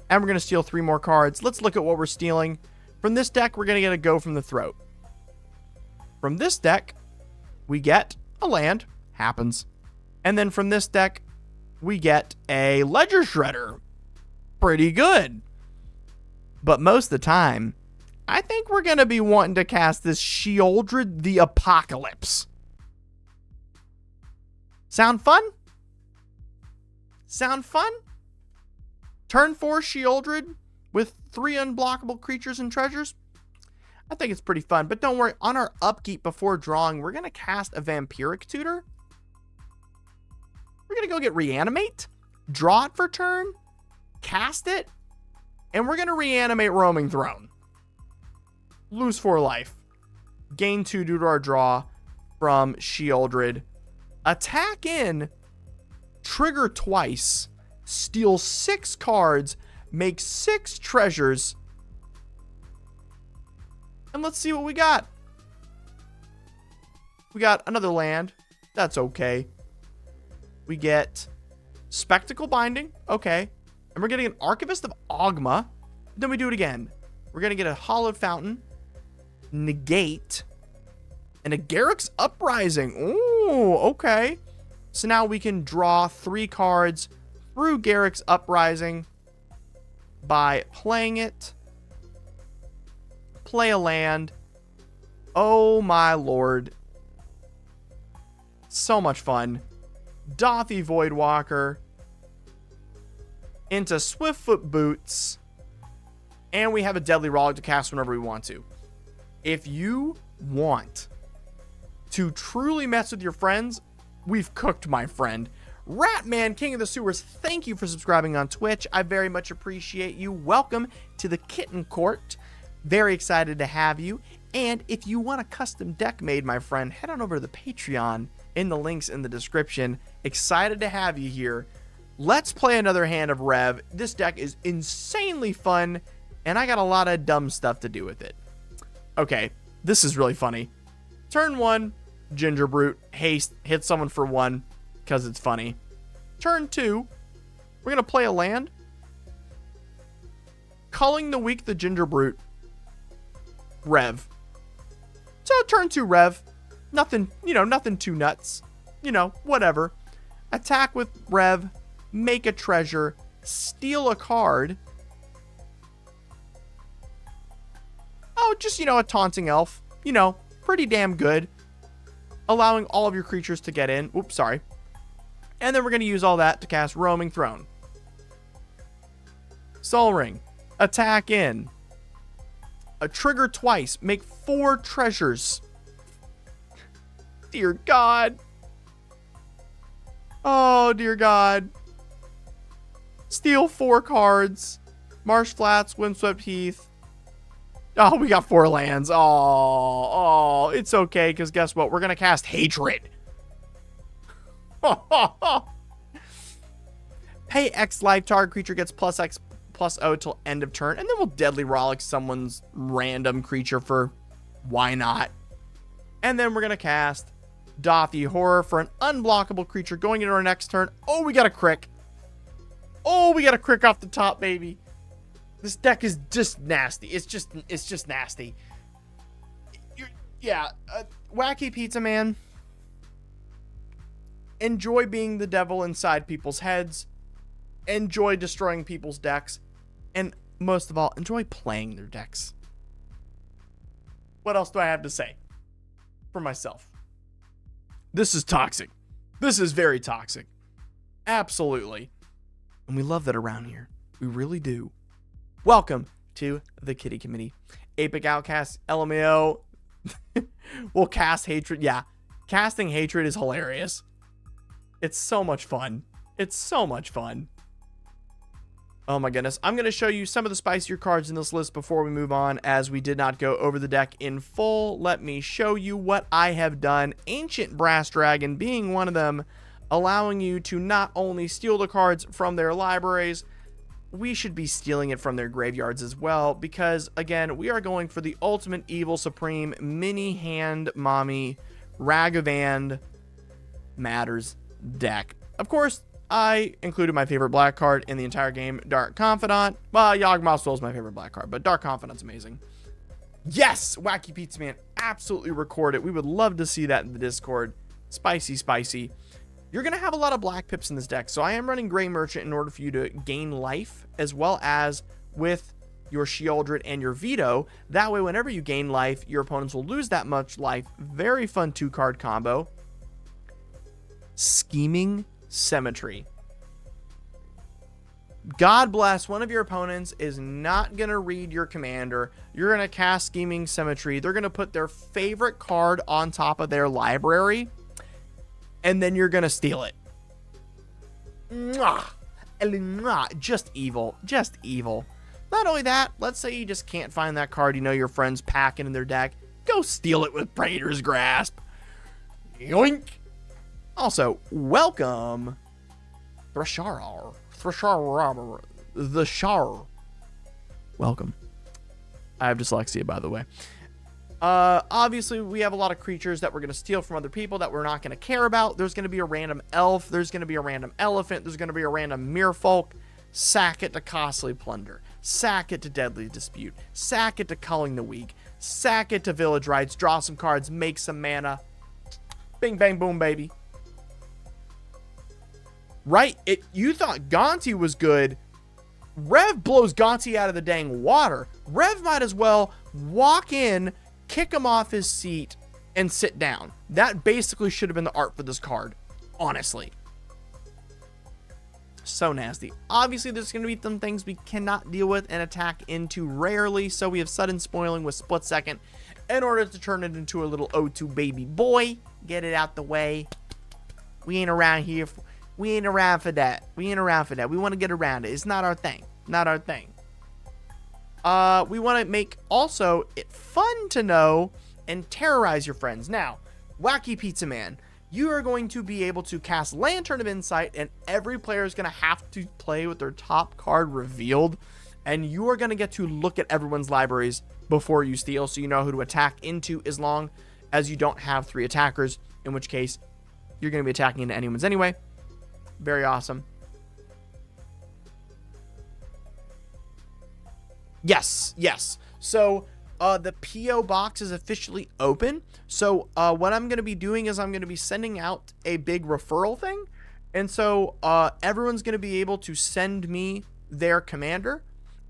And we're going to steal 3 more cards. Let's look at what we're stealing. From this deck, we're going to get a Go from the Throat. From this deck, we get a land. Happens. And then from this deck, we get a Ledger Shredder. Pretty good. But most of the time, I think we're going to be wanting to cast this Sheoldred the Apocalypse. Sound fun? Sound fun? Turn 4 Sheoldred with 3 unblockable creatures and treasures? I think it's pretty fun, but don't worry. On our upkeep before drawing, we're going to cast a Vampiric Tutor. We're going to go get Reanimate, draw it for turn, cast it, and we're going to reanimate Roaming Throne. Lose 4 life. Gain 2 due to our draw from Sheoldred. Attack in, trigger twice, steal 6 cards, make 6 treasures, and let's see what we got. We got another land. That's okay. We get Spectacle Binding. Okay. And we're getting an Archivist of Ogma. Then we do it again. We're going to get a Hallowed Fountain, Negate, and a Garruk's Uprising. Ooh, okay. So now we can draw 3 cards through Garruk's Uprising by playing it. Play a land. Oh my lord. So much fun. Dothy Voidwalker into Swiftfoot Boots. And we have a Deadly Rollick to cast whenever we want to. If you want to truly mess with your friends, we've cooked, my friend. Ratman, King of the Sewers, thank you for subscribing on Twitch. I very much appreciate you. Welcome to the Kitten Court. Very excited to have you. And if you want a custom deck made, my friend, head on over to the Patreon in the links in the description. Excited to have you here. Let's play another hand of Rev. This deck is insanely fun, and I got a lot of dumb stuff to do with it. Okay, this is really funny. Turn 1, Ginger Brute, haste, hit someone for 1 because it's funny. Turn 2, we're going to play a land. Culling the Weak, the Ginger Brute. Rev. So turn 2 Rev. Nothing, nothing too nuts. Whatever. Attack with Rev. Make a treasure. Steal a card. Oh, just, a taunting elf. Pretty damn good. Allowing all of your creatures to get in. Oops, sorry. And then we're going to use all that to cast Roaming Throne. Soul Ring. Attack in. A trigger twice. Make 4 treasures. Dear God. Oh, dear God. Steal 4 cards. Marsh Flats, Windswept Heath. Oh, we got 4 lands. Oh, it's okay, because guess what? We're going to cast Hatred. Pay X life, target creature gets plus X plus O till end of turn, and then we'll Deadly Rollick someone's random creature for why not. And then we're going to cast Dothy Horror for an unblockable creature going into our next turn. Oh, we got a crick. Oh, we got a crick off the top, baby. This deck is just nasty. It's just nasty. Wacky Pizza Man. Enjoy being the devil inside people's heads. Enjoy destroying people's decks. And most of all, enjoy playing their decks. What else do I have to say for myself? This is toxic. This is very toxic. Absolutely. And we love that around here. We really do. Welcome to the Kitty Committee. Apic Outcast, LMAO. We'll cast Hatred. Yeah, casting Hatred is hilarious. It's so much fun. It's so much fun. Oh my goodness. I'm going to show you some of the spicier cards in this list before we move on, as we did not go over the deck in full. Let me show you what I have done. Ancient Brass Dragon being one of them, allowing you to not only steal the cards from their libraries, we should be stealing it from their graveyards as well, because again, we are going for the ultimate evil supreme mini hand mommy Ragavan Matters deck. Of course, I included my favorite black card in the entire game, Dark Confidant. Well, Yawgmoth Soul is my favorite black card, but Dark Confidant's amazing. Yes, Wacky Pizza Man, absolutely record it. We would love to see that in the Discord. Spicy, spicy. You're going to have a lot of black pips in this deck, so I am running Gray Merchant in order for you to gain life, as well as with your Sheoldred and your Veto. That way, whenever you gain life, your opponents will lose that much life. Very fun 2-card combo. Scheming Symmetry. God bless, one of your opponents is not going to read your commander. You're going to cast Scheming Symmetry. They're going to put their favorite card on top of their library, and then you're going to steal it. Just evil. Just evil. Not only that, let's say you just can't find that card you know your friend's packing in their deck. Go steal it with Praetor's Grasp. Yoink. Also, welcome, Thresharar. The Shar. Welcome. I have dyslexia, by the way. Obviously, we have a lot of creatures that we're going to steal from other people that we're not going to care about. There's going to be a random elf. There's going to be a random elephant. There's going to be a random merfolk. Sack it to Costly Plunder. Sack it to Deadly Dispute. Sack it to Culling the Weak. Sack it to Village Rites. Draw some cards. Make some mana. Bing, bang, boom, baby. Right? You thought Gonti was good. Rev blows Gonti out of the dang water. Rev might as well walk in, kick him off his seat, and sit down. That basically should have been the art for this card. Honestly. So nasty. Obviously, there's going to be some things we cannot deal with and attack into rarely, so we have Sudden Spoiling with Split Second in order to turn it into a little O2 baby boy. Get it out the way. We ain't around here for... We ain't around for that. We ain't around for that. We want to get around it. It's not our thing. Not our thing. We want to make also it fun to know and terrorize your friends. Now, Wacky Pizza Man, you are going to be able to cast Lantern of Insight, and every player is going to have to play with their top card revealed, and you are going to get to look at everyone's libraries before you steal, so you know who to attack into, as long as you don't have 3 attackers, in which case you're going to be attacking into anyone's anyway. Very awesome. Yes. So the P.O. box is officially open. So what I'm going to be doing is I'm going to be sending out a big referral thing. And so everyone's going to be able to send me their commander.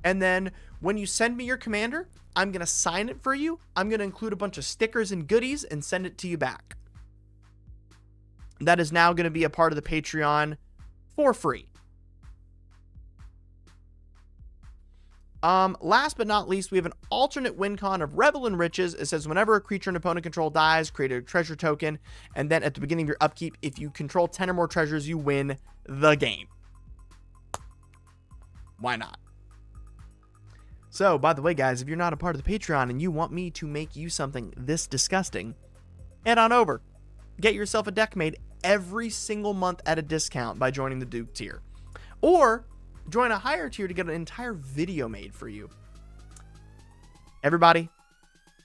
And then when you send me your commander, I'm going to sign it for you. I'm going to include a bunch of stickers and goodies and send it to you back. That is now going to be a part of the Patreon for free. Last but not least, we have an alternate win con of Revel in Riches. It says whenever a creature an opponent control dies, create a treasure token, and then at the beginning of your upkeep, if you control 10 or more treasures, you win the game. Why not? So, by the way, guys, if you're not a part of the Patreon and you want me to make you something this disgusting, head on over. Get yourself a deck made every single month at a discount by joining the Duke tier. Or join a higher tier to get an entire video made for you. Everybody,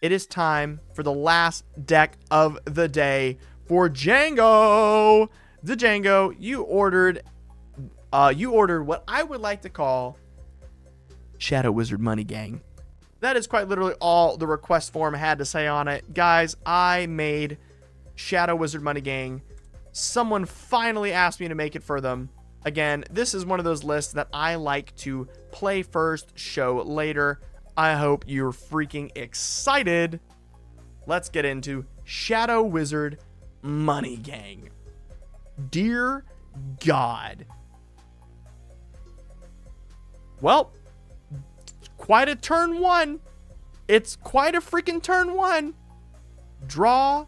it is time for the last deck of the day for Django. The Django, you ordered what I would like to call Shadow Wizard Money Gang. That is quite literally all the request form had to say on it. Guys, I made Shadow Wizard Money Gang. Someone finally asked me to make it for them. Again, this is one of those lists that I like to play first, show later. I hope you're freaking excited. Let's get into Shadow Wizard Money Gang. Dear God. Well, quite a turn one. It's quite a freaking turn one. Draw.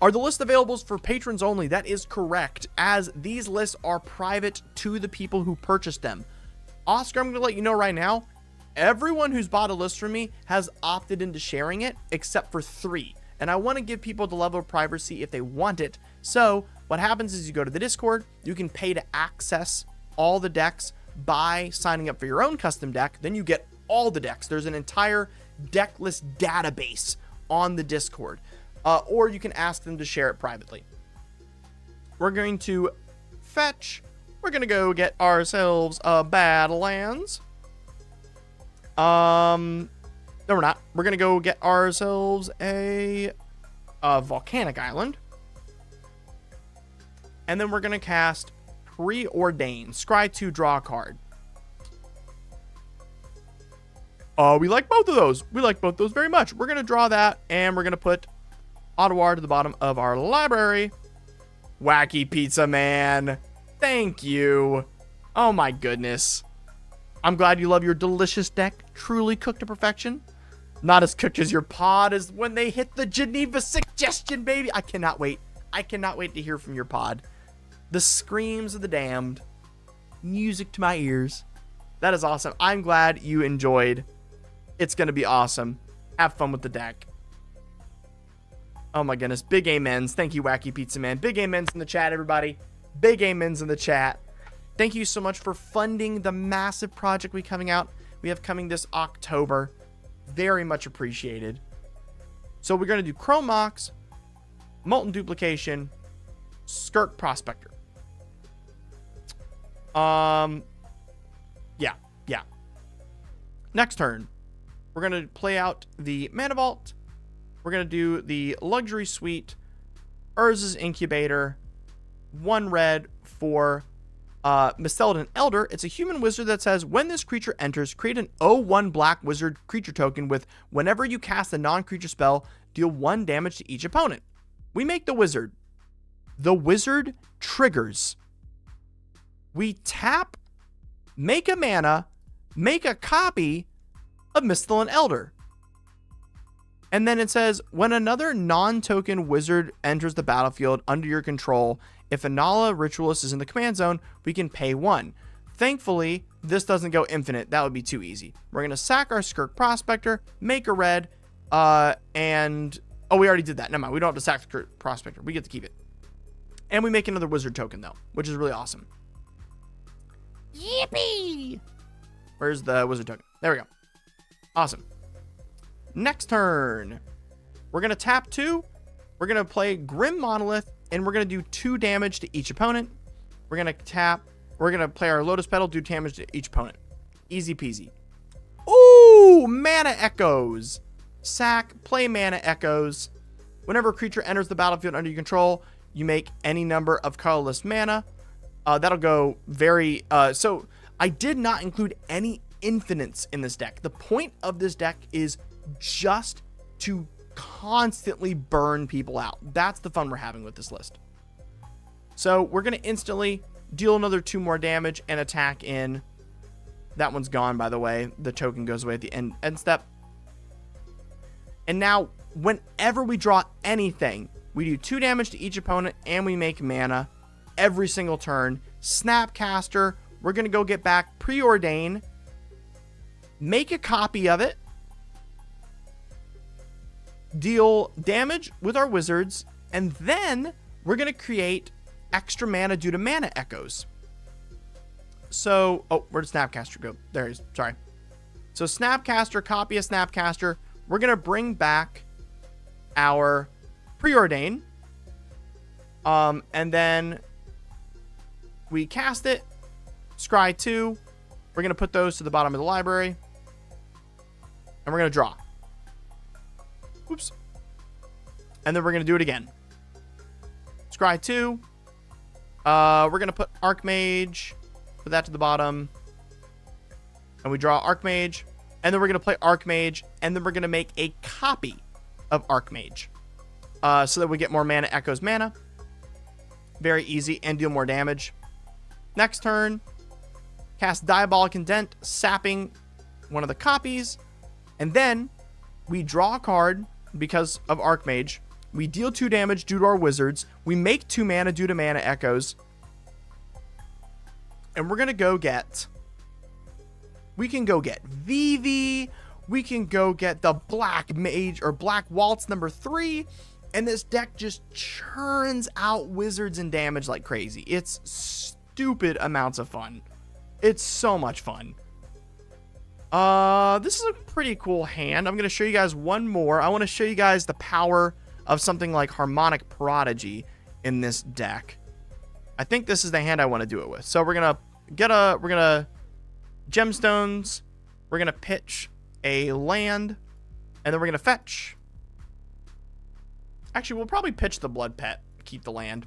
Are the list availables for patrons only? That is correct, as these lists are private to the people who purchased them. Oscar, I'm going to let you know right now, everyone who's bought a list from me has opted into sharing it, except for 3. And I want to give people the level of privacy if they want it. So what happens is you go to the Discord, you can pay to access all the decks by signing up for your own custom deck. Then you get all the decks. There's an entire deck list database on the Discord. Or you can ask them to share it privately. We're going to fetch. We're going to go get ourselves a Battlelands. No, we're not. We're going to go get ourselves a Volcanic Island. And then we're going to cast Preordain. Scry 2, draw a card. We like both of those. We like both those very much. We're going to draw that, and we're going to put Ottawa to the bottom of our library. Wacky Pizza Man. Thank you. Oh my goodness. I'm glad you love your delicious deck. Truly cooked to perfection. Not as cooked as your pod as when they hit the Geneva suggestion, baby. I cannot wait. I cannot wait to hear from your pod. The screams of the damned. Music to my ears. That is awesome. I'm glad you enjoyed. It's going to be awesome. Have fun with the deck. Oh my goodness. Big amens. Thank you, Wacky Pizza Man. Big amens in the chat, everybody. Big amens in the chat. Thank you so much for funding the massive project we have coming this October. Very much appreciated. So we're going to do Chrome Mox, Molten Duplication, Skirk Prospector. Yeah. Next turn, we're going to play out the Mana Vault. We're going to do the Luxury Suite, Urza's Incubator, 1 red for Misceladon Elder. It's a human wizard that says, when this creature enters, create an 0/1 black wizard creature token with whenever you cast a non-creature spell, deal 1 damage to each opponent. We make the wizard. The wizard triggers. We tap, make a mana, make a copy of Misceladon Elder. And then it says, when another non-token wizard enters the battlefield under your control, if a Nala Ritualist is in the command zone, we can pay 1. Thankfully, this doesn't go infinite. That would be too easy. We're going to sack our Skirk Prospector, make a red, and... Oh, we already did that. Never mind. We don't have to sack the Skirk Prospector. We get to keep it. And we make another wizard token, though, which is really awesome. Yippee! Where's the wizard token? There we go. Awesome. Next turn, we're going to tap 2. We're going to play Grim Monolith, and we're going to do 2 damage to each opponent. We're going to tap. We're going to play our Lotus Petal, do damage to each opponent. Easy peasy. Ooh, Mana Echoes. Sack, play Mana Echoes. Whenever a creature enters the battlefield under your control, you make any number of colorless mana. That'll go very... So, I did not include any infinites in this deck. The point of this deck is just to constantly burn people out. That's the fun we're having with this list. So we're going to instantly deal another 2 more damage and attack in. That one's gone, by the way. The token goes away at the end step. And now, whenever we draw anything, we do 2 damage to each opponent and we make mana every single turn. Snapcaster, we're going to go get back Preordain, make a copy of it, deal damage with our wizards, and then we're going to create extra mana due to mana echoes. So, oh, where did Snapcaster go? There he is. Sorry. So Snapcaster, copy a Snapcaster. We're going to bring back our Preordain. And then we cast it. Scry 2. We're going to put those to the bottom of the library. And we're going to draw. Oops. And then we're going to do it again. Scry 2. We're going to put Archmage. Put that to the bottom. And we draw Archmage. And then we're going to play Archmage. And then we're going to make a copy of Archmage. So that we get more mana echoes mana. Very easy. And deal more damage. Next turn. Cast Diabolic Indent. Sapping one of the copies. And then we draw a card because of Archmage. We deal 2 damage due to our wizards. We make 2 mana due to mana echoes. And we're going to go get... We can go get Vivi. We can go get the Black Mage or Black Waltz number 3. And this deck just churns out wizards and damage like crazy. It's stupid amounts of fun. It's so much fun. This is a pretty cool hand. I'm going to show you guys one more. I want to show you guys the power of something like Harmonic Prodigy in this deck. I think this is the hand I want to do it with. So we're going to gemstones. We're going to pitch a land, and then we're going to fetch. Actually, we'll probably pitch the Blood Pet, keep the land.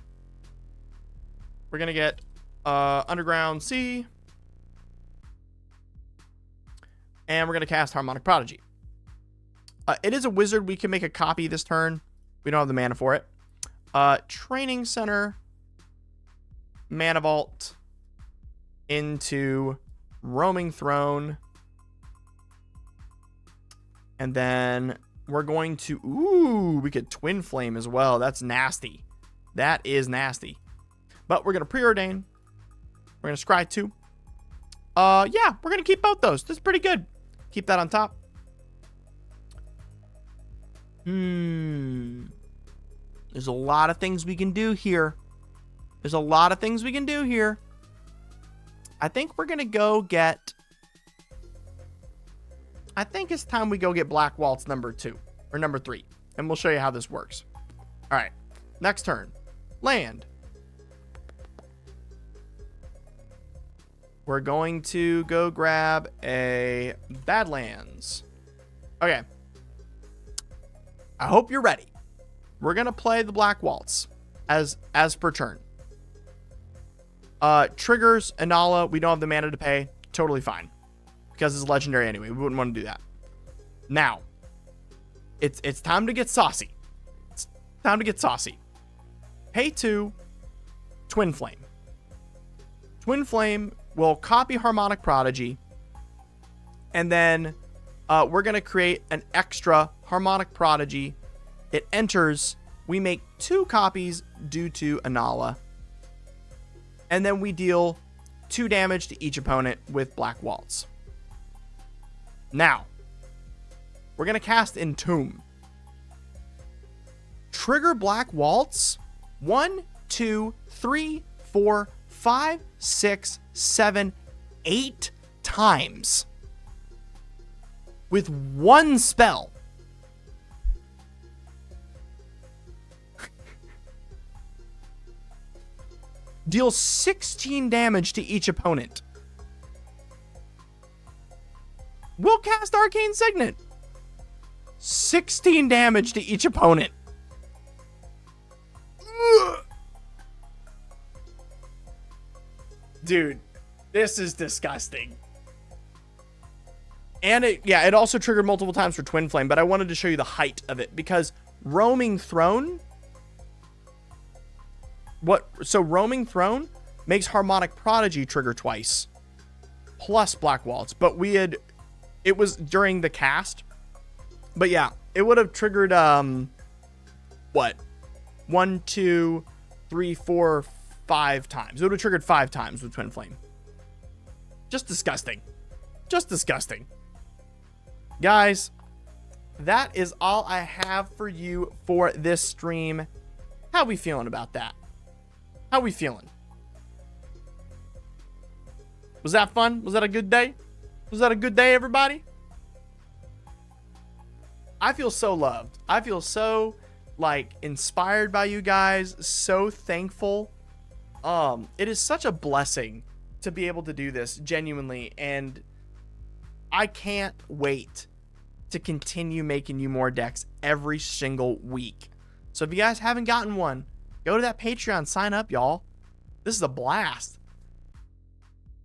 We're going to get Underground Sea. And we're going to cast Harmonic Prodigy. It is a wizard. We can make a copy this turn. We don't have the mana for it. Training Center. Mana Vault. Into Roaming Throne. And then we're going to... Ooh, we could Twin Flame as well. That's nasty. That is nasty. But we're going to Preordain. We're going to Scry 2. Yeah, we're going to keep both those. This is pretty good. Keep that on top. There's a lot of things we can do here. I think we're going to go get... I think it's time we go get Black Waltz number 2. Or number 3. And we'll show you how this works. Alright. Next turn. Land. We're going to go grab a Badlands. Okay. I hope you're ready. We're going to play the Black Waltz as per turn. Triggers, Anala, we don't have the mana to pay. Totally fine. Because it's legendary anyway. We wouldn't want to do that. Now, it's time to get saucy. It's time to get saucy. Pay 2, Twin Flame. Twin Flame will copy Harmonic Prodigy. And then we're going to create an extra Harmonic Prodigy. It enters. We make 2 copies due to Anala. And then we deal 2 damage to each opponent with Black Waltz. Now, we're going to cast Entomb. Trigger Black Waltz 1, 2, 3, 4, 5, 6, 7, 8 times with 1 spell. Deal 16 damage to each opponent. We'll cast Arcane Signet. 16 damage to each opponent. Ugh. Dude, this is disgusting. And it also triggered multiple times for Twin Flame, but I wanted to show you the height of it because Roaming Throne. So Roaming Throne makes Harmonic Prodigy trigger twice, plus Black Waltz. But it was during the cast. But yeah, it would have triggered 1, 2, 3, 4, 5 times. It would have triggered 5 times with Twin Flame. Just disgusting. Just disgusting. Guys, that is all I have for you for this stream. How we feeling about that? How we feeling? Was that fun? Was that a good day? Was that a good day, everybody? I feel so loved. I feel so, like, inspired by you guys. So thankful. It is such a blessing to be able to do this, genuinely. And I can't wait to continue making you more decks every single week. So if you guys haven't gotten one, go to that Patreon, sign up, y'all. This is a blast.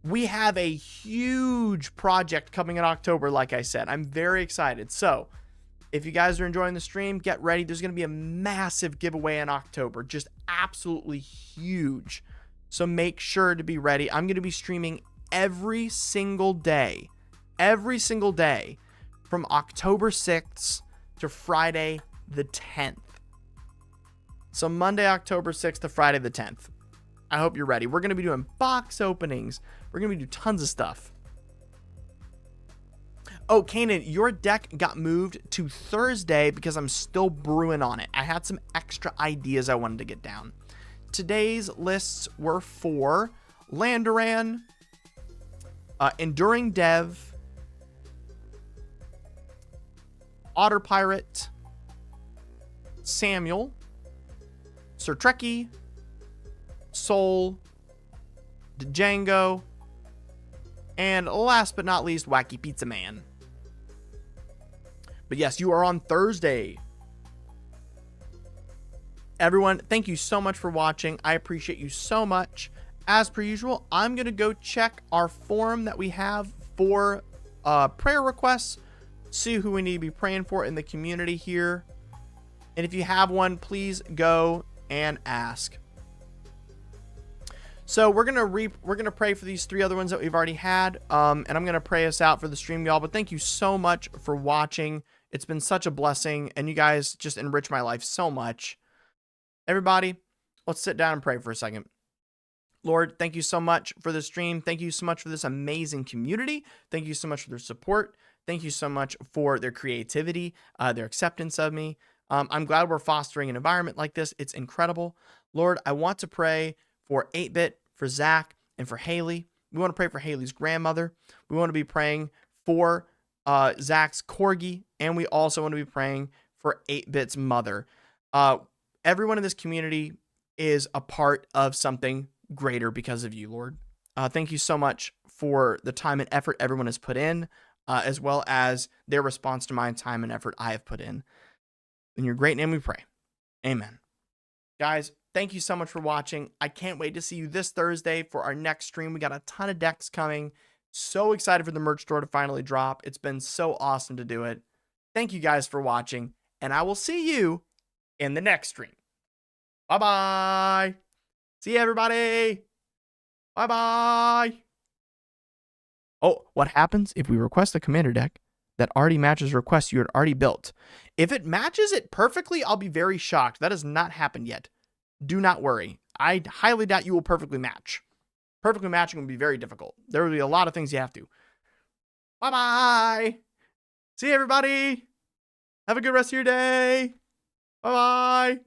We have a huge project coming in October, like I said. I'm very excited. So if you guys are enjoying the stream, get ready. There's going to be a massive giveaway in October, just absolutely huge. So make sure to be ready. I'm going to be streaming every single day from October 6th to Friday the 10th. So Monday, October 6th to Friday the 10th. I hope you're ready. We're going to be doing box openings. We're going to be doing tons of stuff. Oh, Kanan, your deck got moved to Thursday because I'm still brewing on it. I had some extra ideas I wanted to get down. Today's lists were for Landoran, Enduring Dev, Otter Pirate, Samuel, Sir Trekkie, Soul, Django, and last but not least, Wacky Pizza Man. But yes, you are on Thursday. Everyone, thank you so much for watching. I appreciate you so much. As per usual, I'm going to go check our forum that we have for prayer requests. See who we need to be praying for in the community here. And if you have one, please go and ask. So we're gonna pray for these 3 other ones that we've already had. And I'm gonna pray us out for the stream, y'all. But thank you so much for watching. It's been such a blessing, and you guys just enrich my life so much. Everybody, let's sit down and pray for a second. Lord, thank you so much for the stream. Thank you so much for this amazing community. Thank you so much for their support. Thank you so much for their creativity, their acceptance of me. I'm glad we're fostering an environment like this. It's incredible. Lord, I want to pray for 8-Bit, for Zach, and for Haley. We want to pray for Haley's grandmother. We want to be praying for Zach's corgi, and we also want to be praying for 8-Bit's mother. Everyone in this community is a part of something greater because of you, Lord. Thank you so much for the time and effort everyone has put in, as well as their response to my time and effort I have put in. In your great name we pray. Amen. Guys, thank you so much for watching. I can't wait to see you this Thursday for our next stream. We got a ton of decks coming. So excited for the merch store to finally drop. It's been so awesome to do it. Thank you guys for watching, and I will see you in the next stream. Bye-bye. See you, everybody. Bye-bye. Oh, what happens if we request a commander deck that already matches requests you had already built? If it matches it perfectly, I'll be very shocked. That has not happened yet. Do not worry. I highly doubt you will perfectly match. Perfectly matching will be very difficult. There will be a lot of things you have to. Bye-bye. See you, everybody. Have a good rest of your day. Bye-bye.